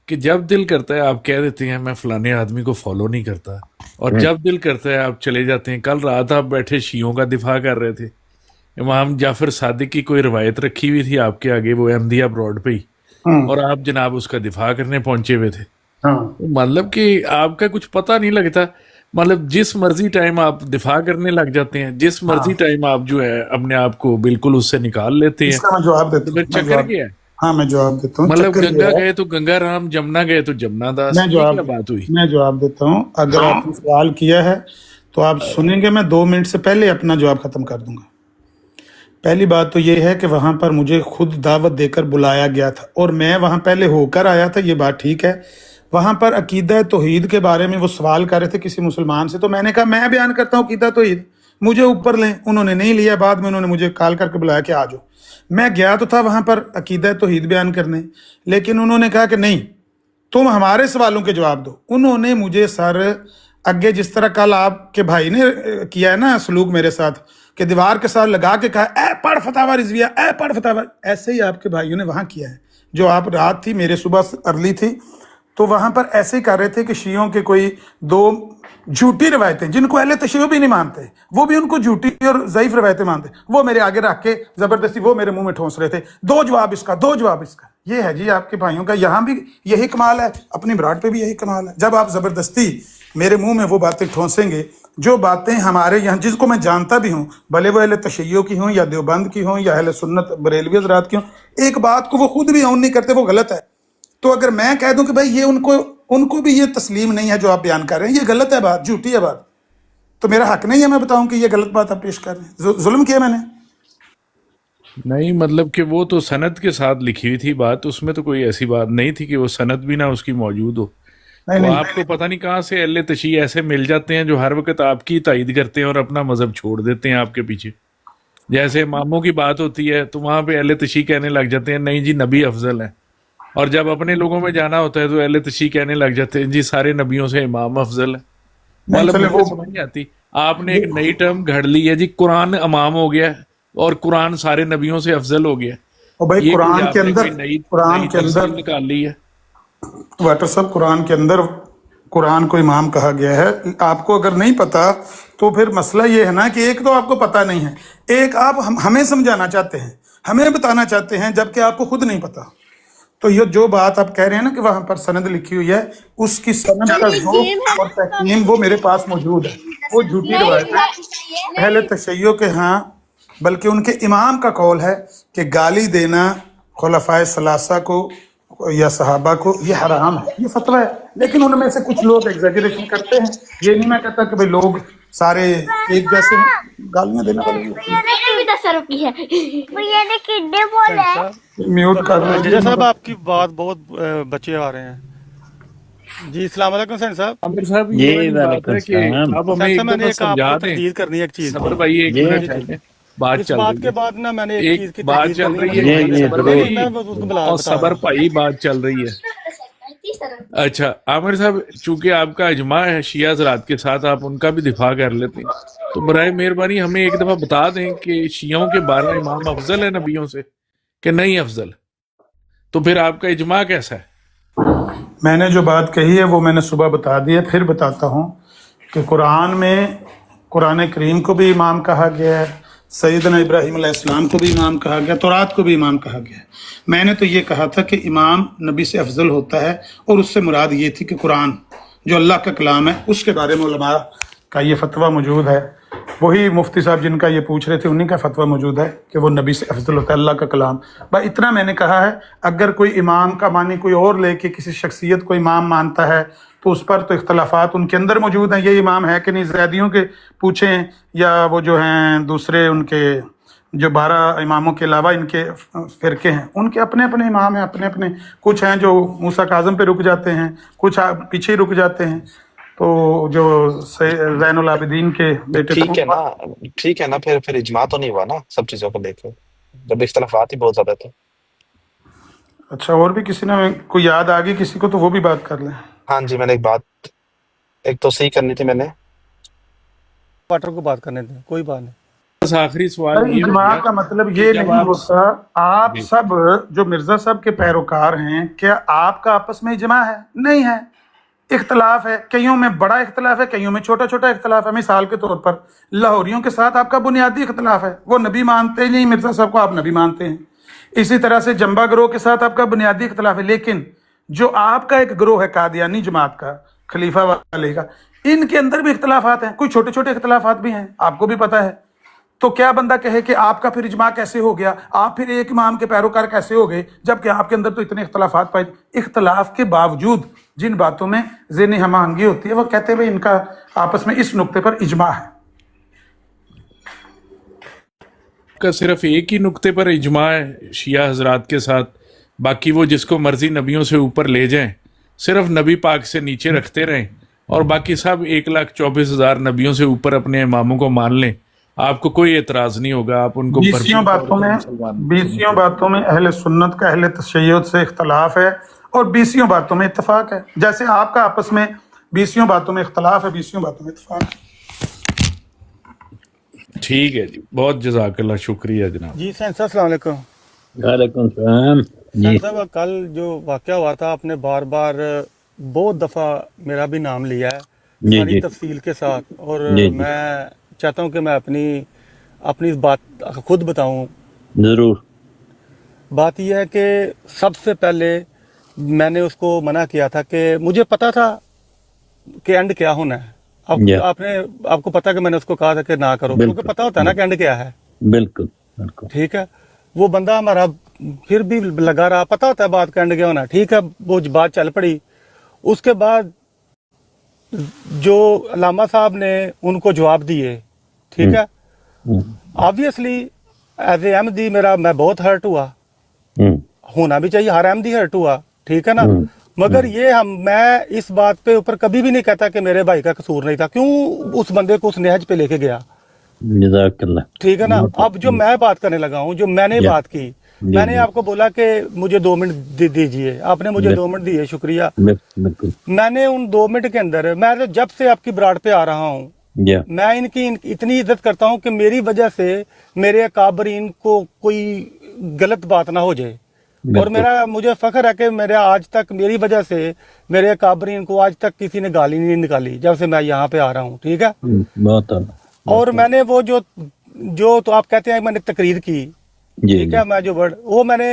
कि जब दिल करता है आप कह देते हैं मैं फलाने आदमी को फॉलो नहीं करता, और जब दिल करता है आप चले जाते हैं। कल रात आप बैठे शियों का दिफा कर रहे थे, इमाम जाफर सादिक की कोई रवायत रखी हुई थी आपके आगे, वो अहमदिया ब्रॉड पे ही, और आप जनाब उसका दिफा करने पहुंचे हुए थे। मतलब कि आपका कुछ पता नहीं लगता, मतलब जिस मर्जी टाइम आप दिफा करने लग जाते हैं, जिस मर्जी टाइम आप जो है अपने आप को बिल्कुल उससे निकाल लेते हैं। इसका मैं जवाब देता हूं, चक्कर क्या है? हाँ मैं जवाब देता हूँ। मतलब गंगा गए तो गंगा राम, जमुना गए तो जमुना दास, मैं क्या बात हुई? मैं जवाब देता हूँ। अगर आपने सवाल किया है तो आप सुनेंगे, मैं 2 मिनट से पहले अपना जवाब खत्म कर दूंगा। पहली बात तो ये है कि वहां पर मुझे खुद दावत देकर बुलाया गया था और मैं वहां पहले होकर आया था, ये बात ठीक है। वहां पर अकीदा तौहीद के बारे में वो सवाल कर रहे थे किसी मुसलमान से, तो मैंने कहा मैं बयान करता हूँ अकीदा तौहीद, मुझे ऊपर लें। उन्होंने नहीं लिया, बाद में उन्होंने मुझे कॉल करके बुलाया कि आ जाओ। मैं गया तो था वहां पर अकीदा तौहीद बयान करने, लेकिन उन्होंने कहा कि नहीं तुम हमारे सवालों के जवाब दो। उन्होंने मुझे सर आगे जिस तरह कल आपके भाई ने किया है ना सलूक मेरे साथ, कि दीवार के साथ लगा के कहा ए पढ़ फतावा रिजविया, ए पढ़ फतावा, ऐसे ही आपके भाइयों ने वहां किया है। जो आप रात थी, मेरे सुबह अर्ली थी, तो वहां पर ऐसे ही कर रहे थे कि शियों के कोई 2 झूठी रवायतें, जिनको अहले तशय्युअ भी नहीं मानते, वो भी उनको झूठी और ज़ईफ रवायतें मानते, वो मेरे आगे रख के जबरदस्ती वो मेरे मुंह में ठोंस रहे थे, 2 जवाब इसका, 2 जवाब इसका। ये है जी आपके भाइयों का, यहाँ भी यही कमाल है, अपनी ब्राड पे भी यही कमाल है। जब आप जबरदस्ती मेरे मुंह में वो बातें ठोंसेंगे, जो बातें हमारे यहाँ, जिसको मैं जानता भी हूँ, भले वो अहले तशय्युअ की हों या देवबंद की हों या अहले सुन्नत बरेलवी हज़रात की हों, एक बात को वो खुद भी ऑन नहीं करते, वो गलत है। तो अगर मैं कह दूं कि भाई ये उनको भी ये तस्लीम नहीं है जो आप बयान कर रहे हैं, ये गलत है बात, झूठी है बात, तो मेरा हक नहीं है मैं बताऊं कि ये गलत बात आप पेश कर रहे हैं। जुल्म किया मैंने? नहीं, मतलब कि वो तो सनद के साथ लिखी हुई थी बात, उसमें तो कोई ऐसी बात नहीं थी कि वो सनद भी ना उसकी मौजूद हो। तो आपको पता नहीं कहाँ से अहले तशय्युअ ऐसे मिल जाते हैं जो हर वक्त आपकी तायद करते हैं और अपना मजहब छोड़ देते हैं आपके पीछे। जैसे इमामों की बात होती है तो वहाँ पे अहले तशय्युअ कहने लग जाते हैं नहीं जी नबी अफजल है, और जब अपने लोगों में जाना होता है तो अहले तशय्युअ कहने लग जाते हैं जी सारे नबियों से इमाम अफजल है। मतलब वो समझ नहीं आती, आपने एक नई टर्म घड़ ली है जी, कुरान इमाम हो गया और कुरान सारे नबियों से अफजल हो गया। और भाई कुरान के अंदर निकाल ली है वाटर साहब, कुरान के अंदर कुरान को इमाम कहा गया है। आपको अगर नहीं पता तो फिर मसला ये है ना कि एक तो आपको पता नहीं है, एक आप हमें समझाना चाहते हैं, हमें बताना चाहते हैं, जबकि आपको खुद नहीं पता। तो ये जो बात आप कह रहे हैं ना कि वहां पर सनद लिखी हुई है, उसकी सनद का ज़ोक और तहकीम वो मेरे पास मौजूद है। वो झूठी रवायत है अहले तशय्युअ के, हाँ, बल्कि उनके इमाम का कौल है कि गाली देना खुलफाए सलासा को या सहाबा को ये हराम है, ये फतवा है। लेकिन उनमें से कुछ लोग एग्जैजरेशन करते हैं। ये नहीं मैं कहता कि भाई लोग सारे एक जैसे हैं, गालियां देने वाले म्यूट कर लो। जज साहब आपकी बात बहुत बच्चे आ रहे हैं जी। अस्सलाम वालेकुम सैन साहब। आमिर साहब ये बात है कि अब हमें एक दफा समझा दें, करनी है एक चीज, सबर भाई एक मिनट बात चल रही है, के बाद ना मैंने एक चीज की बात चल रही है और सबर भाई बात चल रही है। अच्छा आमिर साहब, चूंकि आपका इजमा है शिया हज़रात के साथ, आप उनका भी दिफा कर लेते हैं, तो बराए मेहरबानी हमें एक दफा बता दें कि शियों के 12 इमाम अफजल है नबियों से कि नहीं अफजल, तो फिर आपका इजमा कैसा है? मैंने जो बात कही है वो मैंने सुबह बता दी है, फिर बताता हूँ कि कुरान में कुरान करीम को भी इमाम कहा गया है, सैयदना इब्राहीम अलैहिस्सलाम को भी इमाम कहा गया, तौरात को भी इमाम कहा गया। मैंने तो ये कहा था कि इमाम नबी से अफजल होता है, और उससे मुराद ये थी कि कुरान जो अल्लाह का कलाम है उसके बारे में उलमा का ये फतवा मौजूद है। वही मुफ्ती साहब जिनका ये पूछ रहे थे उन्हीं का फतवा मौजूद है कि वो नबी से अफजल होता है, अल्लाह का कलाम। भाई इतना मैंने कहा है, अगर कोई इमाम का मानी कोई और लेके किसी शख्सियत को इमाम मानता है तो उस पर तो इख्तलाफात उनके अंदर मौजूद हैं, ये इमाम है कि नहीं। ज़ैदियों के पूछें या वो जो हैं दूसरे उनके जो 12 इमामों के अलावा इनके फ़िरके हैं, उनके अपने अपने इमाम हैं, अपने अपने। कुछ हैं जो मूसा काज़म पे रुक जाते हैं, कुछ पीछे ही रुक जाते हैं। तो जो ज़ैनुल आबिदीन के बेटे ठीक है ना, ठीक है ना, फिर इजमा तो नहीं हुआ ना सब चीजों को लेकर, जब इख्तलाफात ही बहुत ज्यादा थे। अच्छा, और भी किसी ने कोई याद आ गई किसी को तो वो भी बात कर लें। हाँ जी, मैंने एक तो सही करनी थी मैंने, वाटर को बात करने दें, कोई बात नहीं। बस आखिरी सवाल अरे ये हो इजमा गया का मतलब ये जब नहीं आप होता, आप जी सब जो मिर्जा साहब के पैरोकार हैं, क्या आपका आपस में इजमा है? नहीं है, इख्तलाफ है, कईयों में बड़ा इख्तलाफ है, कईयों में छोटा छोटा इख्तलाफ है। मिसाल के तौर पर लाहौरियों के साथ आपका बुनियादी इख्तलाफ है, वो नबी मानते ही नहीं, मिर्जा साहब को आप नबी मानते हैं। इसी तरह से जंबा ग्रोह के साथ आपका बुनियादी इख्तलाफ है। लेकिन जो आपका एक ग्रोह है कादियानी जमात का, खलीफा वाले का, इनके अंदर भी इख्तलाफात हैं, कोई छोटे छोटे इख्तलाफात भी हैं, आपको भी पता है। तो क्या बंदा कहे कि आपका फिर इजमा कैसे हो गया, आप फिर एक इमाम के पैरोकार कैसे हो गए, जबकि आपके अंदर तो इतने इख्तलाफात पाए। इख्तलाफ के बावजूद जिन बातों में ज़हनी हमआहंगी होती है, वो कहते हैं भाई इनका आपस में इस नुक्ते पर इजमा है। का सिर्फ एक ही नुक्ते पर इजमा है शिया हजरात के साथ, बाकी वो जिसको मर्जी नबियों से ऊपर ले जाएं, सिर्फ नबी पाक से नीचे रखते रहें, और बाकी सब 1,24,000 नबियों से ऊपर अपने इमामों को मान लें, आपको कोई एतराज नहीं होगा। आप उनको 20 बातों में अहले सुन्नत का अहले तशय्युद से इख्तलाफ है और 20 बातों में इत्तफाक है। जैसे आपका आपस में 20 बातों में इख्तलाफ है, 20 बातों में इत्तफाक है। ठीक है जी, बहुत जज़ाकल्लाह, शुक्रिया जनाब। जी सैन साहब, अस्सलाम वालेकुम। वालेकुम सलाम जी। सैन साहब, कल जो वाक़या हुआ था, आपने बार बार बहुत दफ़ा मेरा भी नाम लिया है जी सारी जी तफसील के साथ, और जी जी मैं चाहता हूँ कि मैं अपनी इस बात खुद बताऊँ। जरूर। बात यह है कि सबसे पहले मैंने उसको मना किया था कि मुझे पता था कि एंड क्या होना है। अब या आपको पता कि मैंने उसको कहा था कि ना करो, क्योंकि बिल्कुल पता होता है ना कि एंड क्या है। बिल्कुल बिल्कुल। ठीक है, वो बंदा हमारा फिर भी लगा रहा, पता होता है बात का एंड क्या होना है। ठीक है, वो बात चल पड़ी। उसके बाद जो अल्लामा साहब ने उनको जवाब दिए, ठीक है, ऑब्वियसली एज ए अहमदी मैं बहुत हर्ट हुआ, होना भी चाहिए, हर अहमदी हर्ट हुआ, ठीक है ना। मगर ये मैं इस बात पे ऊपर कभी भी नहीं कहता कि मेरे भाई का कसूर नहीं था। क्यों उस बंदे को उस नहज पे लेके गया, जज़ाकल्लाह। ठीक है ना। अब जो मैं बात करने लगा हूँ, जो मैंने बात की, मैंने आपको बोला कि मुझे 2 मिनट दीजिए, आपने मुझे 2 मिनट दिए, शुक्रिया। बिल्कुल। मैंने उन 2 मिनट के अंदर, मैं तो जब से आपकी ब्राड पे आ रहा हूँ, मैं इनकी इतनी इज्जत करता हूँ कि मेरी वजह से मेरे अकाबरीन को कोई गलत बात ना हो जाए। और मुझे फख्र है कि मेरे आज तक मेरी वजह से मेरे अकाबरीन को आज तक किसी ने गाली नहीं निकाली जब से मैं यहाँ पे आ रहा हूँ, ठीक है। बहुत और मैंने वो जो तो आप कहते हैं मैंने तकरीर की, ठीक है, मैं जो वर्ड वो मैंने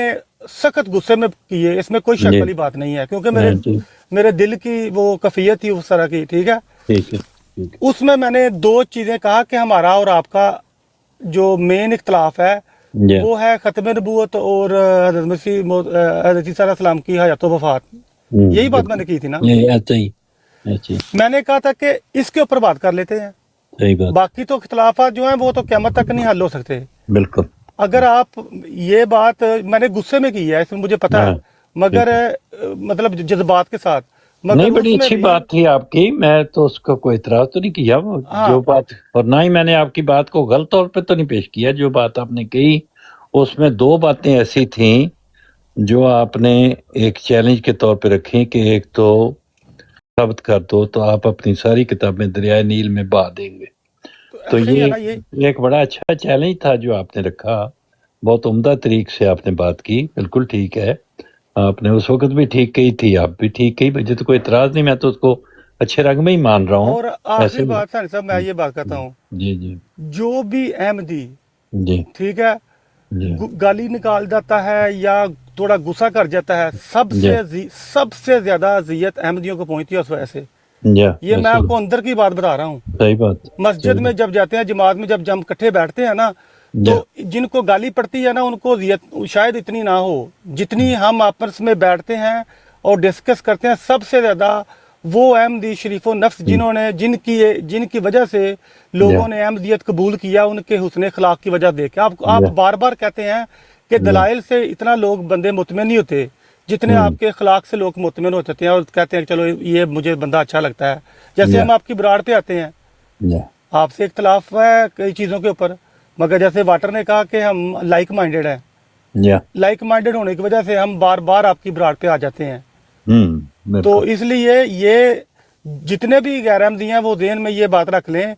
सख्त गुस्से में की है, इसमें कोई शक वाली बात नहीं है, क्योंकि मेरे दिल की वो कफियत थी उस तरह की, ठीक है। ठीक है। उसमें मैंने 2 चीजें कहा कि हमारा और आपका जो मेन इख्तलाफ है वो है खत्म नबूवत और हज़रत मसीह ईसा अलैहिस्सलाम की हयात वफात। यही बात मैंने की थी ना। ऐसे ही मैंने कहा था कि इसके ऊपर बात कर लेते हैं, सही बात। बाकी तो इख्तलाफात जो हैं वो तो क़यामत तक नहीं हल हो सकते। बिल्कुल। अगर आप ये बात मैंने गुस्से में की है, इसमें मुझे पता है, मगर मतलब जज्बात के साथ, मगर नहीं, बड़ी अच्छी बात थी आपकी, मैं तो उसको कोई इतराज तो नहीं किया। जो बात, और ना ही मैंने आपकी बात को गलत तौर पे तो नहीं पेश किया। जो बात आपने कही उसमें 2 बातें ऐसी थीं जो आपने एक चैलेंज के तौर पे रखी कि एक तो साबित कर दो तो आप अपनी सारी किताबें दरियाए नील में बहा देंगे। तो ये एक बड़ा अच्छा चैलेंज था जो आपने रखा। बहुत उम्दा तरीक से आपने बात की, बिल्कुल ठीक है। आपने उस वक्त भी ठीक कही थी, आप भी ठीक कही, मुझे तो कोई इतराज नहीं, मैं तो उसको अच्छे रंग में ही मान रहा हूँ। और आखिरी बात सर साहब, मैं ये बात कहता हूँ, जी जो भी अहमदी जी, ठीक है, गाली निकाल जाता है या थोड़ा गुस्सा कर जाता है, सबसे ज्यादा अजियत अहमदियों को पहुंचती है उस वजह से। ये मैं आपको अंदर की बात बता रहा हूँ। सही बात। मस्जिद में जब जाते हैं, जमात में जब इकट्ठे बैठते हैं ना, तो जिनको गाली पड़ती है ना उनको शायद इतनी ना हो जितनी हम आपस में बैठते हैं और डिस्कस करते हैं। सबसे ज्यादा वो अहमदी शरीफो नफ्स जिनकी वजह से लोगों ने अहमदियत कबूल किया, उनके हुस्न अखलाक की वजह देख के। आप बार बार कहते हैं कि दलाइल से इतना लोग बंदे मुतमिन नहीं होते जितने आपके अखलाक से लोग मुतमिन हो जाते हैं और कहते हैं चलो ये मुझे बंदा अच्छा लगता है। जैसे हम आपकी ब्राड पे आते हैं, आपसे इख्तलाफ है कई चीज़ों के ऊपर, मगर जैसे वाटर ने कहा कि हम लाइक माइंडेड हैं, लाइक माइंडेड होने की वजह से हम बार बार आपकी ब्राड पे आ जाते हैं। तो इसलिए ये जितने भी गैर अहमदी हैं वो ज़हन में ये बात रख लें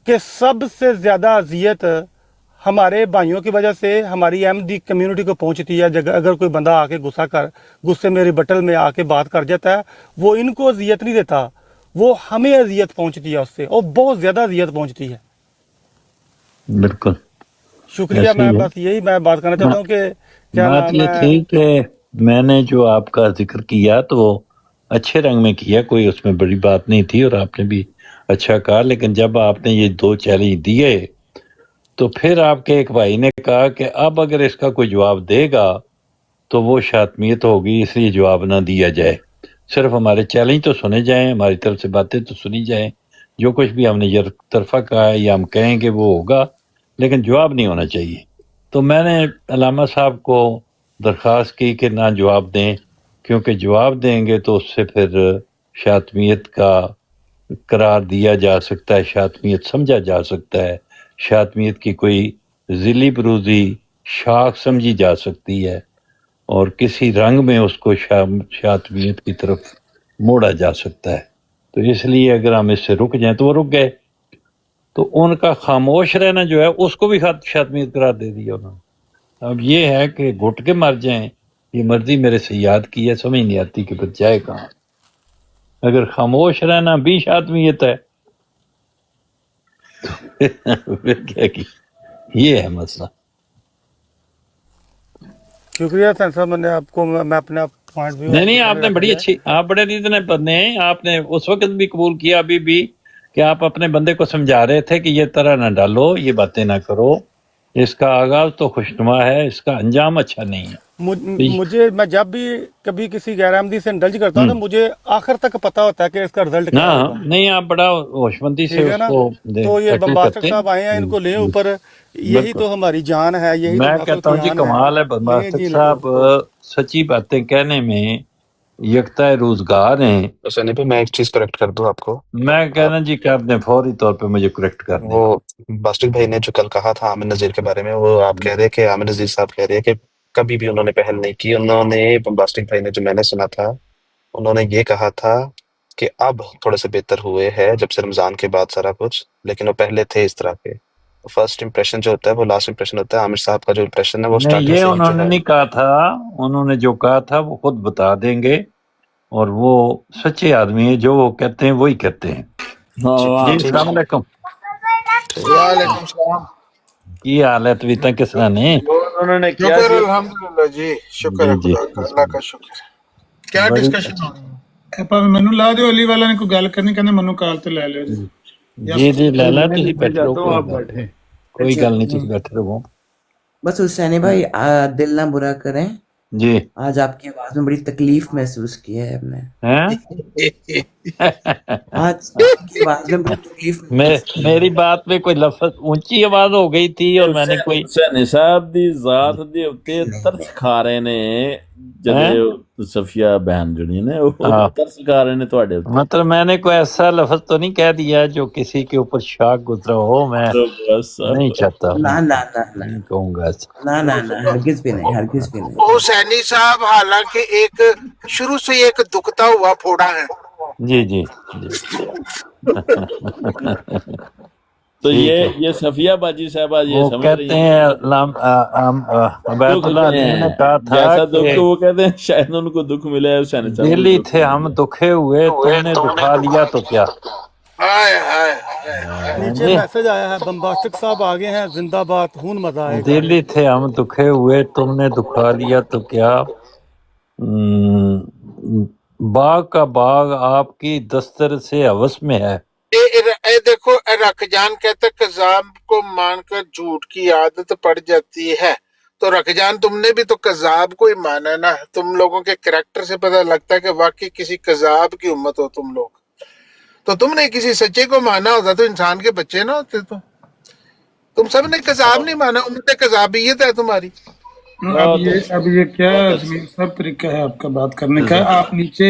कि सबसे ज़्यादा अजियत हमारे भाइयों की वजह से हमारी अहमदी कम्युनिटी को पहुंचती है। अगर कोई बंदा आके गुस्से में रिबटल में आके बात कर जाता है, वो इनको अजियत नहीं देता, वो हमें अजियत पहुंचती है उससे, और बहुत ज़्यादा अजियत पहुंचती है। बिल्कुल शुक्रिया। मैं बस यही मैं बात करना चाहता हूँ कि क्या बात ये थी कि मैंने जो आपका जिक्र किया तो अच्छे रंग में किया, कोई उसमें बड़ी बात नहीं थी और आपने भी अच्छा कहा। लेकिन जब आपने ये 2 चैलेंज दिए तो फिर आपके एक भाई ने कहा कि अब अगर इसका कोई जवाब देगा तो वो शातमियत होगी, इसलिए जवाब ना दिया जाए, सिर्फ हमारे चैलेंज तो सुने जाएं, हमारी तरफ से बातें तो सुनी जाएं, जो कुछ भी हमने ये तरफा कहा है या हम कहेंगे वो होगा, लेकिन जवाब नहीं होना चाहिए। तो मैंने अल्लामा साहब को दरख्वास्त की कि ना जवाब दें, क्योंकि जवाब देंगे तो उससे फिर शातमियत का करार दिया जा सकता है, शातमियत समझा जा सकता है, शातमियत की कोई ज़िली बरूजी शाख समझी जा सकती है और किसी रंग में उसको शातमियत की तरफ मोड़ा जा सकता है। तो इसलिए अगर हम इससे रुक जाएं तो वो रुक गए, तो उनका खामोश रहना जो है उसको भी शातमियत करार दे दिया उन्होंने। अब ये है कि घुट के मर जाएं, ये मर्जी मेरे से याद की है, समझ नहीं आती कि फिर जाए कहाँ। अगर खामोश रहना भी शातमियत है तो फिर क्या की, ये है मसला। शुक्रिया सैन साहब, मैंने आपको मैं अपना पॉइंट व्यू नहीं आपने बड़ी अच्छी, आप बड़े रीजनेबल बंदे हैं। आपने उस वक्त भी कबूल किया, अभी भी, कि आप अपने बंदे को समझा रहे थे कि ये तरह ना डालो, ये बातें ना करो, इसका आगाज तो खुशनुमा है, इसका अंजाम अच्छा नहीं है। मुझे मैं जब भी कभी किसी गैर अहमदी से इंडल्ज करता हूँ तो मुझे आखिर तक पता होता है कि इसका रिजल्ट क्या होगा। नहीं आप बड़ा होशमंदी से उसको तो ये बम्बास्टिक साहब आए हैं, इनको ले ऊपर, यही तो हमारी जान है, यही मैं कहता हूँ जी कमाल है बम्बास्टिक साहब, सच्ची बातें कहने में यकता रोजगार हैं। तो सनी पे मैं एक चीज करेक्ट कर दूं आपको, मैं कहना जी कि आपने फौरी तौर पे मुझे करेक्ट कर दिया। वो बास्टिक भाई ने जो कल कहा था आमिर नजीर के बारे में, वो आप कह रहे कि आमिर नजीर साहब कह रहे हैं कि कभी भी उन्होंने पहल नहीं की। उन्होंने बास्टिक भाई ने, जो मैंने सुना था, उन्होंने ये कहा था कि अब थोड़े से बेहतर हुए हैं जब से रमजान के बाद सारा कुछ, लेकिन वो पहले थे इस तरह के। फर्स्ट इंप्रेशन जो होता है वो लास्ट इंप्रेशन होता है। आमिर साहब का जो इंप्रेशन है वो स्टार्टिंग से उन्होंने नहीं कहा था, उन्होंने जो कहा था वो खुद बता देंगे, और वो सच्चे आदमी है, जो वो कहते हैं वही कहते हैं। अस्सलाम वालेकुम। वालेकुम सलाम। की हाल है तवीता किस तरह ने? उन्होंने क्या शुक्र अल्हम्दुलिल्लाह जी, शुक्र है खुदा का, अल्लाह का शुक्र। क्या डिस्कशन हो रही है? ਭਾਵੇਂ ਮੈਨੂੰ ਲਾ ਦਿਓ, ਅਲੀ ਵਾਲਾ ਨੇ ਕੋਈ ਗੱਲ ਕਰਨੀ, ਕਹਿੰਦੇ ਮੈਨੂੰ ਕਾਲ ਤੇ ਲੈ ਲਿਓ ਜੀ। जी ਲੈ ਲਾ, ਤੁਸੀਂ बैठे रहो, आप बैठे, कोई गल नहीं, ਤੁਸੀਂ बैठे रहो। बस हुसैनी भाई दिल ना बुरा करें जी, आज आपकी आवाज में बड़ी तकलीफ महसूस की है हमने। आज आपकी आवाज में बड़ी तकलीफ मेरी बात में कोई लफ्ज ऊंची आवाज हो गई थी और मैंने कोई हुसैनी साहब दी जात दे उत्ते तरस खा रहे ने, जदे सफिया बहन जड़ी ने वो तरस खा रहे ने ਤੁਹਾਡੇ ਉੱਤੇ। मतलब मैंने कोई ऐसा लफ्ज तो नहीं कह दिया जो किसी के ऊपर शाक गुजरा हो, मैं नहीं चाहता। ना ना ना ना नहीं कहूंगा, ना ना ना, हरगिज भी नहीं, हरगिज भी नहीं। हुसैनी साहब हालांकि एक शुरू से एक दुखता हुआ फोड़ा है। जी जी, तो ये सफिया बाजी साहबा ये समझ रही कहते हैं अबैतुल्लाह ने कहा था जैसा दुख वो कहते हैं शायद उनको दुख मिले है। हुसैनी साहब दिल ही थे हम दुखे हुए, तुमने दुखा लिया तो क्या। नीचे मैसेज आया है, बम्बास्टिक साहब आगे हैं, जिंदाबाद, खून मजा आएगा। दिल ही थे हम दुखे हुए, तुमने दुखा लिया तो क्या। बाग का बाग आपकी दस्तर से हवस में है। ए देखो, रखजान कहते कज़ाब को मानकर झूठ की आदत पड़ जाती है। तो रखजान तुमने भी तो कज़ाब को ही माना ना। तुम लोगों के करैक्टर से पता लगता है कि वाकई किसी कज़ाब की उम्मत हो तुम लोग। तो तुमने किसी सच्चे को माना होता तो इंसान के बच्चे ना होते। तो तुम सब ने कज़ाब नहीं माना, उम्मत कज़ाबियत है तुम्हारी। अब ये क्या अजमेर साहब तरीका है आपका बात करने का? आप नीचे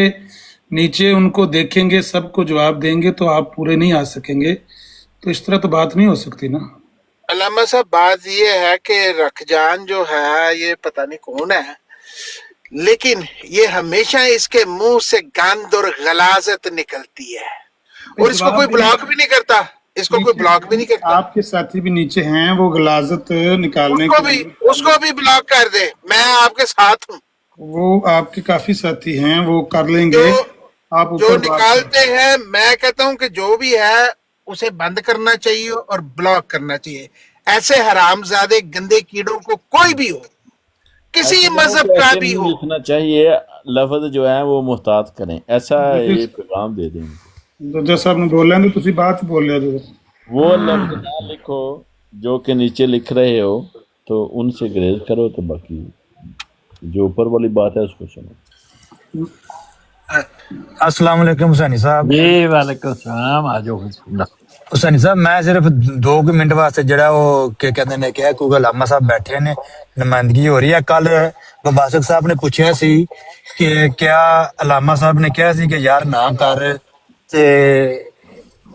नीचे उनको देखेंगे, सबको जवाब देंगे तो आप पूरे नहीं आ सकेंगे, तो इस तरह तो बात नहीं हो सकती ना। अलामा साहब बात ये है कि रखजान जो है ये पता नहीं कौन है, लेकिन ये हमेशा इसके मुंह से गंद और गलाजत निकलती है और इसको कोई ब्लॉक भी नहीं करता, इसको कोई ब्लॉक भी नहीं करता। आपके साथी भी नीचे हैं, वो गलाजत निकालने उसको भी ब्लॉक कर दे, मैं आपके साथ हूँ। वो आपके काफी साथी हैं, वो कर लेंगे। आप जो निकालते हैं, मैं कहता हूँ कि जो भी है उसे बंद करना चाहिए और ब्लॉक करना चाहिए। ऐसे हरामजादे गंदे कीड़ों को कोई भी हो, किसी मजहब का भी हो, लिखना चाहिए, लफ्ज जो है वो मुहतात करें, ऐसा ये पैगाम दे देंगे। जैसा आपने बोला है तो बात बोल रहे हो, वो लफ्ज ना लिखो जो कि नीचे लिख रहे हो, तो उनसे ग्रेज करो, तो बाकी जो ऊपर वाली बात है उसको सुनो। अस्सलाम वालेकुम हुसैनी साहब। जी वालेकुम सलाम। आ जाओ हुसैनी साहब, मैं सिर्फ 2 मिनट वास्ते जरा वो क्या कहते ने क्या क्योंकि अलामा साहब बैठे ने, नुमाइंदगी हो रही है। कल मुबासक साहब ने पूछा सी कि क्या अलामा साहब ने कहा सी कि यार ना कर, ते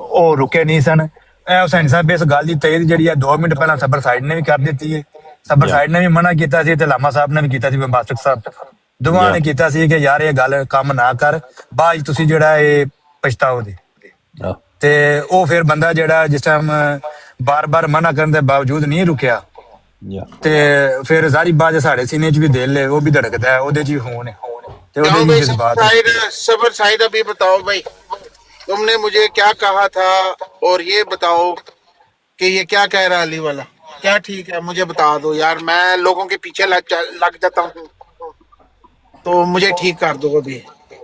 ओ रुके नहीं सन। हुसैनी साहब इस गल की तईद जी 2 मिनट पहला सबर साइड ने भी कर दी है, सबर साइड ने भी मना किया सी ते अलामा साहब ने भी किया सी, मुबासक साहब दोवां ने किया सी कि यार ये गल काम ना कर, बाद तुसी जेड़ा ये पछताओगे। ते ओ फिर बंदा जेड़ा जिस टाइम बार बार मना करने के बावजूद नहीं रुकिया, ते फिर सारी बात साढ़े सीने च भी दिल है, वो भी धड़कता है, ओदे च भी खून है, ते ओदे च जज्बात है। सबर साइड अभी बताओ भाई, तुमने मुझे क्या कहा था, और ये बताओ कि ये क्या कह रहा है अली वाला, क्या ठीक है मुझे बता दो यार, मैं लोगों के पीछे लग जाता हूँ, तो मुझे ठीक कर दो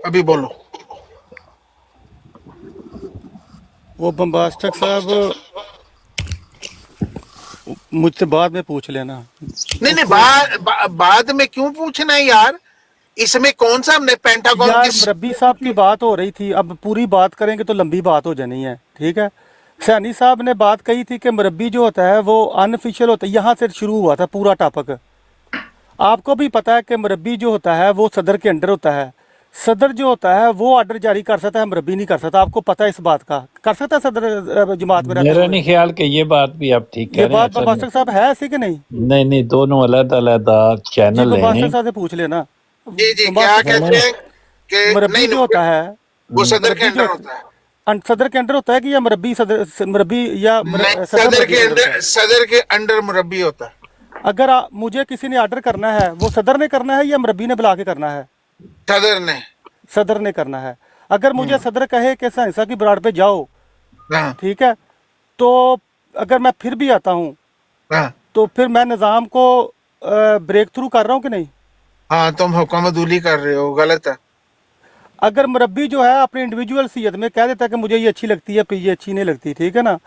अभी बोलो। वो बम्बास्टक साहब मुझसे बाद में पूछ लेना। नहीं बाद में क्यों पूछना है यार, इसमें कौन सा हमने पेंटागन यार रब्बी साहब की बात हो रही थी, अब पूरी बात करेंगे तो लंबी बात हो जानी है, ठीक है। सैनी साहब ने बात कही थी कि मुरब्बी जो होता है वो अनऑफिशियल होता है, यहाँ से शुरू हुआ था पूरा टॉपिक। आपको भी पता है कि मुरब्बी जो होता है वो सदर के अंडर होता है, सदर जो होता है वो ऑर्डर जारी कर सकता है, मुरब्बी नहीं कर सकता। आपको पता है इस बात का, कर सकता है सदर जमात में? मेरा नहीं ख्याल कि ये बात भी आप ठीक कह रहे हैं। ये बात मुबासक साहब है ऐसी कि नहीं? नहीं, दोनों अलग-अलग चैनल हैं। मुबासक साहब से पूछ लेना। जी क्या कहते हैं कि मुरब्बी जो होता है वो सदर के अंडर होता है, सदर के अंडर होता है कि या मुरब्बी मुरब्बी या सदर के अंडर मुरब्बी होता है। अगर मुझे किसी ने ऑर्डर करना है, वो सदर ने करना है या मुरब्बी ने बुला के करना है? सदर ने करना है। अगर मुझे सदर कहे कि सहसा की ब्राड पे जाओ, ठीक है, तो अगर मैं फिर भी आता हूँ, तो फिर मैं निज़ाम को ब्रेक थ्रू कर रहा हूँ कि नहीं? हाँ, तुम हुक्मदुली कर रहे हो, गलत है। अगर मुरब्बी जो है अपनी इंडिविजुअल सीयत में कह देता है कि मुझे ये अच्छी लगती है, फिर ये अच्छी नहीं लगती, ठीक है ना,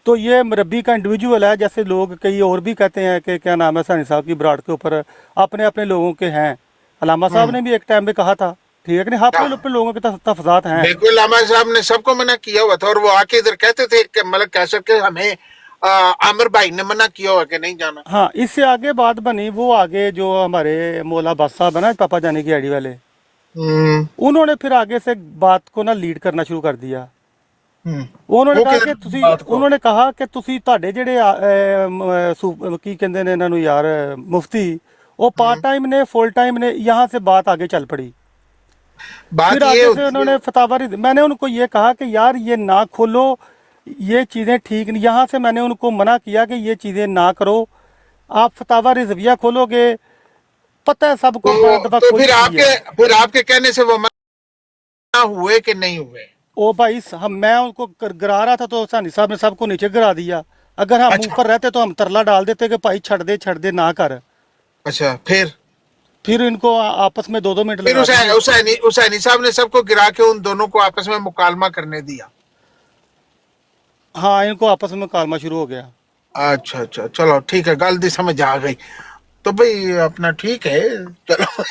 तो ये मुरब्बी का इंडिविजुअल है। जैसे लोग कई और भी कहते हैं कि क्या नाम है सैनी साहब की ब्राड के ऊपर अपने अपने लोगों के हैं। अलामा साहब ने भी एक टाइम में कहा था, ठीक है कि नहीं, अपने लोगों के तफजात हैं। बिल्कुल, अलामा साहब ने सबको मना किया हुआ था, और वो आके इधर कहते थे कि मतलब कैसे कि हमें आमिर भाई ने मना किया हुआ कि नहीं जाना। हाँ, इससे आगे बात बनी, वो आगे जो हमारे मौला बास साहब है ना, पापा जाने की आईडी वाले, उन्होंने फिर आगे से बात को ना लीड करना शुरू कर दिया। उन्होंने कहा कि ਤੁਸੀਂ ਤੁਹਾਡੇ ਜਿਹੜੇ ਕੀ ਕਹਿੰਦੇ ਨੇ ਇਹਨਾਂ ਨੂੰ यार मुफ्ती, वो पार्ट टाइम ने फुल टाइम ने, यहाँ से बात आगे चल पड़ी। फिर आगे से उन्होंने फतावा, मैंने उनको ये कहा कि यार ये ना खोलो, ये चीज़ें ठीक नहीं। यहाँ से मैंने उनको मना किया कि ये चीज़ें ना करो, आप फतावा रिजविया खोलोगे, पता है सबको। तो फिर आपके कहने से वो मना हुए कि नहीं हुए? ओ भाई, मैं उनको गिरा रहा था तो सानी साहब ने सबको नीचे गिरा दिया। अगर हम ऊपर रहते तो हम तरला डाल देते कि भाई छड़ दे ना कर। अच्छा, फिर इनको आपस में 2-2 मिनट फिर हुसैनी साहब ने सबको गिरा के उन दोनों को आपस में मुकालमा करने दिया। हाँ, इनको आपस में मुकालमा शुरू हो गया। अच्छा, चलो ठीक है, गलती समझ आ गई तो भाई अपना ठीक है, चलो।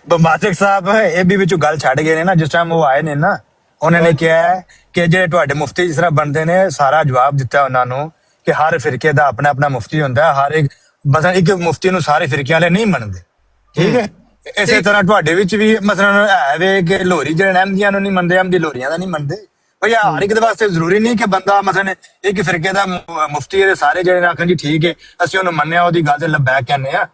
बम्बासक साहब ये भी विचों गल छड़ गए ने ना, जिस टाइम वो आए ने ना, उन्होंने कहा है कि जे तुहाडे मुफ्ती जिस तरह बनते ने, सारा जवाब दिता उन्होंने कि हर फिरके दा अपना अपना मुफ्ती होंदा है, हर एक ਮਤਲਬ ਇੱਕ ਮੁਫਤੀ ਨੂੰ ਸਾਰੇ ਫਿਰਕਿਆਂ ਵਾਲੇ ਨਹੀਂ ਮੰਨਦੇ, ਠੀਕ ਹੈ। ਇਸੇ ਤਰ੍ਹਾਂ ਤੁਹਾਡੇ ਵਿੱਚ ਵੀ ਮਤਲਬ ਹੈ ਵੇ ਕਿ ਲੋਹਰੀ ਜਿਹੜੇ ਅਹਿਮਦੀਆਂ ਨੂੰ ਨਹੀਂ ਮੰਨਦੇ, ਅਹਿਮਦੀ ਲੋਹਰੀਆਂ ਦਾ ਨਹੀਂ ਮੰਨਦੇ। ਭਈ ਹਰ ਇੱਕ ਦੇ ਵਾਸਤੇ ਜ਼ਰੂਰੀ ਨਹੀਂ ਕਿ ਬੰਦਾ ਮਤਲਬ ਇੱਕ ਫਿਰਕੇ ਦਾ ਮੁਫਤੀ ਦੇ ਸਾਰੇ ਜਿਹੜੇ ਆਖਣ ਜੀ ਠੀਕ ਹੈ ਅਸੀਂ ਉਹਨੂੰ ਮੰਨਿਆ, ਉਹਦੀ ਗੱਲ ਤੇ ਲੱਬੈਕ ਕਹਿੰਦੇ ਆ,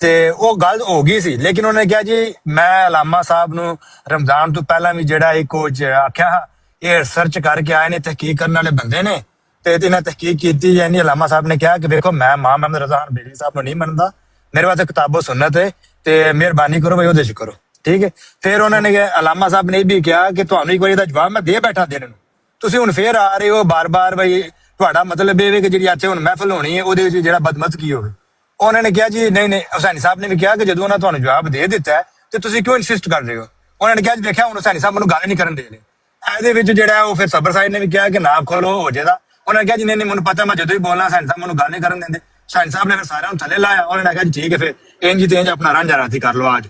ਤੇ ਉਹ ਗੱਲ ਹੋ ਗਈ ਸੀ। ਲੇਕਿਨ ਉਹਨੇ ਕਿਹਾ ਜੀ ਮੈਂ ਅਲਾਮਾ ਸਾਹਿਬ ਨੂੰ ਰਮਜ਼ਾਨ ਤੋਂ ਪਹਿਲਾਂ ਵੀ ਜਿਹੜਾ ਇੱਕ ਕੁਝ ਆਖਿਆ, ਇਹ ਰਿਸਰਚ ਕਰਕੇ ਆਏ ਨੇ, ਤਹਿਕੀਕ ਕਰਨ ਵਾਲੇ ਬੰਦੇ ਨੇ, ਤੇ ਇਹਨਾਂ ਤਹਿਕੀਕ ਕੀਤੀ। ਯਾਨੀ ਅਲਾਮਾ ਸਾਹਿਬ ਨੇ ਕਿਹਾ ਕਿ ਵੇਖੋ ਮੈਂ ਮਾਂ ਮੁਹੰਮਦ ਰਜ਼ਾ ਖਾਨ ਬੇਲੀ ਸਾਹਿਬ ਨੂੰ ਨਹੀਂ ਮੰਨਦਾ, ਮੇਰੇ ਵਾਸਤੇ ਕਿਤਾਬੋ ਸੁਨਨਤ ਹੈ ਤੇ ਮਿਹਰਬਾਨੀ ਕਰੋ ਬਈ ਉਹਦੇ ਚ ਕਰੋ, ਠੀਕ ਹੈ। ਫਿਰ ਉਹਨਾਂ ਨੇ ਅਲਾਮਾ ਸਾਹਿਬ ਨੇ ਇਹ ਵੀ ਕਿਹਾ ਕਿ ਤੁਹਾਨੂੰ ਇੱਕ ਵਾਰੀ ਦਾ ਜਵਾਬ ਮੈਂ ਦੇ ਬੈਠਾ ਦੇਣ ਨੂੰ, ਤੁਸੀਂ ਹੁਣ ਫੇਰ ਆ ਰਹੇ ਹੋ ਬਾਰ-ਬਾਰ, ਬਈ ਤੁਹਾਡਾ ਮਤਲਬ ਇਹ ਵੇ ਕਿ ਜਿਹੜੀ ਇੱਥੇ ਹੁਣ ਮਹਿਫਲ ਹੋਣੀ ਹੈ ਉਹਦੇ ਵਿੱਚ ਜਿਹੜਾ ਬਦਮਜ਼ਗੀ ਹੋਵੇ। ਉਹਨਾਂ ਨੇ ਕਿਹਾ ਜੀ ਨਹੀਂ ਨਹੀਂ, ਹੁਸੈਨੀ ਸਾਹਿਬ ਨੇ ਵੀ ਕਿਹਾ ਕਿ ਜਦੋਂ ਉਹਨਾਂ ਤੁਹਾਨੂੰ ਜਵਾਬ ਦੇ ਦਿੱਤਾ ਤੇ ਤੁਸੀਂ ਕਿਉਂ ਇਨਸਿਸਟ ਕਰ ਰਹੇ ਹੋ। ਉਹਨਾਂ ਨੇ ਕਿਹਾ ਜੀ ਦੇਖਿਆ ਹੁਣ ਹੁਸੈਨੀ ਸਾਹਿਬ ਮੈਨੂੰ ਗੱਲ ਨਹੀਂ ਕਰਨ ਦੇ ਰਹੇ। ਇਹਦੇ ਵਿੱਚ ਜਿਹੜਾ ਉਹ ਫਿਰ ਸਬਰ ਸਾਹਿਬ ਨੇ ਵੀ ਕਿਹਾ ਕਿ ਨਾ ਖੋਲੋ ਹੋ ਜਾਏਗਾ। ਉਹਨਾਂ ਨੇ ਕਿਹਾ ਜੀ ਨਹੀਂ ਨਹੀਂ ਮੈਨੂੰ ਪਤਾ, ਮੈਂ ਜਦੋਂ ਹੀ ਬੋਲਣਾ ਹੁਸੈਨੀ ਸਾਹਿਬ ਮੈਨੂੰ ਗੱਲ ਨਹੀਂ ਕਰਨ ਦਿੰਦੇ। ਹੁਸੈਨੀ ਸਾਹਿਬ ਨੇ ਫਿਰ ਸਾਰਿਆਂ ਨੂੰ ਥੱਲੇ ਲਾਇਆ। ਉਹਨਾਂ ਨੇ ਕहा ठीक है फिर इंज तेंज अपना रांझा राती कर लो आज।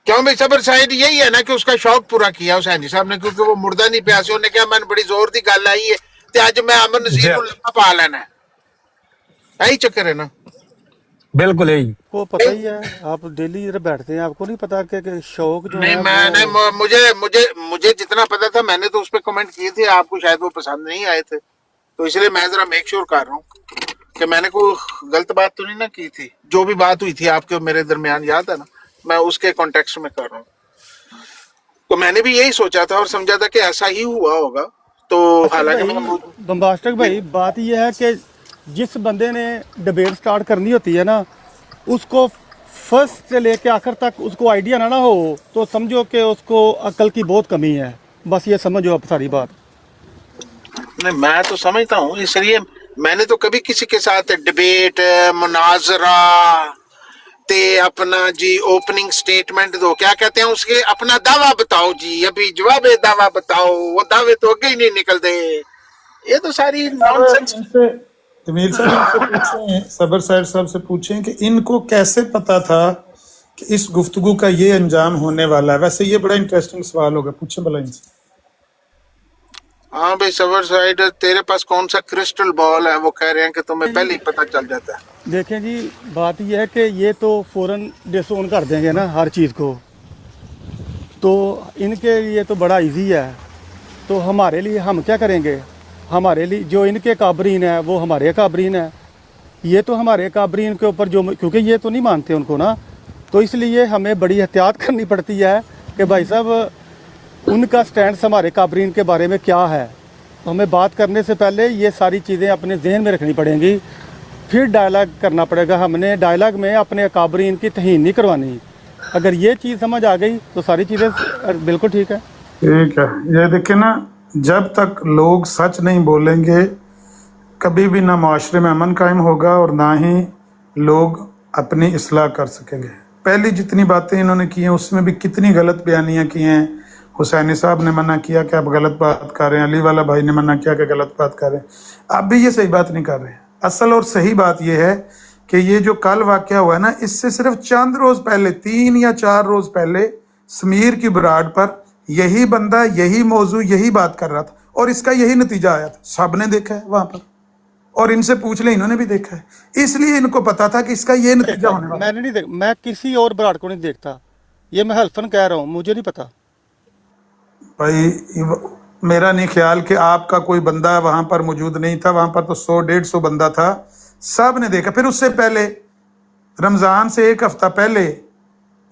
क्यों भाई सबर साइड यही है ना कि उसका शौक पूरा किया हुसैनी साहब ने, क्योंकि वो मुर्दा नहीं पिया सी। उन्हें क्या मैं बड़ी जोर दी गल आई है ते अज मैं अमन नज़ीर नूं लम्मा पा लेना है, यही चक्कर है ना। बिल्कुल यही वो पता ही है, आप डेली इधर बैठते हैं, आपको नहीं पता कि शौक जो नहीं है मैंने मुझे जितना पता था मैंने तो उस पर कमेंट किए थे, आपको शायद वो पसंद नहीं आए थे, तो इसलिए मैं जरा मेक श्योर कर रहा हूँ कि मैंने कोई गलत बात तो नहीं ना की थी। जो भी बात हुई थी आपके और मेरे दरमियान याद है ना, मैं उसके कॉन्टेक्स्ट में कर रहा हूँ। तो मैंने भी यही सोचा था और समझा था कि ऐसा ही हुआ होगा। तो हालांकि बम्बास्टिक भाई बात यह है कि जिस बंदे ने डिबेट स्टार्ट करनी होती है ना, उसको फर्स्ट से लेके आखिर तक उसको आइडिया ना हो तो समझो कि उसको अकल की बहुत कमी है। बस ये समझो आप सारी बात। नहीं मैं तो समझता हूँ, इसलिए मैंने तो कभी किसी के साथ डिबेट मुनाजरा ते अपना जी ओपनिंग स्टेटमेंट दो क्या कहते हैं उसके, अपना दावा बताओ जी, अभी जवाब दावा बताओ, वो दावे तो आगे ही नहीं निकलते। ये तो सारी नॉनसेंस। जमील साहब इनसे पूछें, सबर साहब से पूछें कि इनको कैसे पता था कि इस गुफ्तगू का ये अंजाम होने वाला है। वैसे ये बड़ा इंटरेस्टिंग सवाल होगा, पूछें भला इनसे। हाँ भाई सबर साइड, तेरे पास कौन सा क्रिस्टल बॉल है? वो कह रहे हैं कि तुम्हें पहले ही पता चल जाता है। देखें जी बात यह है कि ये तो फौरन डिसोन कर देंगे ना हर चीज़ को, तो इनके लिए तो बड़ा इजी है। तो हमारे लिए हम क्या करेंगे, हमारे लिए जो इनके काबरीन है वो हमारे काबरीन है, ये तो हमारे काबरीन के ऊपर जो, क्योंकि ये तो नहीं मानते उनको ना, तो इसलिए हमें बड़ी एहतियात करनी पड़ती है कि भाई साहब उनका स्टैंड हमारे काबरीन के बारे में क्या है। तो हमें बात करने से पहले ये सारी चीज़ें अपने जहन में रखनी पड़ेंगी, फिर डायलॉग करना पड़ेगा। हमने डायलॉग में अपने काबरीन की तहीन नहीं करवानी। अगर ये चीज़ समझ आ गई तो सारी चीज़ें बिल्कुल ठीक है। ठीक है, ये देखिए ना, जब तक लोग सच नहीं बोलेंगे कभी भी ना माशरे में अमन कायम होगा और ना ही लोग अपनी इस्लाह कर सकेंगे। पहली जितनी बातें इन्होंने की हैं उसमें भी कितनी गलत बयानियाँ की हैं। हुसैनी साहब ने मना किया कि आप गलत बात कर रहे हैं, अली वाला भाई ने मना किया कि गलत बात कर रहे हैं। आप भी ये सही बात नहीं कर रहे हैं। असल और सही बात ये है कि ये जो कल वाक़या हुआ है ना, इससे सिर्फ चंद रोज़ पहले, 3 या 4 रोज़ पहले समीर की बराड पर यही बंदा यही मौजू यही बात कर रहा था और इसका यही नतीजा आया था। सब ने देखा है वहाँ पर, और इनसे पूछ ले, इन्होंने भी देखा है, इसलिए इनको पता था कि इसका ये नतीजा होने वाला। मैंने नहीं देखा, मैं किसी और बराड को नहीं देखता, ये मैं हल्फन कह रहा हूँ, मुझे नहीं पता भाई। मेरा नहीं ख्याल कि आपका कोई बंदा वहाँ पर मौजूद नहीं था, वहाँ पर तो 100-150 बंदा था, सब ने देखा। फिर उससे पहले रमज़ान से 1 हफ्ता पहले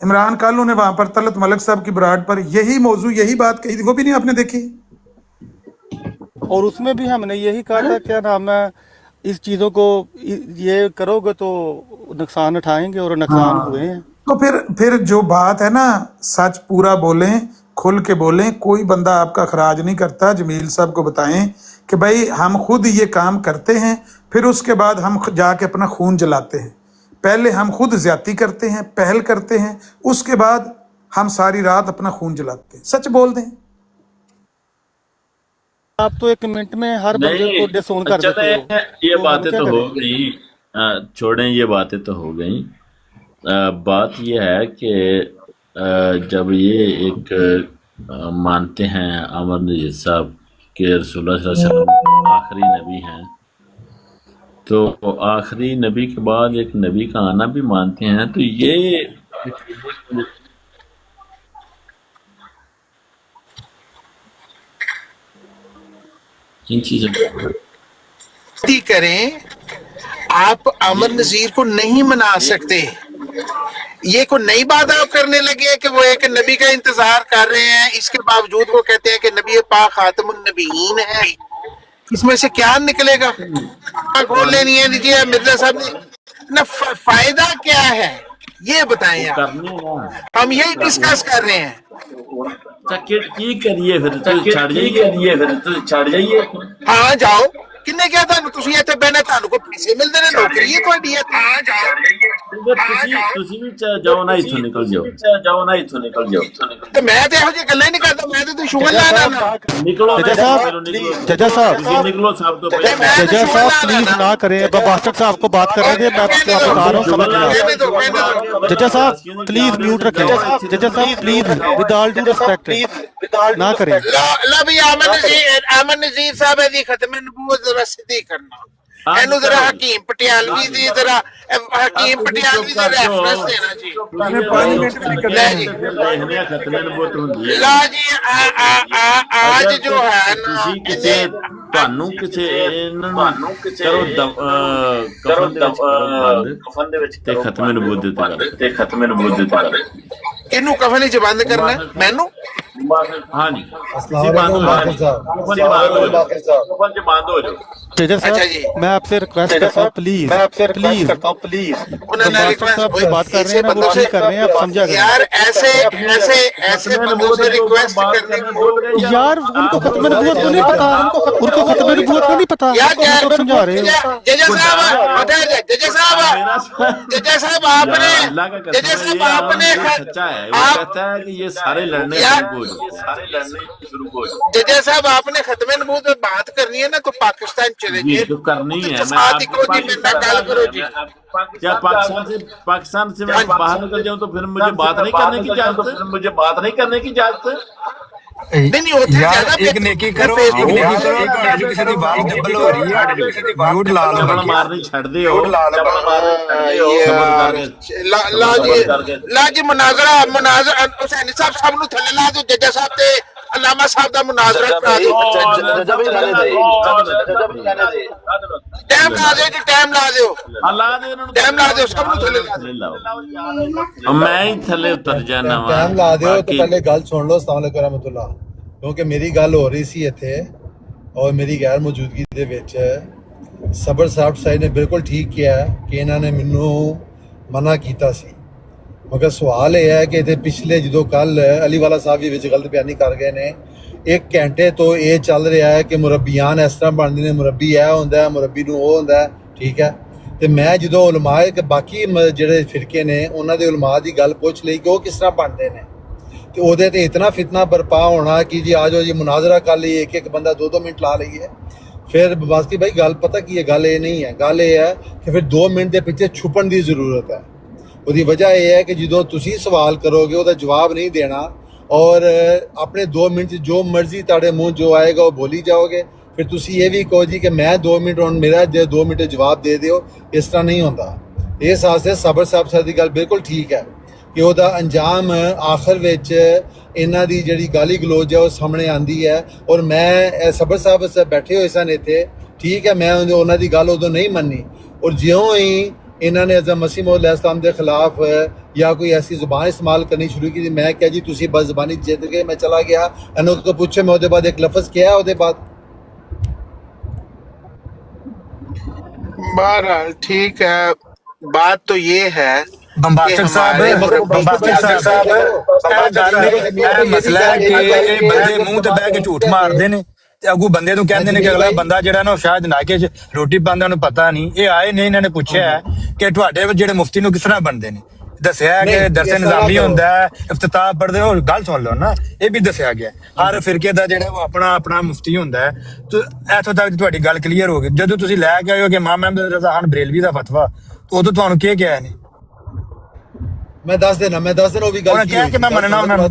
इमरान कालू ने वहाँ पर तलत मलिक साहब की बराड पर यही मौजू यही बात कही थी, वो भी नहीं आपने देखी। और उसमें भी हमने यही कहा था, क्या नाम है, इस चीज़ों को ये करोगे तो नुकसान उठाएंगे, और नुकसान हुए हैं। तो फिर जो बात है ना, सच पूरा बोलें, खुल के बोलें, कोई बंदा आपका खराज नहीं करता। जमील साहब को बताएं कि भाई हम खुद ये काम करते हैं, फिर उसके बाद हम जाके अपना खून जलाते हैं। पहले हम खुद ज्यादती करते हैं, पहल करते हैं, उसके बाद हम सारी रात अपना खून जलाते हैं। सच बोल दें। आप तो 1 मिनट में हर बंदे को डिसोन कर देते हो। ये बातें तो हो गई, छोड़ें, ये बातें तो हो गई। बात ये है कि जब ये एक मानते हैं अमर नज़ीर साहब के रसूलुल्लाह सल्लल्लाहु अलैहि वसल्लम आखिरी नबी हैं, तो आखिरी नबी के बाद एक नबी का आना भी मानते हैं, तो ये इन चीजों करें। आप अमर नजीर को नहीं मना सकते। ये कोई नई बात आप करने लगे हैं कि वो एक नबी का इंतजार कर रहे हैं, इसके बावजूद वो कहते हैं कि नबी पाक खातमुन नबीयीन है। इसमें से क्या निकलेगा? खोल लेनी है लीजिए मिर्जा साहब ने ना, फायदा क्या है ये बताएं आप। हम यही डिस्कस कर रहे हैं। की करिए फिर तो छड़ जाइए। हाँ जाओ, किन्ने क्या था ਤੁਸੀਂ ਇੱਥੇ ਬੈਠੇ, ਤੁਹਾਨੂੰ ਕੋਈ ਪੈਸੇ ਮਿਲਦੇ ਨੇ, ਨੌਕਰੀ ਹੈ ਤੁਹਾਡੀ ਹੈ। ਹਾਂ ਜਾਓ, ਤੁਸੀਂ ਵੀ ਜਾਓ ਨਾ, ਇੱਥੋਂ ਨਿਕਲ ਜਾਓ। ਤੇ ਮੈਂ ਤੇ ਇਹੋ ਜਿਹੀ ਗੱਲਾਂ ਹੀ ਨਹੀਂ ਕਰਦਾ, ਮੈਂ ਤੇ ਤੁਸੀਂ ਸ਼ੁਗਰ ਲਾਣਾ ਨਿਕਲੋ। जजा साहब निकलो साहब तो जजा साहब प्लीज ना करें, बास्टर साहब को बात कर रहे थे, मैं आपको बता रहा हूँ, समझ गया। जजा साहब प्लीज म्यूट रखें। जजा साहब please with all do respect ना करें। ला भी अमन नजीर साहब दी खत्म नबूवत जरा सिद्धी करना, ਇਹਨੂੰ ਜ਼ਰਾ ਹਕੀਮ ਪਟਿਆਲਵੀ ਦੀ ਜ਼ਰਾ ਹਕੀਮ ਪਟਿਆਲਵੀ ਦਾ ਰੈਫਰੈਂਸ ਦੇਣਾ ਜੀ। उसने 5 मिनट भी निकल ਲੈ ਜੀ ਲਾ ਜੀ आज जो है ना, ਕਿਸੇ ਤੁਹਾਨੂੰ ਕਿਸੇ ਇਹਨਾਂ ਨੂੰ ਕਰੋ ਕਫਨ ਦੇ ਵਿੱਚ ਤੇ ਖਤਮੇ ਨਬੂਵਤ ਤੇ ਗੱਲ ਇਹਨੂੰ ਕਫਨ ਵਿੱਚ ਬੰਦ ਕਰਨਾ ਮੈਨੂੰ। हाँ जी, बंद हो जाओ। जजा अच्छा साहब जी। मैं आपसे रिक्वेस्ट करता हूँ प्लीज, उन्होंने बास्टर साहब जो बात कर रहे हैं ना वो ठीक कर रहे हैं, आप समझा करें यार। ऐसे बंदों से रिक्वेस्ट करने की यार, उनको खत्म नबूवत को नहीं पता, उनको खत्म नबूवत को नहीं पता, आप समझा रहे हो। जजा साहब आपने सच्चा है, वो कहता है कि ये सारे लड़ने शुरू हो जाए। जजा साहब आपने खत्म नबूवत में बात करनी है ना, तो पाकिस्तान चले जी, जाइए, तो करनी है। मैं क्या पाकिस्तान से मैं बाहर निकल जाऊं तो फिर मुझे बात नहीं करने की इजाजत नहीं होती। यार एक नेकी करो, एक किसी की बात डबल हो रही है, म्यूट ला लो, मारनी छड़ दे हो। ला जी मुनाजरा हुसैनी साहब सब नु थल्ले ला दो, जजा साहब ते अलामा साहब दा मुनाजरा करा दो। टाइम ला दो जी, टाइम ला दो सब नु थल्ले ला। मैं ही थल्ले उतर जाना वा। ਟਾਈਮ ਲਾ ਦਿਓ ਤੇ ਪਹਿਲੇ ਗੱਲ ਸੁਣ ਲਓ। ਅਸਲਾਮ ਅਲੈਕੁਮ ਰਹਿਮਤੁल्ला। ਕਿਉਂਕਿ ਮੇਰੀ ਗੱਲ ਹੋ ਰਹੀ ਸੀ ਇੱਥੇ ਔਰ ਮੇਰੀ ਗੈਰ ਮੌਜੂਦਗੀ ਦੇ ਵਿੱਚ ਸਬਰ ਸਾਹਿਬ ਨੇ ਬਿਲਕੁਲ ਠੀਕ ਕਿਹਾ ਕਿ ਇਹਨਾਂ ਨੇ ਮੈਨੂੰ ਮਨਾ ਕੀਤਾ ਸੀ। ਮਗਰ ਸਵਾਲ ਇਹ ਹੈ ਕਿ ਇਹਦੇ ਪਿਛਲੇ ਜਦੋਂ ਕੱਲ ਅਲੀ ਵਾਲਾ ਸਾਹਿਬ ਵੀ ਵਿੱਚ ਗਲਤ ਬਿਆਨੀ ਕਰ ਗਏ ਨੇ, 1 ਘੰਟੇ ਤੋਂ ਇਹ ਚੱਲ ਰਿਹਾ ਹੈ ਕਿ ਮੁਰੱਬੀਆਨ ਇਸ ਤਰ੍ਹਾਂ ਬਣਦੇ ਨੇ, ਮੁਰੱਬੀ ਇਹ ਹੁੰਦਾ ਹੈ, ਮੁਰੱਬੀ ਨੂੰ ਉਹ ਹੁੰਦਾ ਹੈ, ਠੀਕ ਹੈ। ਤੇ ਮੈਂ ਜਦੋਂ ਉਲਮਾ ਕਿ ਬਾਕੀ ਜਿਹੜੇ ਫਿਰਕੇ ਨੇ ਉਹਨਾਂ ਦੇ ਉਲਮਾ ਦੀ ਗੱਲ ਪੁੱਛ ਲਈ ਕਿ ਉਹ ਕਿਸ ਤਰ੍ਹਾਂ ਬਣਦੇ ਨੇ, ਤੇ ਉਹਦੇ ਤੇ ਇਤਨਾ ਫਿਤਨਾ ਬਰਪਾ ਹੋਣਾ ਕਿ ਜੀ ਆ ਜਾਓ ਜੀ ਮੁਨਾਜ਼ਰਾ ਕਰ ਲਈਏ, ਇੱਕ ਬੰਦਾ 2-2 ਮਿੰਟ ਲਾ ਲਈਏ। ਫਿਰ ਬਾਸਕੀ ਭਾਈ ਗੱਲ ਪਤਾ ਕੀ ਹੈ, ਗੱਲ ਇਹ ਨਹੀਂ ਹੈ, ਗੱਲ ਇਹ ਹੈ ਕਿ ਫਿਰ 2 ਮਿੰਟ ਦੇ ਪਿੱਛੇ ਛੁਪਣ ਦੀ ਜ਼ਰੂਰਤ ਹੈ। ਉਹਦੀ ਵਜ੍ਹਾ ਇਹ ਹੈ ਕਿ ਜਦੋਂ ਤੁਸੀਂ ਸਵਾਲ ਕਰੋਗੇ ਉਹਦਾ ਜਵਾਬ ਨਹੀਂ ਦੇਣਾ ਔਰ ਆਪਣੇ 2 ਮਿੰਟ 'ਚ ਜੋ ਮਰਜ਼ੀ ਤੁਹਾਡੇ ਮੂੰਹ ਜੋ ਆਏਗਾ ਉਹ ਬੋਲੀ ਜਾਓਗੇ। ਫਿਰ ਤੁਸੀਂ ਇਹ ਵੀ ਕਹੋ ਜੀ ਕਿ ਮੈਂ 2 ਮਿੰਟ ਹੁਣ ਮੇਰਾ ਜੇ 2 ਮਿੰਟ ਜਵਾਬ ਦੇ ਦਿਓ, ਇਸ ਤਰ੍ਹਾਂ ਨਹੀਂ ਹੁੰਦਾ। ਇਸ ਵਾਸਤੇ ਸਬਰ ਸਾਹਿਬ ਦੀ ਗੱਲ ਬਿਲਕੁਲ ਠੀਕ ਹੈ ਕਿ ਉਹਦਾ ਅੰਜਾਮ ਆਖਰ ਵਿੱਚ ਇਹਨਾਂ ਦੀ ਜਿਹੜੀ ਗਾਲੀ ਗਲੋਚ ਹੈ ਉਹ ਸਾਹਮਣੇ ਆਉਂਦੀ ਹੈ। ਔਰ ਮੈਂ ਸਬਰ ਸਾਹਿਬ ਬੈਠੇ ਹੋਏ ਸਨ ਇੱਥੇ, ਠੀਕ ਹੈ, ਮੈਂ ਉਹਨਾਂ ਦੀ ਗੱਲ ਉਦੋਂ ਨਹੀਂ ਮੰਨੀ ਔਰ ਜਿਉਂ ਹੀ ਇਹਨਾਂ ਨੇ ਹਜ਼ਰਤ ਮਸੀਹ ਮੌਦ अलैहिस्सलाम ਦੇ ਖਿਲਾਫ ਜਾਂ ਕੋਈ ਐਸੀ ਜ਼ੁਬਾਨ ਇਸਤੇਮਾਲ ਕਰਨੀ ਸ਼ੁਰੂ ਕੀਤੀ, ਮੈਂ ਕਿਹਾ ਜੀ ਤੁਸੀਂ ਬਸ ਜ਼ਬਾਨੀ ਜਿੱਤ ਗਏ, ਮੈਂ ਚਲਾ ਗਿਆ। ਇਹਨੂੰ ਤੋਂ ਪੁੱਛੇ ਮੈਂ ਉਹਦੇ ਬਾਅਦ ਇੱਕ ਲਫ਼ਜ਼ ਕਿਹਾ, ਉਹਦੇ ਬਾਅਦ बहरहाल ठीक है। बात तो ये है बम्बास्टर साहब मसला है कि ਇਹ ਬੰਦੇ ਮੂੰਹ ਤੇ ਬਹਿ ਕੇ ਝੂਠ ਮਾਰਦੇ ਨੇ ਤੇ ਅੱਗੂ ਬੰਦੇ ਨੂੰ ਕਹਿੰਦੇ ਨੇ ਕਿ ਅਗਲਾ ਬੰਦਾ ਜਿਹੜਾ ਨਾ ਸ਼ਾਇਦ ਨਾਕੇ 'ਚ ਰੋਟੀ ਪਾਉਂਦਾ ਉਹਨੂੰ ਪਤਾ ਨਹੀਂ। ਇਹ ਆਏ ਨੇ, ਇਹਨਾਂ ਨੇ ਪੁੱਛਿਆ ਕਿ ਤੁਹਾਡੇ ਜਿਹੜੇ ਮੁਫਤੀ ਨੂੰ ਕਿਸ ਤਰ੍ਹਾਂ ਬਣਦੇ ਨੇ, ਦੱਸਿਆ ਕਿ ਦਰਸੇ ਨਿਜ਼ਾਮੀ ਹੁੰਦਾ ਹੈ, ਇਫਤਤਾਹ ਪੜ੍ਹਦੇ ਹੋ। ਗੱਲ ਸੁਣ ਲਓ ਨਾ, ਇਹ ਵੀ ਦੱਸਿਆ ਗਿਆ ਹਰ ਫਿਰਕੇ ਦਾ ਜਿਹੜਾ ਉਹ ਆਪਣਾ ਮੁਫਤੀ ਹੁੰਦਾ ਹੈ। ਤੇ ਇੱਥੋਂ ਤੱਕ ਤੁਹਾਡੀ ਗੱਲ ਕਲੀਅਰ ਹੋ ਗਈ। ਜਦੋਂ ਤੁਸੀਂ ਲੈ ਕੇ ਆਏ ਹੋ ਕਿ ਇਮਾਮ ਅਹਿਮਦ ਰਜ਼ਾ ਖਾਨ ਬਰੇਲਵੀ ਦਾ ਫਤਵਾ, ਉਦੋਂ ਤੁਹਾਨੂੰ ਕੀ ਕਿਹਾ ਨੇ? ਮੈਂ ਦੱਸ ਦੇਣਾ ਉਹ ਵੀ ਗੱਲ ਕਿਹਾ ਕਿ ਮੈਂ ਮੰਨਣਾ ਉਹਨਾਂ ਨੂੰ।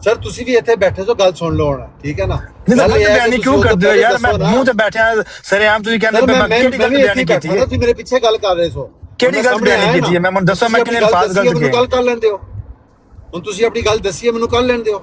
ਸਰ ਤੁਸੀਂ ਵੀ ਇੱਥੇ ਬੈਠੇ ਸੋ ਗੱਲ ਸੁਣ ਲਓ ਹੁਣ, ਠੀਕ ਹੈ ਨਾ। ਨਹੀਂ ਤਾਂ ਗਲਤ ਬਿਆਨੀ ਕਿਉਂ ਕਰਦੇ ਹੋ ਯਾਰ? ਮੈਂ ਮੂੰਹ ਤੇ ਬੈਠਿਆ ਸਰੇਆਮ ਤੁਸੀਂ ਕਹਿੰਦੇ ਮੈਂ ਕਿਹੜੀ ਗਲਤ ਬਿਆਨੀ ਕੀਤੀ ਹੈ? ਤੁਸੀਂ ਮੇਰੇ ਪਿੱਛੇ ਗੱਲ ਕਰ ਰਹੇ ਸੋ, ਕਿਹੜੀ ਗਲਤ ਬਿਆਨੀ ਕੀਤੀ ਹੈ? ਮੈਂ ਮੈਨੂੰ ਦੱਸੋ, ਮੈਂ ਕਿਹਨੇ ਅਲਫਾਜ਼ ਗਲਤ ਮੈਨੂੰ ਗੱਲ ਕਰ ਲੈਣ ਦਿਓ। ਹੁਣ ਤੁਸੀਂ ਆਪਣੀ ਗੱਲ ਦੱਸੀ ਹੈ, ਮੈਨੂੰ ਕਰ ਲੈਣ ਦਿਓ,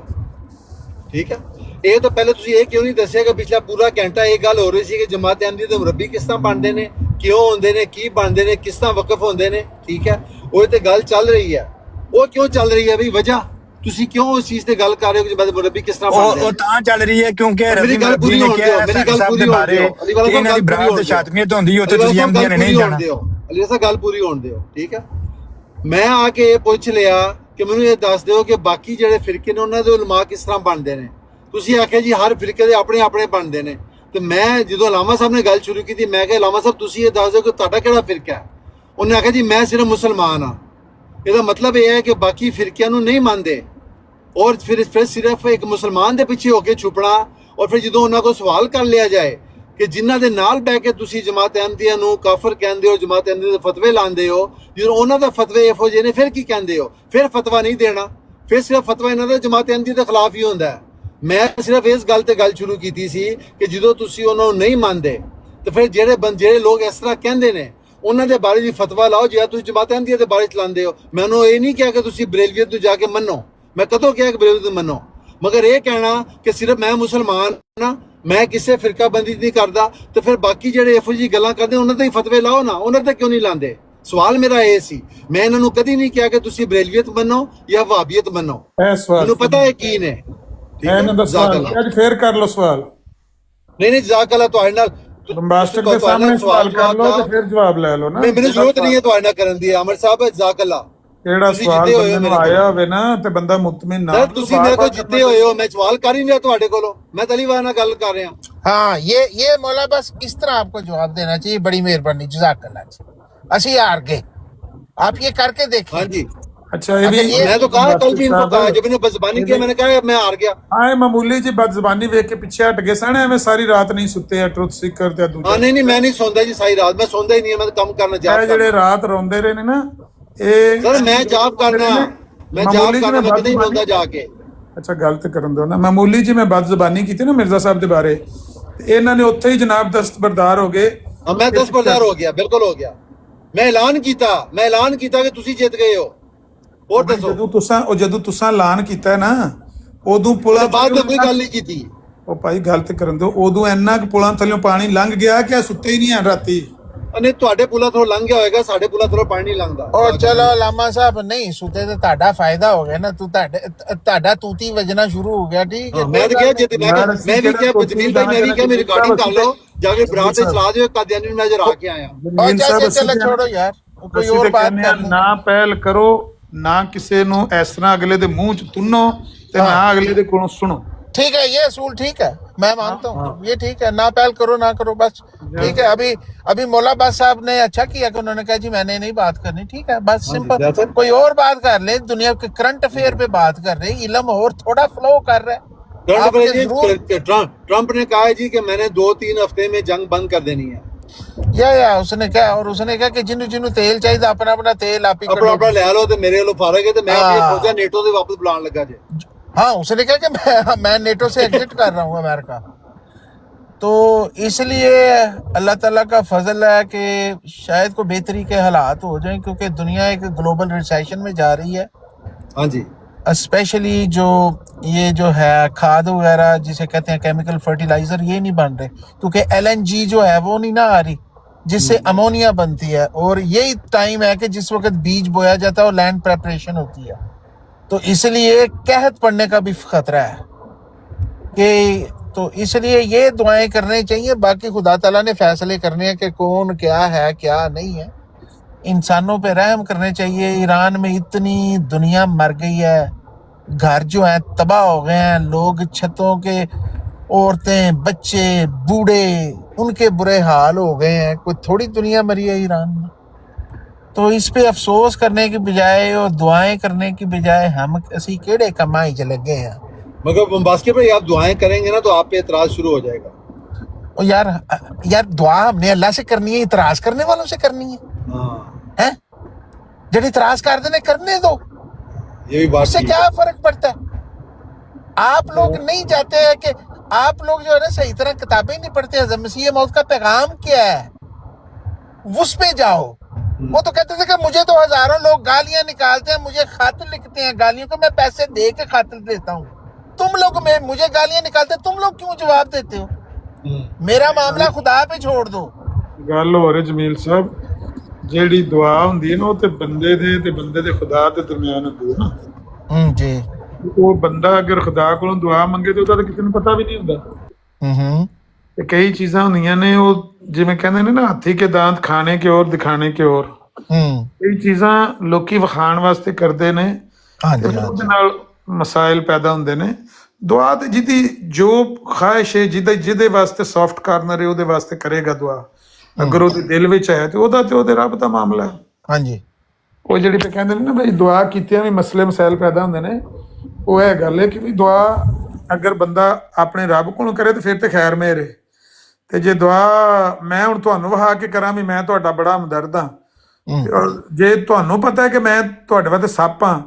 ਠੀਕ ਹੈ। ਇਹ ਤਾਂ ਪਹਿਲੇ ਤੁਸੀਂ ਇਹ ਕਿਉਂ ਨਹੀਂ ਦੱਸਿਆ ਕਿ ਪਿਛਲਾ ਪੂਰਾ ਘੰਟਾ ਇਹ ਗੱਲ ਹੋ ਰਹੀ ਸੀ ਕਿ ਜਮਾਤ ਅਹਿਮਦੀ ਦੇ ਮੁਰੱਬੀ ਕਿਸ ਤਰ੍ਹਾਂ ਬਣਦੇ ਨੇ, ਕਿਉਂ ਹੁੰਦੇ ਨੇ, ਕੀ ਬਣਦੇ ਨੇ, ਕਿਸ ਤਰ੍ਹਾਂ ਵਕਫ ਹੁੰਦੇ ਨੇ, ਠੀਕ ਹੈ। ਉਹ ਤੇ ਗੱਲ ਚੱਲ ਰਹੀ ਹੈ। ਉਹ ਕਿਉਂ ਚੱਲ ਰਹੀ ਹੈ ਬਈ? ਵਜ੍ਹਾ ਤੁਸੀਂ ਕਿਉਂ ਉਸ ਚੀਜ਼ ਤੇ ਗੱਲ ਕਰ ਰਹੇ ਹੋ ਕਿ ਜਮਾਤ ਮੁਰੱਬੀ ਕਿਸ ਤਰ੍ਹਾਂ ਬਣਦੇ ਨੇ? ਉਹ ਤਾਂ ਚੱਲ ਰਹੀ ਹੈ ਕਿਉਂਕਿ ਮੇਰੀ ਗੱਲ ਪੂਰੀ ਹੋਣ ਦਿਓ, ਮੇਰੀ ਗੱਲ ਪੂਰੀ ਹੋਣ ਦਿਓ। ਅਲੀ ਵਾਲਾ ਸਾਹਿਬ ਦੀ ਬਰਾਤ ਤੇ ਸ਼ਾਤਮੀਅਤ ਹੁੰਦੀ ਹੈ, ਉੱਥੇ ਤੁਸੀਂ ਅਹਿਮਦੀਆਂ ਨੇ ਨਹੀਂ ਜਾਣਾ। ਅਲੀ ਸਾਹਿਬ ਗੱਲ ਪੂਰੀ ਹੋਣ ਦਿਓ, ਠੀਕ ਹੈ। ਮੈਂ ਆ ਕੇ ਇਹ ਪੁੱਛ ਲਿਆ ਕਿ ਮੈਨੂੰ ਇਹ ਦੱਸ ਦਿਓ ਕਿ ਬਾਕੀ ਜਿਹੜੇ ਫਿਰਕੇ ਨੇ ਉਹਨਾਂ ਦੇ ਉਲਮਾ ਕਿਸ ਤਰ੍ਹਾਂ ਬਣਦੇ ਨੇ। ਤੁਸੀਂ ਆਖਿਆ ਜੀ ਹਰ ਫਿਰਕੇ ਦੇ ਆਪਣੇ ਆਪਣੇ ਬਣਦੇ ਨੇ। ਤੇ ਮੈਂ ਜਦੋਂ ਅਲਾਮਾ ਸਾਹਿਬ ਨੇ ਗੱਲ ਸ਼ੁਰੂ ਕੀਤੀ, ਮੈਂ ਕਿਹਾ ਅਲਾਮਾ ਸਾਹਿਬ ਤੁਸੀਂ ਇਹ ਦੱਸ ਦਿਓ ਕਿ ਤੁਹਾਡਾ ਕਿਹੜਾ ਫਿਰਕਾ ਹੈ? ਉਹਨੇ ਆਖਿਆ ਜੀ ਮੈਂ ਸਿਰਫ ਮੁਸਲਮਾਨ ਹਾਂ। ਇਹਦਾ ਮਤਲਬ ਇਹ ਹੈ ਕਿ ਬਾਕੀ ਫਿਰਕਿਆਂ ਨੂੰ ਨਹੀਂ ਮੰਨਦੇ ਔਰ ਫਿਰ ਸਿਰਫ ਇੱਕ ਮੁਸਲਮਾਨ ਦੇ ਪਿੱਛੇ ਹੋ ਕੇ ਛੁਪਣਾ। ਔਰ ਫਿਰ ਜਦੋਂ ਉਹਨਾਂ ਕੋਲ ਸਵਾਲ ਕਰ ਲਿਆ ਜਾਏ ਕਿ ਜਿਨ੍ਹਾਂ ਦੇ ਨਾਲ ਬਹਿ ਕੇ ਤੁਸੀਂ ਜਮਾਤ ਅਹਿਮਦੀਆ ਨੂੰ ਕਾਫਰ ਕਹਿੰਦੇ ਹੋ, ਜਮਾਤ ਅਹਿਮਦੀ ਦੇ ਫਤਵੇ ਲਾਉਂਦੇ ਹੋ, ਜਦੋਂ ਉਹਨਾਂ ਦਾ ਫਤਵੇ ਇਹੋ ਜਿਹੇ ਨੇ ਫਿਰ ਕੀ ਕਹਿੰਦੇ ਹੋ? ਫਿਰ ਫਤਵਾ ਨਹੀਂ ਦੇਣਾ, ਫਿਰ ਸਿਰਫ ਫਤਵਾ ਇਹਨਾਂ ਦਾ ਜਮਾਤ ਅਹਿਮਦੀ ਦੇ ਖਿਲਾਫ ਹੀ ਹੁੰਦਾ ਹੈ। ਮੈਂ ਸਿਰਫ ਇਸ ਗੱਲ ਤੇ ਗੱਲ ਸ਼ੁਰੂ ਕੀਤੀ ਸੀ ਕਿ ਜਦੋਂ ਤੁਸੀਂ ਉਹਨਾਂ ਨੂੰ ਨਹੀਂ ਮੰਨਦੇ ਤਾਂ ਫਿਰ ਜਿਹੜੇ ਲੋਕ ਇਸ ਤਰ੍ਹਾਂ ਕਹਿੰਦੇ ਨੇ ਉਹਨਾਂ ਦੇ ਬਾਰੇ ਦੀ ਫਤਵਾ ਲਾਓ ਜਿਹੜਾ ਤੁਸੀਂ ਜਮਾਤ ਅਹਿਮਦੀਆ ਦੇ ਬਾਰੇ ਚਲਾਉਂਦੇ ਹੋ। ਮੈਨੂੰ ਇਹ ਨਹੀਂ ਕਿਹਾ ਕਿ ਤੁਸੀਂ ਬਰੇਲਵੀਅਤ ਨੂੰ ਜਾ ਕੇ ਮੰਨੋ, ਮੈਂ ਕਦੋਂ ਕਿਹਾ ਕਿ ਬਰੇਲਵੀਅਤ ਨੂੰ ਮੰਨੋ, ਮਗਰ ਇਹ ਕਹਿਣਾ ਕਿ ਸਿਰਫ ਮੈਂ ਮੁਸਲਮਾਨ ਨਾ, ਮੈਂ ਕਿਸੇ ਫਿਰਕਾ ਬੰਦੀ ਨਹੀਂ ਕਰਦਾ। ਤੇ ਫਿਰ ਬਾਕੀ ਜਿਹੜੇ ਇਹੋ ਜਿਹੀ ਗੱਲਾਂ ਕਰਦੇ ਉਹਨਾਂ ਦੇ ਹੀ ਫਤਵੇ ਲਾਓ ਨਾ, ਉਹਨਾਂ ਤੇ ਕਿਉਂ ਨਹੀਂ ਲਾਉਂਦੇ? ਸਵਾਲ ਮੇਰਾ ਇਹ ਸੀ। ਮੈਂ ਇਹਨਾਂ ਨੂੰ ਕਦੀ ਨਹੀਂ ਕਿਹਾ ਕਿ ਤੁਸੀਂ ਬਰੇਲਵੀਅਤ ਮੰਨੋ ਜਾਂ ਵਹਾਬੀਅਤ ਮੰਨੋ, ਮੈਨੂੰ ਪਤਾ ਹੈ ਕੀ ਨੇ। ਇਹਨਾਂ ਦਾ ਸਵਾਲ ਅੱਜ ਫੇਰ ਕਰ ਲਓ ਸਵਾਲ। ਨਹੀਂ ਜਜ਼ਾਕ ਅੱਲਾਹ, ਤੁਹਾਡੇ ਨਾਲ ਅੰਬਾਸਡਰ ਦੇ ਸਾਹਮਣੇ ਸਵਾਲ ਕਰ ਲਓ ਤੇ ਫਿਰ ਜਵਾਬ ਲੈ ਲਓ ਨਾ। ਮੈਨੂੰ ਜ਼ਰੂਰਤ ਨਹੀਂ ਹੈ ਤੁਹਾਡੇ ਨਾਲ ਕਰਨ ਦੀ। ਅਮਰ ਸਾਹਿਬ ਜਜ਼ਾਕ ਅੱਲਾਹ, ਕਿਹੜਾ ਸਵਾਲ ਬੰਦੇ ਨੂੰ ਆਇਆ ਹੋਵੇ ਨਾ ਤੇ ਬੰਦਾ ਮੁਤਮਿਨ ਨਾ। ਤੁਸੀਂ ਮੇਰੇ ਕੋਲ ਜਿੱਤੇ ਹੋਏ ਹੋ, ਮੈਂ ਸਵਾਲ ਕਰ ਹੀ ਨਹੀਂ ਰਿਹਾ ਤੁਹਾਡੇ ਕੋਲੋਂ, ਮੈਂ ਤਲੀਵਾਨ ਨਾਲ ਗੱਲ ਕਰ ਰਿਹਾ। हाँ ये मौला बस इस तरह आपको जवाब देना चाहिए, बड़ी मेहरबानी, जज़ाकल्लाह जी। ਅਸੀਂ हार गए, आप ये करके देखिए। हाँ जी, अच्छा ये भी मैं तो कहा कल भी इनको कहा, जब इन्होंने बदज़बानी किया मैंने कहा मैं हार गया। ਆਏ ਮਾਮੂਲੀ ਜੀ ਬਦਜ਼ਬਾਨੀ ਵੇਖ ਕੇ ਪਿੱਛੇ ਹਟ ਗਏ ਸਨ, ਐਵੇਂ ਸਾਰੀ ਰਾਤ ਨਹੀਂ ਸੁੱਤੇ ਆ ਟਰੁੱਥ ਸੀਕਰ ਤੇ ਦੂਜੇ। हाँ नहीं मैं नहीं सौंदा जी सारी रात, मैं सौंदा ही नहीं है, मैं तो कम करना ਇਹ ਜਿਹੜੇ ਰਾਤ ਰੋਂਦੇ ਰਹੇ ਨੇ ਨਾ ਇਹ सर मैं जाप करना, मैं जाप करना, मैं कभी नहीं बोलता जाके। ਅੱਛਾ ਗਲਤ ਕਰਨ ਦਿਓ ਨਾ। ਮਾਮੂਲੀ ਜੀ ਮੈਂ ਬਦਜ਼ਬਾਨੀ ਕੀਤੀ ਨਾ ਮਿਰਜ਼ਾ ਸਾਹਿਬ ਦੇ ਬਾਰੇ, ਇਹਨਾਂ ਨੇ ਉੱਥੇ ਹੀ ਜਨਾਬ ਦਸਤਬਰਦਾਰ ਹੋ ਗਏ। मैं दस्तबरदार हो गया, बिल्कुल हो गया। मैं ऐलान किया कि तुसी जित गए हो। और दसो ਜਦੋਂ ਤੁਸੀਂ ਐਲਾਨ ਕੀਤਾ ਨਾ ਉਦੋਂ ਪੁਲਾਂ ਬਾਅਦ में कोई गल नहीं की। ਉਹ ਭਾਈ ਗਲਤ ਕਰਨ ਦਿਓ। ਉਦੋਂ ਇੰਨਾ ਕਿ ਪੁਲਾਂ ਥੱਲੋਂ ਪਾਣੀ ਲੰਘ ਗਿਆ ਕਿ ਸੁੱਤੇ ਹੀ ਨਹੀਂ ਆ ਰਾਤੀ। ਨਹੀਂ ਤੁਹਾਡੇ ਪੁਲਾਂ ਤੋਂ ਲੰਘ ਗਿਆ ਹੋਏਗਾ, ਸਾਡੇ ਪੁਲਾਂ ਤੋਂ ਪਾਣੀ ਨਹੀਂ ਲੰਘਦਾ। और चलो लामा साहब नहीं सुते तो ਤੁਹਾਡਾ फायदा हो गया ना, ਤੁਹਾਡਾ ਤੂਤੀ ਵਜਣਾ ਸ਼ੁਰੂ ਹੋ ਗਿਆ। ਠੀਕ ਹੈ, ਮੈਂ ਤਾਂ ਕਿਹਾ ਜਿੱਤ ਮੈਂ ਵੀ ਕਿਹਾ ਜਮੀਲ ਭਾਈ, ਮੈਂ ਵੀ ਕਿਹਾ ਮੇਰੀ ਰਿਕਾਰਡਿੰਗ ਕਰ ਲਓ, ਜਾ ਕੇ ਬਰਾਤ ਤੇ ਚਲਾ ਦਿਓ। ਕਾਦੀਆਨੀ ਨੂੰ ਨਜ਼ਰ ਆ ਕੇ ਆਇਆ। चलो छोड़ो यार, कोई और बात कर ਨਾ ਪਹਿਲ ਕਰੋ, ਨਾ ਕਿਸੇ ਨੂੰ ਇਸ ਤਰ੍ਹਾਂ ਅਗਲੇ ਦੇ ਮੂੰਹ ਚ ਤੁੰਨੋ ਤੇ ਨਾ ਅਗਲੇ ਦੇ ਕੋਲੋਂ ਸੁਣੋ। ठीक है, ये असूल ठीक है, मैं मानता हूँ, ये ठीक है। ना पहल करो ना करो, बस ठीक है। अभी मौला अब्बास साहब ने अच्छा किया कि उन्होंने कहा जी मैंने नहीं बात करनी, ठीक है, बस सिंपल। कोई और बात कर ले, दुनिया के करंट अफेयर पे बात कर रहे, इल्म और थोड़ा फ्लो कर रहा है। ट्रंप ने कहा है जी कि मैंने 2-3 हफ्ते में जंग बंद कर देनी है। या उसने कहा, और उसने कहा कि जिन्होंने तेल चाहिए अपना तेल आप ही अपना ले लो, तो मेरे लो फारग है, तो मैं फौजा नेटो से वापस बुलाने लगा जी। हाँ, उसने कहा कि मैं नेटो से एग्जिट कर रहा हूँ अमेरिका। तो इसलिए अल्लाह ताला का फजल है कि शायद कोई बेहतरी के हालात हो जाएं, क्योंकि दुनिया एक ग्लोबल रिसेशन में जा रही है। हाँ जी, स्पेशली ये जो है खाद वगैरह जिसे कहते हैं केमिकल फर्टिलाइजर, ये नहीं बन रहे, क्योंकि LNG जो है वो नहीं ना आ रही, जिससे अमोनिया बनती है। और यही टाइम है कि जिस वक्त बीज बोया जाता है और लैंड प्रेपरेशन होती है। तो इसलिए कहत पड़ने का भी खतरा है कि, तो इसलिए ये दुआएं करनी चाहिए। बाकी खुदा ताला ने फैसले करने हैं कि कौन क्या है क्या नहीं है। इंसानों पे रहम करने चाहिए। ईरान में इतनी दुनिया मर गई है, घर जो है तबाह हो गए हैं, लोग छतों के, औरतें बच्चे बूढ़े, उनके बुरे हाल हो गए हैं। कोई थोड़ी दुनिया मरी है ईरान में। तो इस पे अफसोस करने की बजाय और दुआएं करने की बजाय हम असी केड़े कमाई च लगे हैं। मगर बास्केट भाई आप दुआएं करेंगे ना तो आप पे इतराज शुरू हो जाएगा। और यार दुआ हमने अल्लाह से करनी है, इतराज करने वालों से करनी है। हैं? जो इतराज कर देने करने दो, ये भी बात उससे क्या फर्क पड़ता है? آپ لوگ نہیں چاہتے ہیں کہ آپ لوگ جو ہے نا صحیح طرح کتابیں نہیں پڑھتے. حضرت مسیح موعود کا پیغام کیا ہے اس پہ جاؤ. وہ تو کہتے تھے کہ مجھے تو ہزاروں لوگ گالیاں نکالتے ہیں, مجھے خط لکھتے ہیں گالیوں کو, میں پیسے دے کے خط دیتا ہوں. تم لوگ میں مجھے گالیاں نکالتے, تم لوگ کیوں جواب دیتے ہو؟ میرا معاملہ خدا پہ چھوڑ دو. ਗੱਲ ਹੋ ਰਹੀ ਜਮੀਲ ਸਾਹਿਬ, ਜਿਹੜੀ ਦੁਆ ਹੁੰਦੀ ਹੈ ਨਾ ਉਹ ਤੇ ਬੰਦੇ ਦੇ ਖੁਦਾ ਦੇ ਦਰਮਿਆਨ ਹੁੰਦੀ ਹੈ ਨਾ ਜੀ. ਉਹ ਬੰਦਾ ਅਗਰ ਖੁਦਾ ਕੋਲੋਂ ਦੁਆ ਮੰਗੇ ਤੇ ਉਹਦਾ ਤਾਂ ਕਿਸੇ ਨੂੰ ਪਤਾ ਵੀ ਨਹੀਂ ਹੁੰਦਾ. ਤੇ ਕਈ ਚੀਜ਼ਾਂ ਹੁੰਦੀਆਂ ਨੇ ਉਹ ਜਿਵੇਂ ਕਹਿੰਦੇ ਨੇ ਨਾ ਹਾਥੀ ਕੇ ਦਾੰਤ ਖਾਣੇ ਕੇ ਔਰ ਦਿਖਾਣੇ ਕੇ ਔਰ, ਕਈ ਚੀਜ਼ਾਂ ਲੋਕੀ ਵਿਖਾਣ ਵਾਸਤੇ ਕਰਦੇ ਨੇ ਤੇ ਉਹਦੇ ਨਾਲ ਮਸਾਇਲ ਪੈਦਾ ਹੁੰਦੇ ਨੇ. ਦੁਆ ਤੇ ਜਿਹਦੀ ਜੋ ਖਾਹਿਸ਼ ਹੈ, ਜਿਹਦੇ ਵਾਸਤੇ ਸੌਫਟ ਕਾਰਨਰ ਹੈ ਉਹਦੇ ਵਾਸਤੇ ਕਰੇਗਾ ਦੁਆ. ਅਗਰ ਉਹਦੇ ਦਿਲ ਵਿੱਚ ਹੈ ਤੇ ਉਹਦੇ ਰੱਬ ਦਾ ਮਾਮਲਾ ਹੈ. ਹਾਂਜੀ. ਉਹ ਜਿਹੜੀ ਤੇ ਕਹਿੰਦੇ ਨੇ ਨਾ ਬਈ ਦੁਆ ਕੀਤਿਆਂ ਵੀ ਮਸਲੇ ਮਸਾਇਲ ਪੈਦਾ ਹੁੰਦੇ ਨੇ, ਉਹ ਇਹ ਗੱਲ ਹੈ ਕਿ ਵੀ ਦੁਆ ਅਗਰ ਬੰਦਾ ਆਪਣੇ ਰੱਬ ਕੋਲੋਂ ਕਰੇ ਤੇ ਫਿਰ ਤੇ ਖੈਰ ਮੇਰ ਹੈ. ਤੇ ਜੇ ਦੁਆ ਮੈਂ ਹੁਣ ਤੁਹਾਨੂੰ ਵਹਾ ਕੇ ਕਰਾਂ ਵੀ ਮੈਂ ਤੁਹਾਡਾ ਬੜਾ ਹਮਦਰਦ ਹਾਂ, ਜੇ ਤੁਹਾਨੂੰ ਪਤਾ ਹੈ ਕਿ ਮੈਂ ਤੁਹਾਡੇ ਵਾਸਤੇ ਸੱਪ ਹਾਂ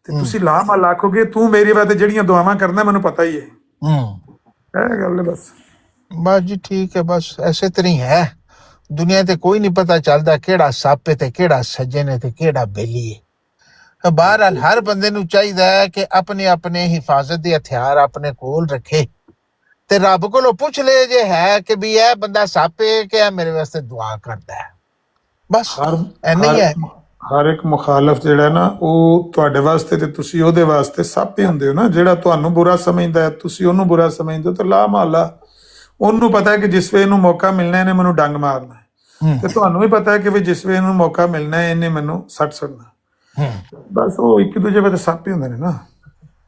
ਤੇ ਤੁਸੀਂ ਲਾਮਾ ਆਖੋਗੇ ਤੂੰ ਮੇਰੇ ਵਾਸਤੇ ਜਿਹੜੀਆਂ ਦੁਆਵਾਂ ਕਰਨਾ ਮੈਨੂੰ ਪਤਾ ਹੀ ਹੈ. ਇਹ ਗੱਲ ਹੈ ਬਸ. ਬਸ ਜੀ ਠੀਕ ਹੈ, ਬਸ ਐਸੇ ਤਰ੍ਹਾਂ ਹੀ ਹੈ. ਦੁਨੀਆ ਤੇ ਕੋਈ ਨਹੀਂ ਪਤਾ ਚੱਲਦਾ ਕਿਹੜਾ ਸੱਪ ਹੈ ਤੇ ਕਿਹੜਾ ਸੱਜਣ ਹੈ ਤੇ ਕਿਹੜਾ ਬੇਲੀ ਹੈ. ਬਹਰਹਾਲ ਹਰ ਬੰਦੇ ਨੂੰ ਚਾਹੀਦਾ ਹੈ ਕਿ ਆਪਣੇ ਆਪਣੇ ਹਿਫਾਜ਼ਤ ਦੇ ਹਥਿਆਰ ਆਪਣੇ ਕੋਲ ਰੱਖੇ ਤੇ ਰੱਬ ਕੋਲੋਂ ਪੁੱਛ ਲੈ ਜੇ ਹੈ ਕਿ ਵੀ ਇਹ ਬੰਦਾ ਸੱਪ ਹੈ ਕਿ ਇਹ ਮੇਰੇ ਵਾਸਤੇ ਦੁਆ ਕਰਦਾ ਹੈ. ਬਸ ਇੰਨਾ ਹੀ ਹੈ. ਹਰ ਇੱਕ ਮੁਖਾਲਫ ਜਿਹੜਾ ਨਾ ਉਹ ਤੁਹਾਡੇ ਵਾਸਤੇ ਤੇ ਤੁਸੀਂ ਉਹਦੇ ਵਾਸਤੇ ਸੱਪ ਹੀ ਹੁੰਦੇ ਹੋ ਨਾ. ਜਿਹੜਾ ਤੁਹਾਨੂੰ ਬੁਰਾ ਸਮਝਦਾ ਹੈ ਤੁਸੀਂ ਉਹਨੂੰ ਬੁਰਾ ਸਮਝਦੇ ਹੋ ਤਾਂ ਲਾ ਮਹੱਲਾ ਉਹਨੂੰ ਪਤਾ ਹੈ ਕਿ ਜਿਸ ਵੇ ਇਹਨੂੰ ਮੌਕਾ ਮਿਲਣਾ ਇਹਨੇ ਮੈਨੂੰ ਡੰਗ ਮਾਰਨਾ, ਤੇ ਤੁਹਾਨੂੰ ਵੀ ਪਤਾ ਹੈ ਕਿ ਵੀ ਜਿਸ ਵੇ ਇਹਨੂੰ ਮੌਕਾ ਮਿਲਣਾ ਇਹਨੇ ਮੈਨੂੰ ਸੱਟ ਛੱਡਣਾ. ਬਸ ਉਹ ਇੱਕ ਦੂਜੇ ਵਾਸਤੇ ਸੱਪ ਹੀ ਹੁੰਦੇ ਨੇ ਨਾ.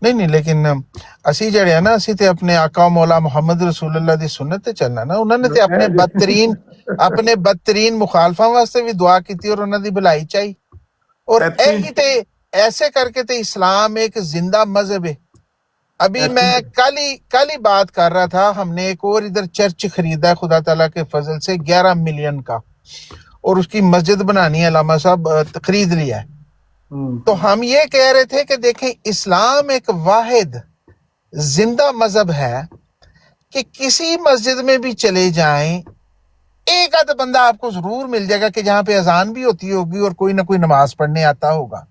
ਨਹੀਂ ਲੇਕਿਨ ਅਸੀਂ ਜਿਹੜੇ ਆ ਨਾ ਅਸੀਂ ਤੇ ਆਪਣੇ ਆਕਾ ਮੌਲਾ ਮੁਹੰਮਦ ਰਸੂਲullah ਦੀ ਸੁਨਨਤ ਤੇ ਚੱਲਣਾ ਨਾ. ਉਹਨਾਂ ਨੇ ਤੇ ਆਪਣੇ ਬਦਤਰੀਨ ਮੁਖਾਲਫਾਂ ਵਾਸਤੇ ਵੀ ਦੁਆ ਕੀਤੀ ਔਰ ਉਹਨਾਂ ਦੀ ਭਲਾਈ ਚਾਹੀ. اور ایسے کر کے تو اسلام ایک زندہ مذہب ہے. ابھی میں کل ہی بات کر رہا تھا, ہم نے ایک اور ادھر چرچ خریدا ہے خدا تعالیٰ کے فضل سے 11 ملین کا, اور اس کی مسجد بنانی ہے, علامہ صاحب خرید لیا ہے. تو ہم یہ کہہ رہے تھے کہ دیکھیں اسلام ایک واحد زندہ مذہب ہے کہ کسی مسجد میں بھی چلے جائیں ایک آدھ بندہ آپ کو ضرور مل جائے گا کہ جہاں پہ اذان بھی ہوتی ہوگی اور کوئی نہ کوئی نماز پڑھنے آتا ہوگا.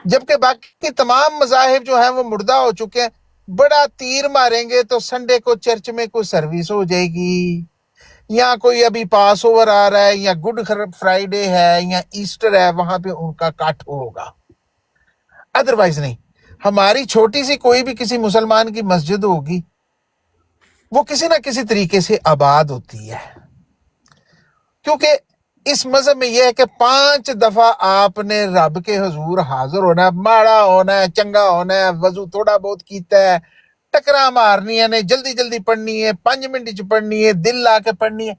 جبکہ باقی تمام مذاہب جو ہیں وہ مردہ ہو چکے ہیں. بڑا تیر ماریں گے تو سنڈے کو چرچ میں کوئی سروس ہو جائے گی, یا کوئی ابھی پاس اوور آ رہا ہے, یا گڈ فرائیڈے ہے, یا ایسٹر ہے, وہاں پہ ان کا کٹ ہوگا. ادروائز نہیں. ہماری چھوٹی سی کوئی بھی کسی مسلمان کی مسجد ہوگی وہ کسی نہ کسی طریقے سے آباد ہوتی ہے, کیونکہ اس مذہب میں یہ ہے کہ 5 دفعہ آپ نے رب کے حضور حاضر ہونا ہے, ماڑا ہونا ہے, چنگا ہونا ہے, وضو تھوڑا بہت کیتا ہے, ٹکرا مارنی ہے, جلدی پڑھنی ہے, 5 منٹ پڑھنی ہے, دل لا کے پڑھنی ہے,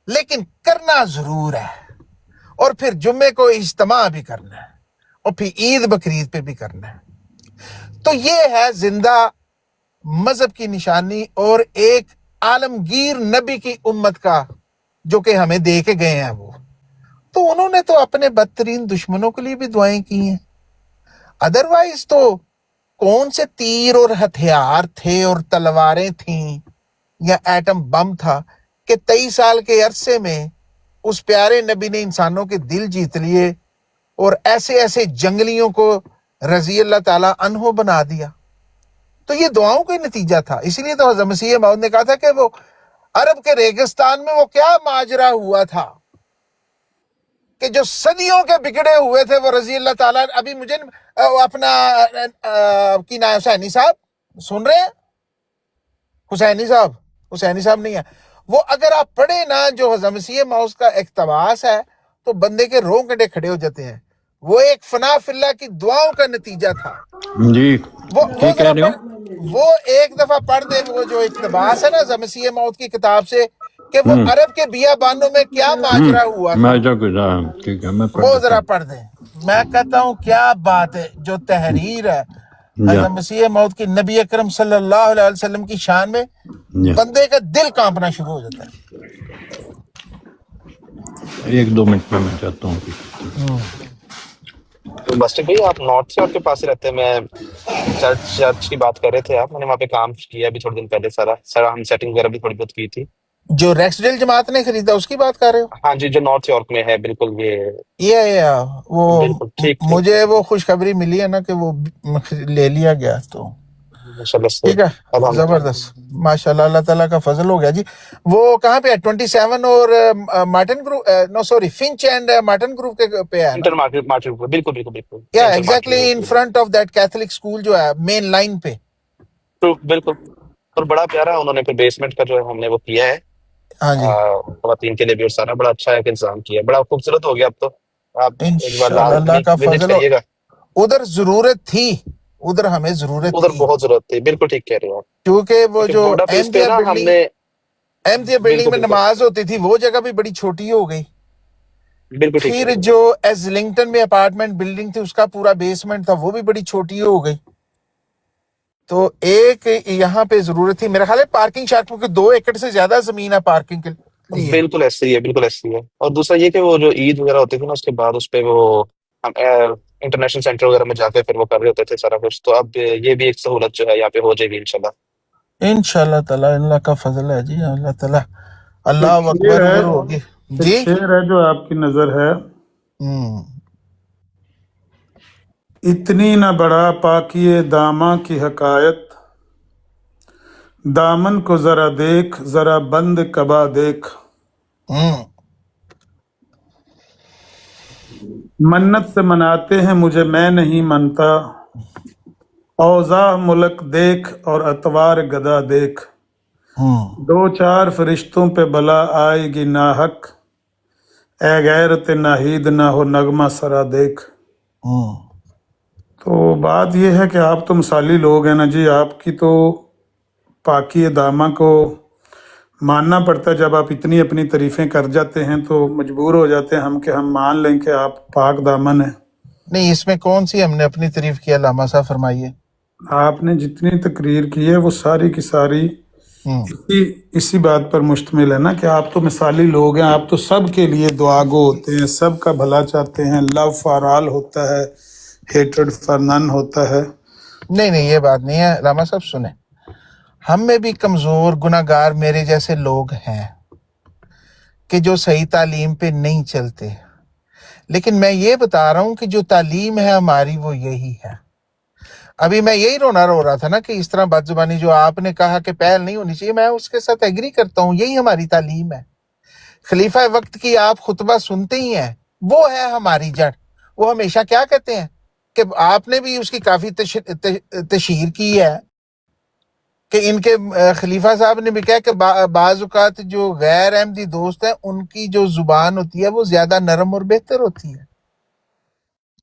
لیکن کرنا ضرور ہے. اور پھر جمعے کو اجتماع بھی کرنا ہے, اور پھر عید بقرعید پہ بھی کرنا ہے. تو یہ ہے زندہ مذہب کی نشانی اور ایک عالمگیر نبی کی امت کا جو کہ ہمیں دے کے گئے ہیں. وہ تو انہوں نے تو اپنے بدترین دشمنوں کے لیے بھی دعائیں کی ہیں. ادروائز تو کون سے تیر اور ہتھیار تھے اور تلواریں تھیں یا ایٹم بم تھا کہ 23 سال کے عرصے میں اس پیارے نبی نے انسانوں کے دل جیت لیے اور ایسے جنگلیوں کو رضی اللہ تعالیٰ عنہ بنا دیا. تو یہ دعاؤں کا نتیجہ تھا. اسی لیے تو حضرت مسیح موعود نے کہا تھا کہ وہ عرب کے ریگستان میں وہ کیا ماجرا ہوا تھا کہ جو صدیوں کے بگڑے ہوئے تھے وہ رضی اللہ تعالیٰ. ابھی مجھے اپنا کی نام حسینی صاحب سن رہے ہیں, حسینی صاحب نہیں ہے وہ. اگر آپ پڑھیں نا جو حضرت مسیح موعود کا اقتباس ہے تو بندے کے رونگٹے کھڑے ہو جاتے ہیں. وہ ایک فنا فی اللہ کی دعاؤں کا نتیجہ تھا. جی وہ ایک دفعہ پڑھ دے وہ جو اقتباس ہے نا حضرت مسیح موعود کی کتاب سے کہ وہ عرب کے بیابانوں میں کیا ماجرا ہوا تھا, وہ ذرا پڑھ دیں. میں کہتا ہوں کیا بات ہے. جو تحریر ہے حضرت مسیح موعود کی نبی اکرم صلی اللہ علیہ وسلم کی شان میں, بندے کا دل کانپنا شروع ہو جاتا ہے. 1-2 منٹ میں چاہتا ہوں तो बस्टिक भाई आप नॉर्थ यॉर्क के पास ही रहते हैं। मैं चर्च की बात कर रहे थे आप, मैंने वहाँ पे काम किया अभी थोड़े दिन पहले, सारा हम सेटिंग वगैरह भी थोड़ी बहुत की थी। जो रेक्सडेल जमात ने खरीदा उसकी बात कर रहे हो? हाँ जी, जो नॉर्थ यॉर्क में है, बिल्कुल ये वो बिल्कुल ठीक ठीक मुझे वो खुशखबरी मिली है ना कि वो ले लिया गया, तो माशाल्लाह से। ठीक है, जबरदस्त, माशाल्लाह, अल्लाह ताला का फजल हो गया जी। वो कहाँ पे है? 27 और मार्टिन ग्रुव, no sorry, Finch and Martin ग्रुव के पे है ना? इंटर मार्केट बिल्कुल बिल्कुल बिल्कुल या exactly in front of that Catholic school जो है मेन लाइन पे। तो बिल्कुल, और बड़ा प्यारा उन्होंने फिर बेसमेंट का जो है हमने वो किया है हाँ जी, खवातीन के लिए भी, और सारा बड़ा अच्छा है कि इंतजाम किया है, बड़ा खूबसूरत हो गया अब तो। आप एक बार इंशाल्लाह अल्लाह का विजिट फजल हो। करिएगा। उधर जरूरत थी, उधर हमें जरूरत उधर थी, बहुत जरूरत थी, बिल्कुल ठीक कह रहे हो आप। क्योंकि वो जो बॉर्डर प्लेस पे ना हमने अहमदिया बिल्डिंग में नमाज होती थी वो जगह भी बड़ी छोटी हो गई। बिल्कुल ठीक फिर जो एज़लिंगटन में अपार्टमेंट बिल्डिंग थी उसका पूरा बेसमेंट था, वो भी बड़ी छोटी हो गई। तो एक यहाँ पे जरूरत थी, मेरा ख्याल है पार्किंग शार्क, क्योंकि 2 एकड़ से ज्यादा जमीन है पार्किंग के लिए। बिल्कुल ऐसे ही है, बिल्कुल ऐसे ही है। और दूसरा ये कि वो जो ईद वगैरह होती थी ना, उसके बाद उस पे वो हम इंटरनेशनल सेंटर वगैरह में जाके फिर वो कर रहे होते थे सारा कुछ, तो अब ये भी एक सहूलत जो है यहाँ पे हो जाएगी इंशाल्लाह। इंशाल्लाह ताला, अल्लाह का फजल है जी, अल्लाह ताला, अल्लाह एक अकबर शेर है, होगी एक जी। शेर है जो आपकी नजर है। इतनी न बड़ा पाकिए दामा की हकायत, दामन को जरा देख, जरा बंद कबा देख। मन्नत से मनाते हैं मुझे, मैं नहीं मनता, औजा मुल्क देख और अतवार गदा देख। 2-4 फरिश्तों पे बला आएगी नाहक, ए गैरत नाहीद ना हो नगमा सरा देख। तो बात यह है कि आप तो मिसाली लोग हैं ना जी, आपकी तो पाकी दामा को मानना पड़ता है। जब आप इतनी अपनी तारीफें कर जाते हैं तो मजबूर हो जाते हैं हम कि हम मान लें कि आप पाक दामन हैं। नहीं, इसमें कौन सी हमने अपनी तारीफ किया, लामा साहब फरमाइए। आपने जितनी तकरीर की है वो सारी की सारी इसी बात पर मुश्तमिल है ना कि आप तो मिसाली लोग हैं, आप तो सब के लिए दुआगो होते हैं, सब का भला चाहते हैं, लव फॉर ऑल होता है, हेट्रेड फॉर नन होता है। नहीं, ये बात नहीं है लामा साहब, सुने, हम में भी कमजोर गुनाहगार मेरे जैसे लोग हैं कि जो सही तालीम पे नहीं चलते, लेकिन मैं ये बता रहा हूं कि जो तालीम है हमारी वो यही है। अभी मैं यही रो रहा था ना कि इस तरह बदजुबानी जो आपने कहा कि पहल नहीं होनी चाहिए, मैं उसके साथ एग्री करता हूं, यही हमारी तालीम है। खलीफा वक्त की आप खुतबा सुनते ही हैं, वो है हमारी जड़। वो हमेशा क्या कहते हैं कि आपने भी उसकी काफी तशहीर की है कि इनके खलीफा साहब ने भी कहा कि बाज़ औक़ात जो गैर अहमदी दोस्त हैं उनकी जो जुबान होती है वो ज्यादा नरम और बेहतर होती है।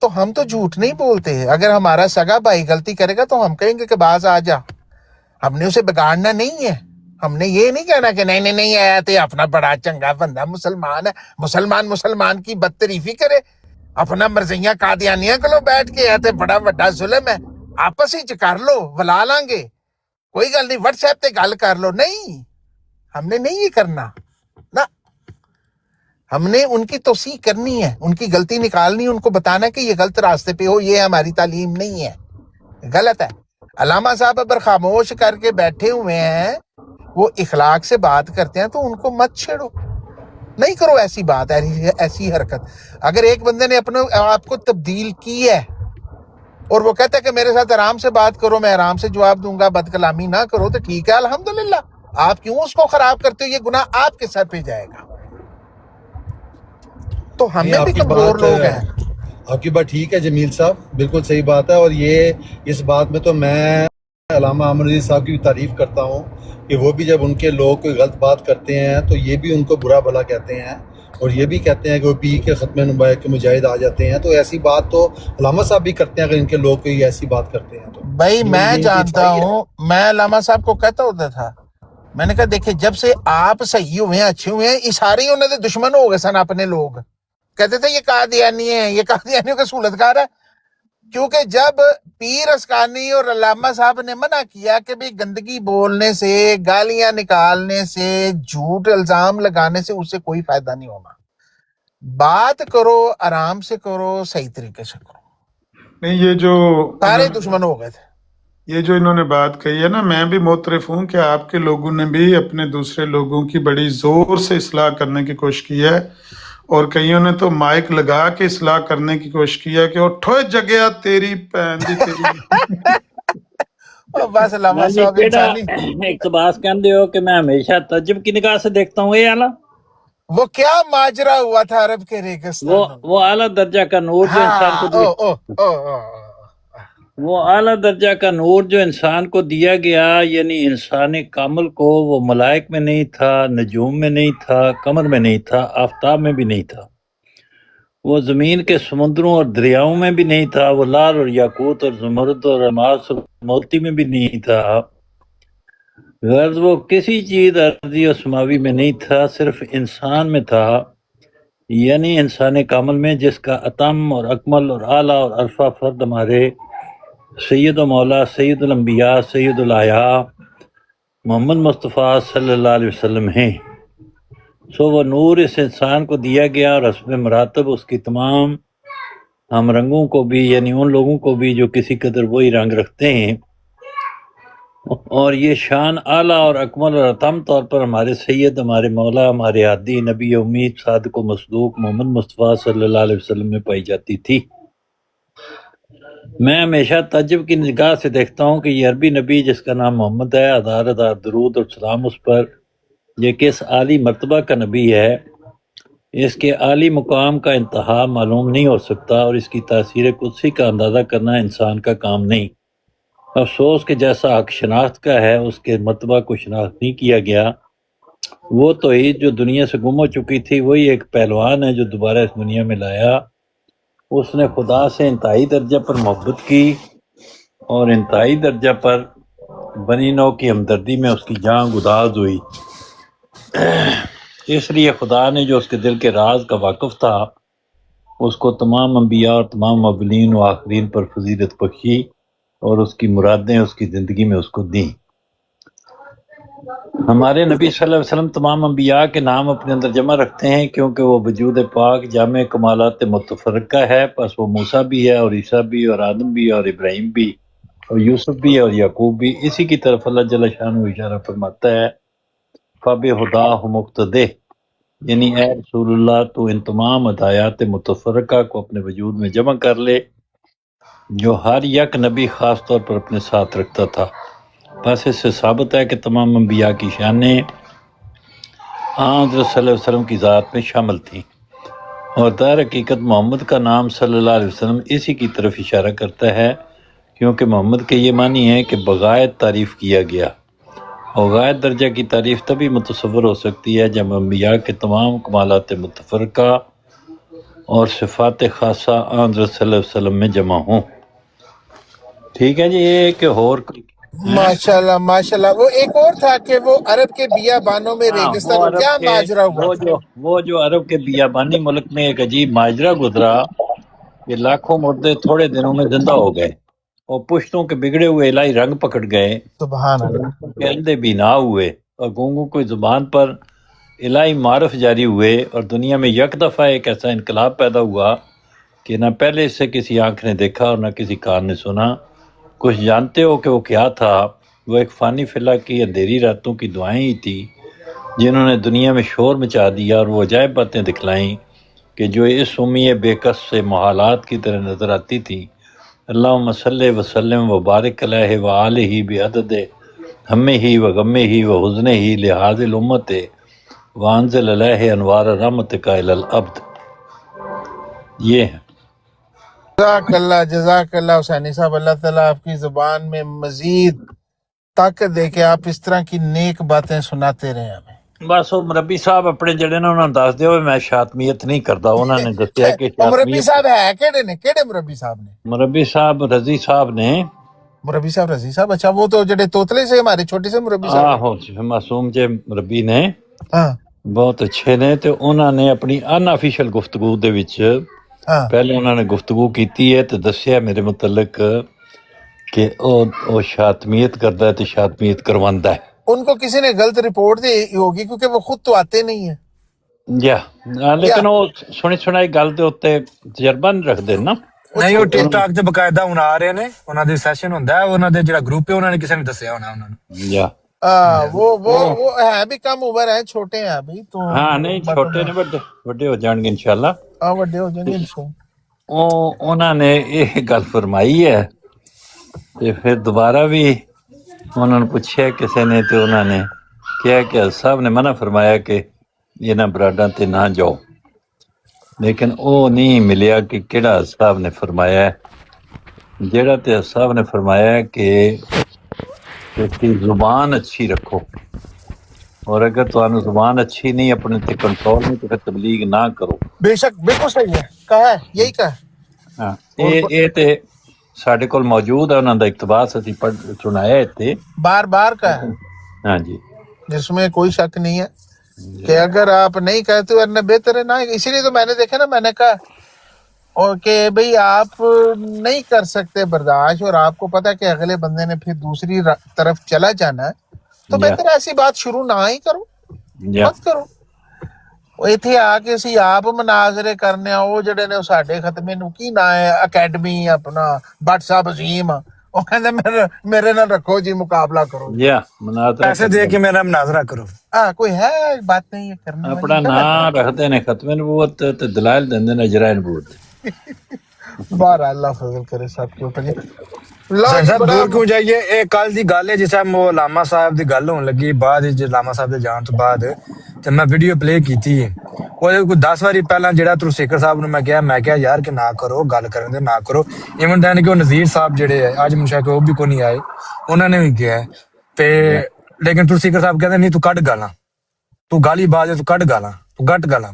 तो हम तो झूठ नहीं बोलते हैं। अगर हमारा सगा भाई गलती करेगा तो हम कहेंगे कि बाज आ जा, हमने उसे बिगाड़ना नहीं है। हमने ये नहीं कहना कि नहीं आया तो अपना बड़ा चंगा बंदा मुसलमान है, मुसलमान की बदतरीफी करे, अपना मरजियां कादियानियां को बैठ के आते बड़ा बड़ा जुल्म है, आपस ही कर लो, बुला लांगे, कोई गल नहीं, व्हाट्सएप पे गल कर लो। नहीं, हमने नहीं ये करना ना, हमने उनकी तौसीह करनी है, उनकी गलती निकालनी है, उनको बताना है कि ये गलत रास्ते पे हो, ये हमारी तालीम नहीं है, गलत है। अलामा साहब अगर खामोश करके बैठे हुए हैं, वो इखलाक से बात करते हैं, तो उनको मत छेड़ो, नहीं करो ऐसी बात, ऐसी हरकत। अगर एक बंदे ने अपने आपको तब्दील की है और वो कहता है कि मेरे साथ आराम से बात करो, मैं आराम से जवाब दूंगा, बदकलामी ना करो, तो ठीक है, अल्हम्दुलिल्लाह। आप क्यों उसको खराब करते हो? ये गुनाह आपके सर पे जाएगा। तो हमें भी कमजोर लोग हैं। आपकी बात ठीक है जमील साहब, बिल्कुल सही बात है। और ये इस बात में तो मैं अल्लामा आमिर नज़ीर साहब की तारीफ करता हूँ कि वो भी जब उनके लोग कोई गलत बात करते हैं तो ये भी उनको बुरा भला कहते हैं, और ये भी कहते हैं कि वो पी के ख़त्म नुबाइर के मुजाहिद आ जाते हैं। तो ऐसी बात तो अल्लामा साहब भी करते हैं अगर इनके लोग कोई ऐसी बात करते हैं तो। भाई मैं जानता हूँ, मैं अल्लामा साहब को कहता होता था, मैंने कहा देखिए जब से आप सही हुए हैं, अच्छे हुए हैं, इस सारे उन्होंने दुश्मन हो गए सन अपने लोग, कहते थे ये कादियानी है, ये कादियानियों का सूलतकार है। क्योंकि जब पीर अस्कानी और अल्लामा साहब ने मना किया कि भाई गंदगी बोलने से, गालियां निकालने से, झूठ इल्जाम लगाने से उससे कोई फायदा नहीं होना, बात करो, आराम से करो, सही तरीके से करो, नहीं, ये जो सारे दुश्मन हो गए थे। ये जो इन्होंने बात कही है ना, मैं भी मोतरफ हूँ कि आपके लोगों ने भी अपने दूसरे लोगों की बड़ी जोर से इस्लाह करने की कोशिश की है, और कईयों ने तो माइक लगा के इस्लाह करने की कोशिश की है कि उठो जगया तेरी भैन दी तेरी। और बस अल्लामा हाँ जी, साहब केड़ा इंसानी इकतबास कहते हो कि मैं हमेशा तजब की निगाह से देखता हूँ, ये आला वो क्या माजरा हुआ था अरब के रेगिस्तानों में। वो आला दर्जा का नूर जो इंसान को हाँ, ओ दिया, ओ ओ ओ वो आला दर्जा का नूर जो इंसान को दिया गया, यानी इंसानी कामल को, वो मलाइक में नहीं था, नजूम में नहीं था, कमर में नहीं था, आफताब में भी नहीं था, वो जमीन के समुद्रों और दरियाओं में भी नहीं था, वो लाल और याकूत और ज़मरद और अलमास और मोती में भी नहीं था, गर्ज वो किसी चीज अर्दी और समावी में नहीं था, सिर्फ इंसान में था, यानी इंसान कामल में, जिसका अतम और अकमल और आला और अरफा फर्द हमारे सैयद व मौला सैयदुल अंबिया सैयदुल आया मोहम्मद मुस्तफ़ा सल्लल्लाहु अलैहि वसल्लम हैं। सो वो नूर इस इंसान को दिया गया, और हस्ब मरातब उसकी तमाम हम रंगों को भी, यानी उन लोगों को भी जो किसी कदर वही रंग रखते हैं, और ये शान आला और अकमल और अतम तौर पर हमारे सैयद, हमारे मौला, हमारे आदि नबी उम्मीद सादिक व मसदूक मोहम्मद मुस्तफ़ा सल्लल्लाहु अलैहि वसल्लम में पाई जाती थी। मैं हमेशा तजब की निगाह से देखता हूँ कि ये अरबी नबी जिसका नाम मोहम्मद है, हज़ार हज़ार दरूद और सलाम उस पर, ये किस आली मर्तबा का नबी है, इसके आली मुकाम का इंतहा मालूम नहीं हो सकता, और इसकी तासीर कुदसी का अंदाज़ा करना इंसान का काम नहीं। अफसोस के जैसा हक शनाख्त का है, उसके मर्तबा को शनाख्त नहीं किया गया। वो तौहीद जो दुनिया से गुम हो चुकी थी, वही एक पहलवान है जो दोबारा इस दुनिया में लाया। उसने खुदा से इंतहाई दर्जा पर मोहब्बत की, और इंतहाई दर्जा पर बनी नौ की हमदर्दी में उसकी जान गुदाज हुई। इसलिए खुदा ने जो उसके दिल के राज का वाकिफ था, उसको तमाम अंबिया और तमाम मबलीन व आखरीन पर फजीलत बख्शी, और उसकी मुरादें उसकी ज़िंदगी में उसको दी। हमारे नबी सल्लल्लाहु अलैहि वसल्लम तमाम अंबिया के नाम अपने अंदर जमा रखते हैं, क्योंकि वो वजूद पाक जामे कमालात मुतफरका है। बस वो मूसा भी है, और ईसा भी, और आदम भी, और इब्राहिम भी, और यूसुफ भी, और याकूब भी। इसी की तरफ अल्लाह जल्ल शान इशारा फरमाता है, फ़बि हुदाहु मुक़्तदे, यानी ए रसूलुल्लाह तो इन तमाम हदायत मुतफरका को अपने वजूद में जमा कर ले, जो हर यक नबी ख़ास तौर पर अपने साथ रखता था। बस इससे साबित है कि तमाम अंबिया की शानें हज़रत सल्लल्लाहु अलैहि वसल्लम की ज़ात में शामिल थी, और दर हकीकत मोहम्मद का नाम सल्लल्लाहु अलैहि वसल्लम इसी की तरफ इशारा करता है, क्योंकि मोहम्मद के ये मानी है कि बगायत तारीफ़ किया गया, और गायत दर्जा की तारीफ़ तभी मुतसव्वर हो सकती है जब अंबिया के तमाम कमालात मुतफरका और सिफ़ात ख़ासा हज़रत सल्लल्लाहु अलैहि वसल्लम में जमा हों। ठीक है जी। ये कि और माशाल्लाह माशाल्लाह। वो एक और था कि वो अरब के बियाबानों में वो रेगिस्तान, अरब क्या के माजरा हुआ था? वो जो अरब के बियाबानी मुल्क में एक अजीब माजरा गुजरा कि लाखों मुर्दे थोड़े दिनों में जिंदा हो गए, और पुश्तों के बिगड़े हुए इलाही रंग पकड़ गए, सुभान अल्लाह। के अंधे भी ना हुए, और गूंगों की जुबान पर इलाही मारफ जारी हुए, और दुनिया में एक दफ़ा एक ऐसा इनकलाब पैदा हुआ कि ना पहले इससे किसी आंख ने देखा और ना किसी कान ने सुना। कुछ जानते हो कि वो क्या था? वो एक फ़ानी फिला की अंधेरी रातों की दुआएं ही थी, जिन्होंने दुनिया में शोर मचा दिया, और वो अजायब बातें दिखलाईं कि जो इस उम्मीद बेकस से मुहालात की तरह नज़र आती थी। अल्लाहुम्मा सल्लि व सल्लिम व बारिक अलैहि व आलिहि बिअदद हम्मिही व गम्मिही व हुज़्निही लिहाज़िल उम्मति व अंज़िल अलैहि अनवार रहमतिका इलल अब्द। ये है। जज़ाकल्लाह हुसैनी साहब, अल्लाह ताला आपकी ज़ुबान में मजीद ताकत दे के आप इस तरह की नेक बातें सुनाते रहे हमें। बस वो मुरब्बी साहब अपने जड़े ने उन्होंने दस दिया, मैं शातमियत नहीं करता। उन्होंने दसिया कि मुरब्बी साहब है केड़े ने, केड़े मुरब्बी साहब ने? मुरब्बी साहब रजी साहब ने। मुरब्बी साहब रजी साहब, अच्छा वो तो जड़े तोतले से हमारे छोटे से मुरब्बी साहब। आहो मासूम जे मुरब्बी ने, हाँ बहुत अच्छे ने। ਤੇ ਉਹਨਾਂ ਨੇ ਆਪਣੀ ਅਨਅਫੀਸ਼ੀਅਲ ਗੁਫ਼ਤਗੂ ਦੇ ਵਿੱਚ ਪਹਿਲੇ ਉਹਨਾਂ ਨੇ ਗੁਫ਼ਤਗੂ ਕੀਤੀ ਹੈ ਤੇ ਦੱਸਿਆ ਮੇਰੇ ਮੁਤਲਕ कि वो शातमियत करता है तो शातमियत करवाता है। उनको किसी ने गलत रिपोर्ट दी होगी क्योंकि वो खुद तो आते नहीं है। लेकिन वो सुनी सुनाई गल दे उत्ते तजर्बा नहीं रखते ना। ਨਹੀਂ ਉਹ ਟਿਕਟੌਕ ਤੇ ਬਕਾਇਦਾ ਹੁਣ ਆ ਰਹੇ ਨੇ, ਉਹਨਾਂ ਦੇ ਸੈਸ਼ਨ ਹੁੰਦਾ ਹੈ, ਉਹਨਾਂ ਦੇ ਜਿਹੜਾ ਗਰੁੱਪ ਹੈ ਉਹਨਾਂ ਨੇ ਕਿਸੇ ਨੇ ਦੱਸਿਆ ਹੋਣਾ ਉਹਨਾਂ ਨੂੰ। ਜਾਂ वो है भी कम उम्र है, छोटे हैं अभी तो। हाँ नहीं छोटे ने ਵੱਡੇ ਹੋ ਜਾਣਗੇ ਇਨਸ਼ਾਅੱਲਾ। ਵੱਡੇ ਹੋ ਜਾਣਗੇ ਇਨਸ਼ਾਅੱਲਾ। ਉਹ ਉਹਨਾਂ ਨੇ ਇਹ ਗੱਲ ਫਰਮਾਈ ਹੈ ਤੇ ਫਿਰ ਦੁਬਾਰਾ ਵੀ ਉਹਨਾਂ ਨੂੰ ਪੁੱਛਿਆ ਕਿਸੇ ਨੇ ਤੇ ਉਹਨਾਂ ਨੇ ਕਿਹਾ ਕਿ ਸਾਹਿਬ ਨੇ ਮਨਾ ਫਰਮਾਇਆ ਕਿ ਇਹਨਾਂ ਬਰਾਡਾਂ ਤੇ ਨਾ ਜਾਓ, ਲੇਕਿਨ ਉਹ ਨਹੀਂ ਮਿਲਿਆ ਕਿ ਕਿਹੜਾ ਸਾਹਿਬ ਨੇ ਫਰਮਾਇਆ। ਜਿਹੜਾ ਤੇ ਸਾਹਿਬ ਨੇ ਫਰਮਾਇਆ ਕਿ उसकी जुबान अच्छी रखो, और अगर तुहानू जुबान अच्छी नहीं, अपने ते कंट्रोल नहीं, तो फिर तबलीग ना करो। बेशक बिल्कुल सही है, कहा है यही कहा। हाँ ये ते साडे कोल मौजूद है, उन्हां दा इक्तबास असीं पढ़ सुनाया इत्थे बार बार का है। हाँ जी, जिसमें कोई शक नहीं है कि अगर आप नहीं कहते वरना बेहतर है ना। इसीलिए तो मैंने देखा ना, मैंने कहा और कि भाई आप नहीं कर सकते बर्दाश्त, और आपको पता है कि अगले बंदे ने फिर दूसरी तरफ चला जाना है, तो बेहतर ऐसी बात शुरू ना ही करो, मत करो। इत्थे आके ਅਸੀਂ ਆਪ ਮਨਾਜ਼ਰੇ ਕਰਨੇ ਆ, ਉਹ ਜਿਹੜੇ ਨੇ ਸਾਡੇ ਖਤਮੇ ਨੂੰ ਕੀ ਨਾ ਹੈ ਅਕੈਡਮੀ ਆਪਣਾ ਬੱਟ ਸਾਹਿਬ ਅਜ਼ੀਮ, ਉਹ ਕਹਿੰਦੇ ਮੇਰੇ ਨਾਲ ਰੱਖੋ ਜੀ, ਮੁਕਾਬਲਾ ਕਰੋ या मुनाजरा पैसे दे के मेरा मुनाजरा करो। हाँ कोई है बात नहीं है करने अपना नाम रखते ने खत्मे नबूवत ते दलाइल देंदे ने जराए नबूवत। बाहर अल्लाह फजल करे सबके ऊपर। ਸਾਹਿਬ ਦੂਰ ਕਿਉਂ ਜਾਈਏ, ਇਹ ਕੱਲ ਦੀ ਗੱਲ ਹੈ ਜਿਸ ਟਾਈਮ ਉਹ ਲਾਮਾ ਸਾਹਿਬ ਦੀ ਗੱਲ ਹੋਣ ਲੱਗੀ ਬਾਅਦ ਵਿੱਚ, ਲਾਮਾ ਸਾਹਿਬ ਦੇ ਜਾਣ ਤੋਂ ਬਾਅਦ, ਤੇ ਮੈਂ ਵੀਡੀਓ ਪਲੇ ਕੀਤੀ ਹੈ। ਉਹਦੇ ਕੋਈ 10 ਵਾਰੀ ਪਹਿਲਾਂ ਜਿਹੜਾ ਤੁਰਸੇਕਰ ਸਾਹਿਬ ਨੂੰ ਮੈਂ ਕਿਹਾ ਯਾਰ ਕਿ ਨਾ ਕਰੋ, ਗੱਲ ਕਰਨ ਦੇ ਨਾ ਕਰੋ। ਇਵਨ ਦੈਨ ਕਿ ਉਹ ਨਜ਼ੀਰ ਸਾਹਿਬ ਜਿਹੜੇ ਹੈ ਅੱਜ ਮੈਨੂੰ ਸ਼ਾਇਦ ਉਹ ਵੀ ਕੋਈ ਨਹੀਂ ਆਏ, ਉਹਨਾਂ ਨੇ ਵੀ ਕਿਹਾ ਤੇ, ਲੇਕਿਨ ਤੁਰਸੇਕਰ ਸਾਹਿਬ ਕਹਿੰਦੇ ਨਹੀਂ ਤੂੰ ਕੱਢ ਗਾਲਾਂ, ਤੂੰ ਗਾਲੀ ਬਾਜ਼ ਹੈ, ਤੂੰ ਕੱਢ ਗਾਲਾਂ, ਤੂੰ ਘੱਟ ਗਾਲਾਂ।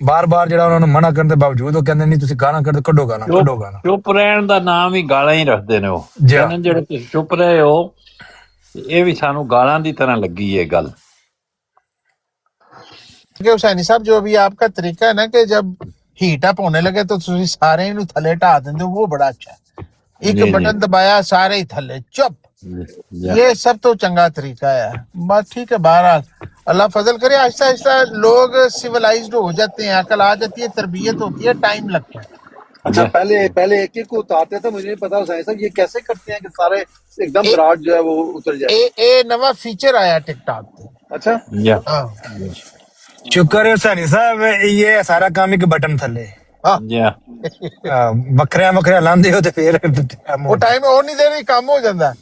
ਬਾਰ-ਬਾਰ ਜਿਹੜਾ ਉਹਨਾਂ ਨੂੰ ਮਨਾ ਕਰਨ ਦੇ ਬਾਵਜੂਦ ਉਹ ਕਹਿੰਦੇ ਨਹੀਂ ਤੁਸੀਂ ਗਾਲਾਂ ਕੱਢੋ ਗਾਲਾਂ, ਕੱਢੋ ਗਾਲਾਂ। ਚੁੱਪ ਰਹਿਣ ਦਾ ਨਾਮ ਹੀ ਗਾਲਾਂ ਹੀ ਰੱਖਦੇ ਨੇ ਉਹ, ਕਹਿੰਦੇ ਜਿਹੜੇ ਤੁਸੀਂ ਚੁੱਪ ਰਹੇ ਹੋ, ਇਹ ਵੀ ਸਾਨੂੰ ਗਾਲਾਂ ਦੀ ਤਰ੍ਹਾਂ ਲੱਗੀ ਇਹ ਗੱਲ। हुसैनी साहब जो भी आपका तरीका है ना कि जब हीट अप होने लगे तो तुसी सारे इन्हू थले ढा देंदे हो, वो बड़ा अच्छा है। एक बटन दबाया सारे ही थले चुप, ये सब तो चंगा तरीका है। बस ठीक है, बहरहाल अल्लाह फजल करे, आहिस्ता आहिस्ता लोग सिविलाइज्ड हो जाते हैं, अकल आ जाती है, तरबियत होती है, टाइम लगता है। अच्छा पहले एक एक को उतारते थे, मुझे नहीं पता हुसैन साहब ये कैसे करते हैं कि सारे एकदम दराज जो है वो उतर जाए। ए नवा फीचर आया टिकटॉक पे। अच्छा शुक्र है हुसैनी साहब, ये सारा काम एक बटन थले ਵੱਖਰਿਆਂ ਵੱਖਰਿਆਂ ਲਾਂਦੇ ਹੋ ਤੇ ਫਿਰ ਉਹ ਟਾਈਮ ਉਨੀ ਦੇਰ ਹੀ ਕੰਮ ਹੋ ਜਾਂਦਾ,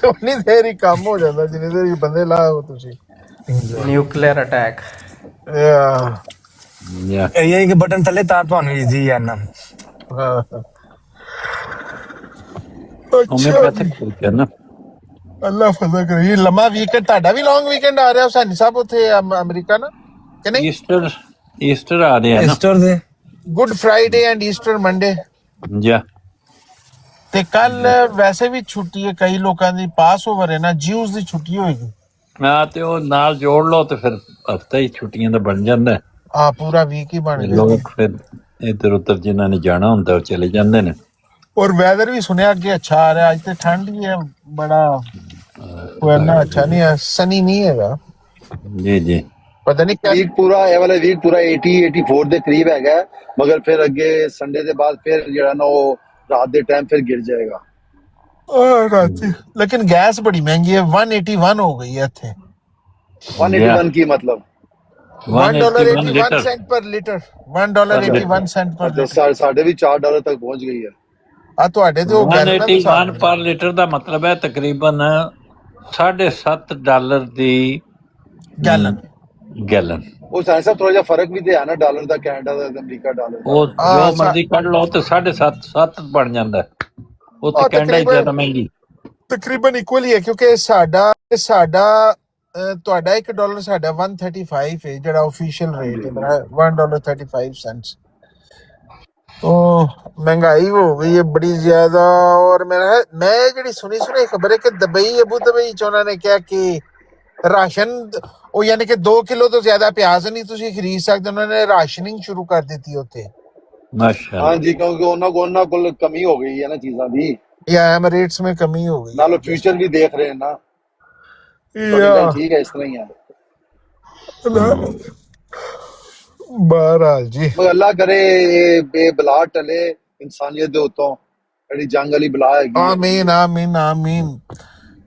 ਉਨੀ ਦੇਰ ਹੀ ਕੰਮ ਹੋ ਜਾਂਦਾ ਜਿੰਨੀ ਦੇਰ ਬੰਦੇ ਲਾਓ ਤੁਸੀਂ। ਨਿਊਕਲੀਅਰ ਅਟੈਕ ਇਹ ਕਿ ਬਟਨ ਥੱਲੇ ਤਾਂ ਤੁਹਾਨੂੰ ਈਜ਼ੀ ਹੈ ਨਾ। ਅੱਲਾ ਫਜ਼ਲ ਕਰੇ। ਲੰਮਾ ਵੀਕਐਂਡ ਤੁਹਾਡਾ ਵੀ ਲੌਂਗ ਵੀਕਐਂਡ ਆ ਰਿਹਾ ਹੁਸੈਨੀ ਸਾਹਿਬ ਉੱਥੇ ਅਮਰੀਕਾ ਨਾ ਕਿ ਨਹੀਂ? ईस्टर आ रहे हैं ना, Easter they good Friday and Easter Monday या ਤੇ ਕੱਲ ਵੈਸੇ ਵੀ ਛੁੱਟੀ ਹੈ, ਕਈ ਲੋਕਾਂ ਦੀ ਪਾਸ ਓਵਰ ਹੈ ਨਾ, ਜਿਊਜ਼ ਦੀ ਛੁੱਟੀ ਹੋਏਗੀ। ਹਾਂ ਤੇ ਉਹ ਨਾਲ ਜੋੜ ਲਓ ਤੇ ਫਿਰ ਹਫਤਾ ਹੀ ਛੁੱਟੀਆਂ ਦਾ ਬਣ ਜਾਂਦਾ ਹੈ। ਆ ਪੂਰਾ ਵੀਕ ਹੀ ਬਣ ਗਿਆ। ਲੋਕ ਫਿਰ ਇੱਧਰ ਉੱਧਰ ਜਿਨ੍ਹਾਂ ਨੇ ਜਾਣਾ ਹੁੰਦਾ ਉਹ ਚਲੇ ਜਾਂਦੇ ਨੇ। और वेदर भी सुने अगे अच्छा आ रहा है, आज तो ठंड ही है बड़ा, कोई इतना अच्छा नहीं है, सनी नहीं हैगा। जी जी पता नहीं क्या वीक पूरा ਇਹ ਵਾਲਾ ਵੀਕ ਪੂਰਾ 80 84 ਦੇ ਕਰੀਬ ਹੈਗਾ, ਮਗਰ ਫਿਰ ਅੱਗੇ ਸੰਡੇ ਦੇ ਬਾਅਦ ਫਿਰ ਜਿਹੜਾ ਨਾ ਉਹ ਰਾਤ ਦੇ ਟਾਈਮ ਫਿਰ गिर जाएगा। राती लेकिन गैस बड़ी महंगी है, 181 हो गई है इत्थे। 181 की मतलब $1.81 पर लीटर, $1.81 पर लीटर। ਸਾਡੇ ਵੀ $4 ਤੱਕ ਪਹੁੰਚ ਗਈ ਹੈ। ਆ ਤੁਹਾਡੇ ਤੇ ਉਹ 181 ਪਰ ਲੀਟਰ ਦਾ ਮਤਲਬ ਹੈ ਤਕਰੀਬਨ $7.5 ਦੀ ਗੈਲਨ। ਉਹ ਸਾਇੰਸ ਸਾਹਿਬ ਥੋੜਾ ਜਿਹਾ ਫਰਕ ਵੀ ਤੇ ਹੈ ਨਾ ਡਾਲਰ ਦਾ, ਕੈਨੇਡਾ ਦਾ ਤੇ ਅਮਰੀਕਾ ਡਾਲਰ ਦਾ। ਉਹ ਜੋ ਮਰਜ਼ੀ ਕੱਢ ਲਓ ਤੇ 7.5 ਬਣ ਜਾਂਦਾ, ਉੱਥੇ ਕੈਨੇਡਾ ਜ਼ਿਆਦਾ ਮਹਿੰਗੀ ਤਕਰੀਬਨ ਇਕੁਅਲ ਹੀ ਹੈ, ਕਿਉਂਕਿ ਸਾਡਾ ਤੁਹਾਡਾ $1 ਸਾਡਾ 135 ਹੈ ਜਿਹੜਾ ਆਫੀਸ਼ੀਅਲ ਰੇਟ ਹੈ ਮੇਰਾ, $1.35। तो महंगाई हो गई है बड़ी ज्यादा। और मैं जी सुनी खबर है कि दुबई अबू दुबई च उन्होंने कहा कि राशन यानी कि 2 किलो तो ज्यादा प्याज नहीं तुसी खरीद सकते, उन्होंने राशनिंग शुरू कर दी थी उत्थे। हाँ जी, क्योंकि उन्होंने को कमी हो गई है ना चीज़ों की, या एमिरेट्स में कमी हो गई, नालो फ्यूचर भी देख रहे हैं ना, ठीक है इस तरह ही है। बहरहाल जी मगर अल्लाह करे ये बेबला टले इंसानियत दे उत्तों ਜਿਹੜੀ ਜੰਗ ਵਾਲੀ ਬਲਾ ਹੈਗੀ ਹੈ आमीन आमीन आमीन।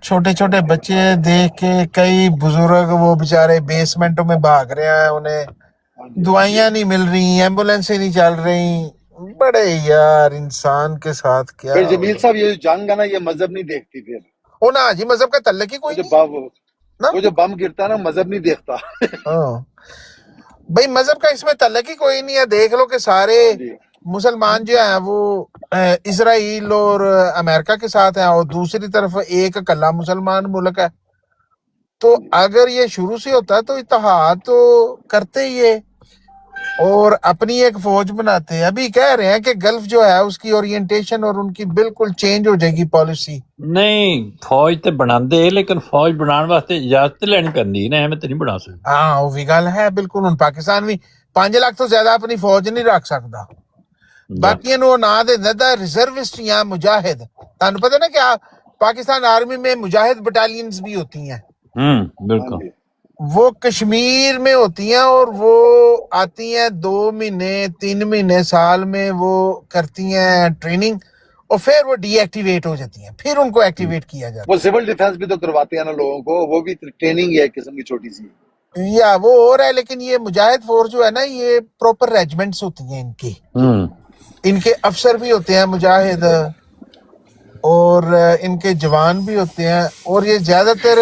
छोटे छोटे बच्चे देख के कई बुजुर्ग वो बेचारे बेसमेंटों में भाग रहे हैं, उन्हें दवाइयां नहीं मिल रही, एम्बुलेंसें नहीं चल रही। बड़े यार इंसान के साथ क्या फिर हो जमील रहा साहब ये जो जंग है ना ये मजहब नहीं देखती फिर है। ओ ना जी, मजहब का तल्लक ही कोई वो जो नहीं ना। वो जो बम गिरता है ना मजहब नहीं देखता हाँ भाई, मजहब का इसमें तल्लक ही कोई नहीं है। देख लो कि सारे मुसलमान जो है वो इसराइल और अमेरिका के साथ हैं, और दूसरी तरफ एक कल्ला मुसलमान मुल्क है। तो अगर ये शुरू से होता तो इत्तेहाद तो करते ही है और अपनी एक फौज बनाते हैं। अभी कह रहे हैं कि गल्फ जो है उसकी ओरिएंटेशन और उनकी बिल्कुल चेंज हो जाएगी पॉलिसी। नहीं फौज ते बनांदे लेकिन फौज बनाने वास्ते इजाजत लेनी पैंदी ना, एवें ते नहीं बना सकते। हाँ वो भी गल है बिल्कुल। हुण पाकिस्तान भी 5 लाख तो ज्यादा अपनी फौज नहीं रख सकता। बाकी वो ना दे रिजर्विस्ट या मुजाहिद। तानू पता ना क्या पाकिस्तान आर्मी में मुजाहिद बटालियंस भी होती हैं। बिल्कुल। वो कश्मीर में होती हैं और वो आती हैं 2 महीने 3 महीने साल में, वो करती हैं ट्रेनिंग और फिर वो डीएक्टिवेट हो जाती हैं, फिर उनको एक्टिवेट किया जाता वो सिविल डिफेंस भी तो करवाते हैं ना लोगों को, वो भी ट्रेनिंग है एक किस्म की छोटी सी। है। या वो और है, लेकिन ये मुजाहिद फोर्स जो है ना ये प्रॉपर रेजिमेंट्स होती हैं इनकी। इनके अफसर भी होते हैं मुजाहिद और इनके जवान भी होते हैं, और ये ज्यादातर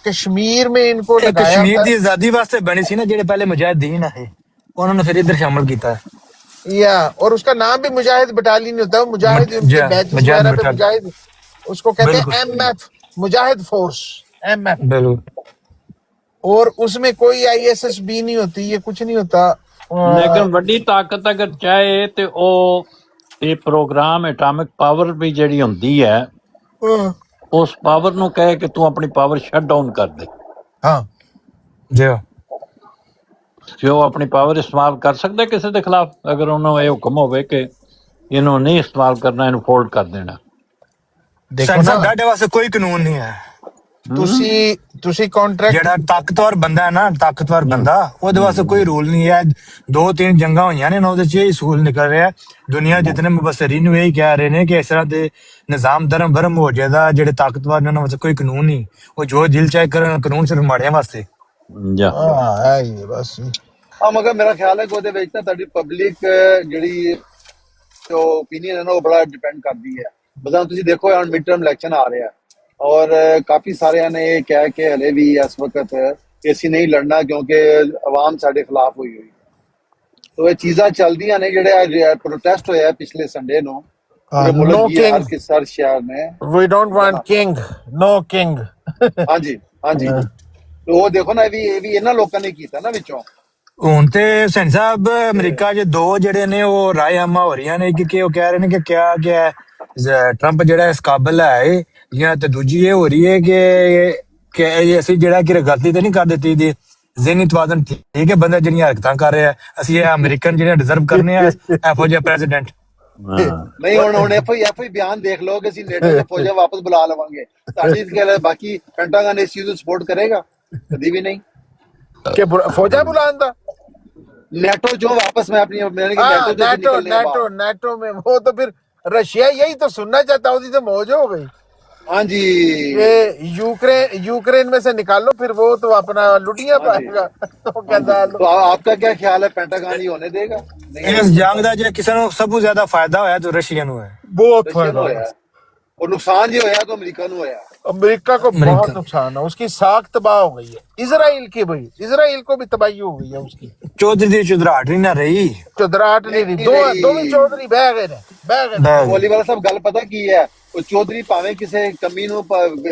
कश्मीर में इनको ਇਹ लगाया ਕਸ਼ਮੀਰ होता ਦੀ ਆਜ਼ਾਦੀ ਵਾਸਤੇ ਬਣੀ ਸੀ ਨਾ, ਜਿਹੜੇ ਪਹਿਲੇ ਮੁਜਾਹਿਦੀਨ ਹੈ ਉਹਨਾਂ ਨੇ ਫਿਰ ਇੱਧਰ ਸ਼ਾਮਲ ਕੀਤਾ ਹੈ। है। या और उसका नाम भी मुजाहिद बटालियन होता है। मुजाहिद उनके बैचेस मुजाहिद वगैरह पे बटालियन। मुजाहिद उसको कहते बिल्कुल। हैं एमएफ, मुजाहिद फोर्स एमएफ। बिल्कुल। और उसमें कोई आईएसएसबी नहीं होती, ये कुछ नहीं होता। लेकिन वड्डी ताकत अगर चाहे तो ਉਹ ਇਹ ਪ੍ਰੋਗਰਾਮ ਐਟੋਮਿਕ ਪਾਵਰ ਵੀ ਜਿਹੜੀ ਹੁੰਦੀ ਹੈ ਉਸ ਪਾਵਰ ਨੂੰ ਕਹੇ ਕਿ ਤੂੰ ਆਪਣੀ ਪਾਵਰ ਸ਼ਟ ਡਾਊਨ ਕਰ ਦੇ। ਹਾਂ ਜੀ ਕਿ ਉਹ ਆਪਣੀ ਪਾਵਰ ਇਸਤੇਮਾਲ ਕਰ ਸਕਦਾ ਕਿਸੇ ਦੇ ਖਿਲਾਫ, ਅਗਰ ਉਹਨੂੰ ਇਹ ਹੁਕਮ ਹੋਵੇ ਕਿ ਇਹਨੂੰ ਨਹੀਂ ਇਸਤੇਮਾਲ ਕਰਨਾ, ਇਹਨੂੰ ਫੋਲਡ ਕਰ ਦੇਣਾ। ਦੇਖੋ ਨਾ ਸਾਡੇ ਵਾਸਤੇ ਕੋਈ ਕਾਨੂੰਨ ਨਹੀਂ ਹੈ। ਤੁਸੀਂ ਕੰਟਰੈਕਟ ਜਿਹੜਾ ਤਾਕਤਵਰ ਬੰਦਾ ਹੈ ਨਾ, ਤਾਕਤਵਰ ਬੰਦਾ, ਉਹਦੇ ਵਾਸਤੇ ਕੋਈ ਰੂਲ ਨਹੀਂ ਹੈ। 2-3 ਜੰਗਾਂ ਹੋਈਆਂ ਨੇ, ਉਹਦੇ ਚ ਇਹ ਸੂਲ ਨਿਕਲ ਰਿਹਾ। ਦੁਨੀਆ ਜਿਤਨੇ ਮੁਬਸਰੀਨ ਨੂੰ ਇਹ ਕਹਿ ਰਹੇ ਨੇ ਕਿ ਇਸ ਤਰ੍ਹਾਂ ਦੇ ਨਿਜ਼ਾਮ ਧਰਮ ਭਰਮ ਹੋ ਜਾਏਗਾ। ਜਿਹੜੇ ਤਾਕਤਵਰ ਨੇ ਉਹਨਾਂ ਵਾਸਤੇ ਕੋਈ ਕਾਨੂੰਨ ਨਹੀਂ, ਉਹ ਜੋ ਦਿਲ ਚਾਹੇ ਕਰਨ। ਕਾਨੂੰਨ ਸਿਰਫ ਮਾੜਿਆਂ ਵਾਸਤੇ। ਹਾਂ ਇਹ ਬਸ। ਹਾਂ ਮਗਰ ਮੇਰਾ ਖਿਆਲ ਹੈ ਕਿ ਉਹਦੇ ਵਿੱਚ ਤਾਂ ਤੁਹਾਡੀ ਪਬਲਿਕ ਜਿਹੜੀ ਓਪੀਨੀਅਨ ਹੈ ਨਾ ਉਹ ਬੜਾ ਡਿਪੈਂਡ ਕਰਦੀ ਹੈ। ਬਜ਼ਾਂ ਤੁਸੀਂ ਦੇਖੋ ਹੁਣ ਮਿਡ ਟਰਮ ਇਲੈਕਸ਼ਨ ਆ ਰਿਹਾ और काफी सारे ने ये कहा कि हले भी इस वक्त ऐसी नहीं लड़ना क्योंकि अवाम साढ़े खिलाफ हुई हुई। तो ये चीज़ा चलदियां ने जेड़े प्रोटेस्ट होया पिछले संडे नो पूरे मुल्क की हर शहर में we don't want king, no king. हाँ जी हाँ जी। तो वो देखो ना ये भी इन्हां लोकां ने कीता ना विचों। ਹੁਣ ਤੇ ਸੈਨ ਸਾਹਿਬ ਅਮਰੀਕਾ 'ਚ 2 ਜਿਹੜੇ ਨੇ ਉਹ ਰਾਇਆਮਾ ਹੋ ਰਹੀਆਂ ਨੇ ਕਿ ਉਹ ਕਹਿ ਰਹੇ ਨੇ ਕਿ ਕਿਆ ਟਰੰਪ ਜਿਹੜਾ ਇਸ ਕਾਬਲ ਹੈ ਜਾਂ ਤੇ ਦੂਜੀ ਇਹ ਹੋ ਰਹੀ ਹੈ ਕਿ ਅਸੀਂ ਜਿਹੜਾ ਕਿ ਗਲਤੀ ਤੇ ਨਹੀਂ ਕਰ ਦਿੱਤੀ ਦੀ ਜ਼ਿਹਨੀ ਤਵਾਜ਼ਨ ਠੀਕ ਹੈ। ਬੰਦਾ ਜਿਹੜੀਆਂ ਹਰਕਤਾਂ ਕਰ ਰਿਹਾ ਅਸੀਂ ਇਹ ਅਮਰੀਕਨ ਜਿਹੜੇ ਡਿਜ਼ਰਵ ਕਰਨੇ ਆ ਇਹੋ ਜਿਹਾ ਪ੍ਰੈਜ਼ੀਡੈਂਟ। ਨਹੀਂ ਹੁਣ ਐਫ ਬਿਆਨ ਦੇਖ ਲਓ ਕਿ ਅਸੀਂ ਨੇਟੋ ਦੀਆਂ ਫੌਜਾਂ ਵਾਪਸ ਬੁਲਾ ਲਵਾਂਗੇ। ਤੁਹਾਡੀ ਗੱਲ ਬਾਕੀ ਪੈਂਟਾਗਨ ਇਸ ਚੀਜ਼ ਨੂੰ ਸਪੋਰਟ ਕਰੇਗਾ? ਕਦੀ ਵੀ ਨਹੀਂ ਕਿ ਫੌਜਾਂ ਬੁਲਾਉਣ ਦਾ। नेटो जो वापस में अपनी नेटो में वो तो फिर रशिया यही तो सुनना चाहता हूँ तो मौज हो गई। हाँ जी ये यूक्रेन में से निकाल लो फिर वो तो अपना लुटिया पाएगा। तो आपका क्या ख्याल है पेंटागन ही होने देगा? इस जंग ਦਾ ਜੇ ਕਿਸੇ ਨੂੰ ਸਭ ਤੋਂ ਜ਼ਿਆਦਾ ਫਾਇਦਾ ਹੋਇਆ ਤਾਂ रशिया ਨੂੰ है। बहुत फायदा होया और नुकसान जो होया तो अमेरिका को होया। अमेरिका को बहुत नुकसान है, उसकी साख तबाह हो गई है। इजराइल की भाई इजराइल को भी तबाही हो गई है उसकी। चौधरी दी चुदराहट नहीं ना रही, चुदराहट नहीं रही। दो भी चौधरी बह गए। बोली वाला सब गल पता की है ਉਹ ਚੌਧਰੀ ਭਾਵੇਂ ਕਿਸੇ ਕਮੀ ਨੂੰ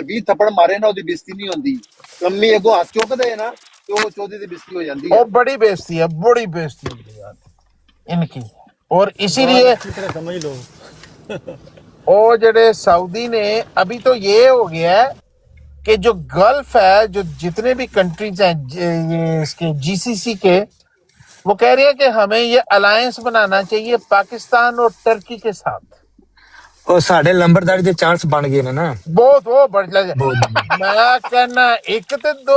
20 ਥੱਪੜ ਮਾਰੇ ਨਾ ਉਹਦੀ ਬੇਇੱਜ਼ਤੀ ਨਹੀਂ ਹੁੰਦੀ। ਕਮੀ ਅੱਗੋਂ ਹੱਥ ਚੁੱਕਦੇ ਨਾ ਤੇ ਉਹ ਚੌਧਰੀ ਦੀ ਬੇਇੱਜ਼ਤੀ ਹੋ ਜਾਂਦੀ ਹੈ। ਉਹ बड़ी बेइज्जती है, बड़ी बेइज्जती होती है इनकी। और इसीलिए समझ लो ਉਹ ਜਿਹੜੇ सऊदी ने अभी तो ये हो गया है कि जो गल्फ है, जो जितने भी कंट्रीज हैं ये इसके जीसीसी के, वो कह रहे हैं कि हमें ये अलायंस बनाना चाहिए पाकिस्तान और टर्की के साथ। ਉਹ ਸਾਡੇ ਲੰਬਰਦਾਰੀ ਦੇ ਚਾਂਸ ਬਣ ਗਏ ਨੇ ਨਾ बहुत वो बढ़ जाए। मैं कहना एक ते दो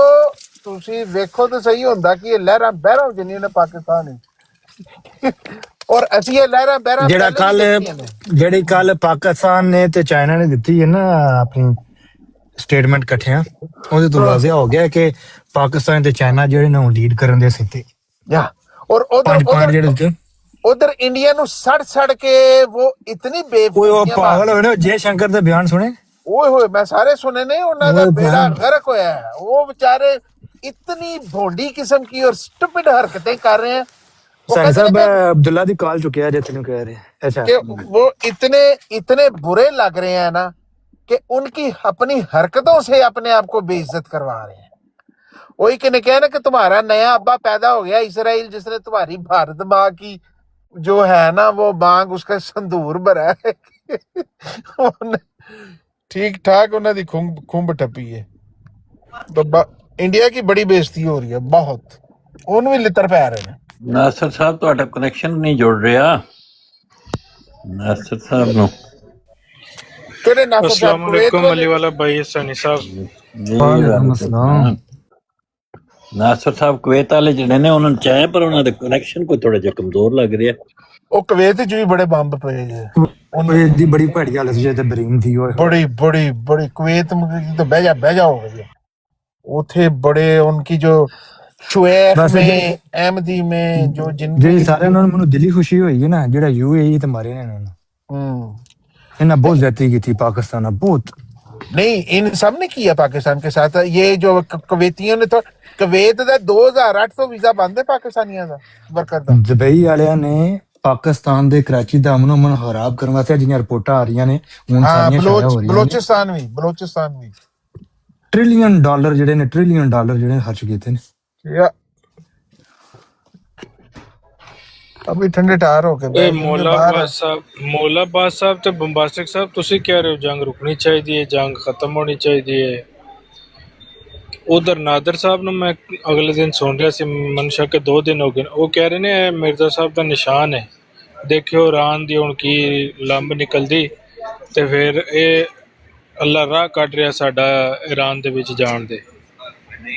ਤੁਸੀਂ ਵੇਖੋ ਤਾਂ ਸਹੀ ਹੁੰਦਾ ਕਿ ਇਹ ਲਹਿਰਾਂ ਬਹਿਰਾਂ ਜਿੰਨੀਆਂ ਨੇ ਪਾਕਿਸਤਾਨ ਵਿੱਚ ਔਰ ਅਸੀਂ ਇਹ ਲਹਿਰਾਂ ਬਹਿਰਾਂ ਜਿਹੜਾ ਪਹਿਲੇ ਵੀ ਕੱਲ ਦੇਖੀਆਂ ਨੇ। ਜਿਹੜੀ ਕੱਲ ਪਾਕਿਸਤਾਨ ਨੇ ਤੇ ਚਾਈਨਾ ਨੇ ਦਿੱਤੀ ਹੈ ਨਾ ਆਪਣੀ ਸਟੇਟਮੈਂਟ ਇਕੱਠਿਆਂ, ਉਹਦੇ ਤੋਂ ਵਾਜ਼ਿਆ ਹੋ ਗਿਆ ਕਿ ਪਾਕਿਸਤਾਨ ਤੇ ਚਾਈਨਾ ਜਿਹੜੇ ਨੇ ਲੀਡ ਕਰਨ ਦੇ ਸਿੱਤੇ या और ਪੰਜ ਪੁਆਇੰਟ ਜਿਹੜੇ ਦਿੱਤੇ। उधर इंडिया नु सड़ के वो इतनी ਉਹ बेवकूफियां ਪਾਗਲ ਹੋਏ ਨੇ। जय शंकर ਦੇ ਬਿਆਨ ਸੁਣੇ? ओए होए मैं सारे सुने नहीं, उन्होंने बेड़ा गर्क होया है। वो बेचारे इतनी भोंडी किस्म की और स्टूपिड हरकतें कर रहे हैं। साहिब साहब अब्दुल्ला दी कॉल चुके हैं जैसे कह रहे हैं। अच्छा कि वो इतने बुरे लग रहे हैं ना कि उनकी अपनी हरकतों से अपने आप को बेइज्जत करवा रहे हैं। वही कि कहा ना कि तुम्हारा नया अब्बा पैदा हो गया इसराइल, जिसने तुम्हारी भारत माँ की जो है ना वो मांग उसका संदूर भरा है। ठीक ठाक उन्होंने खुंब टपी है। तो इंडिया की बड़ी बेइज्जती हो रही है बहुत। उन भी लितर पै रहे हैं। नासिर साहब ਤੁਹਾਡਾ ਕਨੈਕਸ਼ਨ ਨਹੀਂ ਜੁੜ ਰਿਹਾ। नासिर साहब ਨੂੰ ਕਿਹੜੇ ਨਾਸਿਰ ਸਾਹਿਬ? अस्सलाम वालेकुम अली वाला भाई सनी साहब। वालेकुम अस्सलाम। नासिर साहब कुवैत वाले ਜਿਹੜੇ ਨੇ ਉਹਨਾਂ ਨੂੰ ਚਾਹੇ ਪਰ ਉਹਨਾਂ ਦੇ ਕਨੈਕਸ਼ਨ ਕੋਈ ਥੋੜਾ ਜਿਹਾ ਕਮਜ਼ੋਰ ਲੱਗ ਰਿਹਾ। ਉਹ ਕੁਵੈਤ ਚ ਵੀ ਬੜੇ ਬੰਬ ਪਏ ਜੇ। ਉਹ ਦੀ ਬੜੀ ਭੜੀ ਹਾਲਤ ਜੇ ਤੇ ਬਰੀਨ थी ਉਹ बड़ी कुवैत में तो बह जा हो गई। उथे बड़े उनकी जो शुएख में अहमदी में जो जिन ਜਿਹੜੀ ਸਾਰਿਆਂ ਨੂੰ ਮੈਨੂੰ ਦਿਲੀ ਖੁਸ਼ੀ ਹੋਈ ਹੈ ਨਾ ਜਿਹੜਾ यूएई ਤੇ ਮਾਰੇ ਨੇ ਇਹਨਾਂ ਨੂੰ। ਇਹਨਾਂ ਬਹੁਤ ਜ਼ਿਆਦਤੀ ਕੀਤੀ ਪਾਕਿस्तान ਨਾਲ बहुत। नहीं इन सब ने किया पाकिस्तान के साथ। ये जो कुवैतियों ने तो कुवैत ਦਾ 2008 ਤੋਂ ਵੀਜ਼ਾ ਬੰਦ ਹੈ ਪਾਕਿस्तानियों ਦਾ ਵਰਕਰ ਦਾ। ਦੁਬਈ ਵਾਲਿਆਂ ਨੇ ਪਾਕਿस्तान ਦੇ ਕਰਾਚੀ ਦਾ ਅਮਨ ਖਰਾਬ ਕਰਨ ਵਾਸਤੇ ਜਿਹੀਆਂ ਰਿਪੋਰਟਾਂ ਆ ਰਹੀਆਂ ਨੇ ਹੁਣ ਸਾਰੀਆਂ ਸ਼ਾਇਆ ਹੋ ਰਹੀਆਂ ਨੇ। ਬਲੋਚਿਸਤਾਨ ਵੀ $1 ट्रिलियन ਜਿਹੜੇ ਨੇ $1 ट्रिलियन ਜਿਹੜੇ ਖਰਚ ਕੀਤੇ ਨੇ। या अभी ठंडे टार हो के ਮੌਲਾਬਾਦ ਸਾਹਿਬ ਤੇ ਬੰਬਾਸਟਿਕ ਸਾਹਿਬ ਤੁਸੀਂ ਕਹਿ ਰਹੇ ਹੋ ਜੰਗ ਰੁਕਣੀ ਚਾਹੀਦੀ ਹੈ, ਜੰਗ ਖਤਮ ਹੋਣੀ ਚਾਹੀਦੀ ਹੈ। ਉਧਰ ਨਾਦਰ ਸਾਹਿਬ ਨੂੰ ਮੈਂ ਅਗਲੇ ਦਿਨ ਸੁਣ ਰਿਹਾ ਸੀ, ਮਨਸ਼ਾ ਕੇ 2 ਦਿਨ ਹੋ ਗਏ, ਉਹ ਕਹਿ ਰਹੇ ਨੇ ਮਿਰਜ਼ਾ ਸਾਹਿਬ ਦਾ ਨਿਸ਼ਾਨ ਹੈ। ਦੇਖਿਓ ਇਰਾਨ ਦੀ ਹੁਣ ਕੀ ਲੰਬ ਨਿਕਲਦੀ ਤੇ ਫਿਰ ਇਹ ਅੱਲਾ ਰਾਹ ਕੱਢ ਰਿਹਾ ਸਾਡਾ ईरान ਦੇ ਵਿੱਚ ਜਾਣ ਦੇ।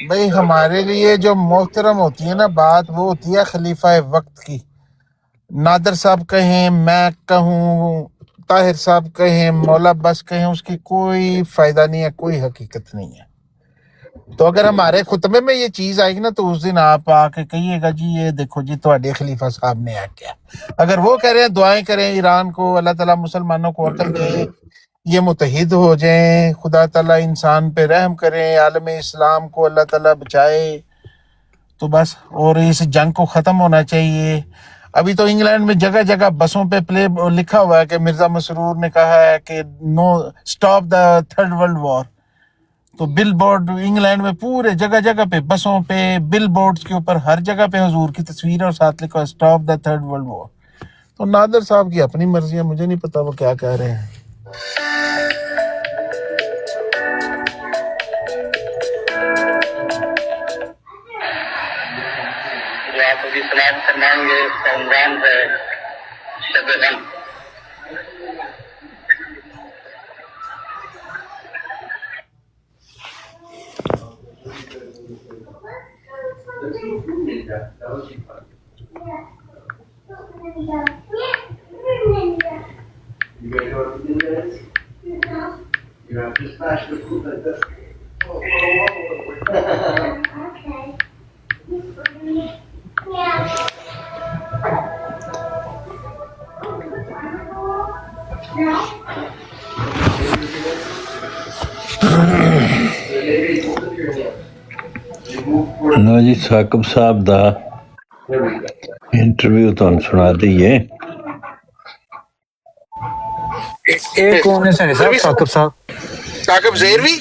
भाई हमारे लिए जो मोहतरम होती है ना बात, वो होती है खलीफा वक्त की। नादर साहब कहें, मैं कहूँ, ताहिर साहब कहें, मौला बस कहें, उसकी कोई फायदा नहीं है, कोई हकीकत नहीं है। तो अगर हमारे खुतबे में ये चीज आएगी ना तो उस दिन आप आके कहिएगा जी ये देखो जी तुम्हारे खलीफा साहब ने आ क्या। अगर वो कह रहे हैं दुआएं करें ईरान को, अल्लाह ताला मुसलमानों को अक्ल दे, ये मुतहिद हो जाएं, खुदा ताला इंसान पे रहम करें, आलम इस्लाम को अल्लाह ताला बचाए, तो बस। और इस जंग को ख़त्म होना चाहिए। अभी तो इंग्लैंड में जगह जगह बसों पे प्ले लिखा हुआ है कि मिर्ज़ा मसरूर ने कहा है कि no stop the third world war. तो बिल बोर्ड इंग्लैंड में पूरे जगह जगह पे बसों पे बिल बोर्ड्स के ऊपर हर जगह पे हुजूर की तस्वीर और साथ लिखा है stop the third world war. तो नादर साहब की अपनी मर्जी है, मुझे नहीं पता वो क्या कह रहे हैं। सलाम फरमाएंगे रमजान है शब गम। You have to smash the food like this. लो जी साकिब साहब दा इंटरव्यू तुहानू सुना दईए। ਇਹ ਕੌਣ ਨੇ ਸਾਕਿਬ ਸਾਹਿਬ? साकिब ज़ेरवी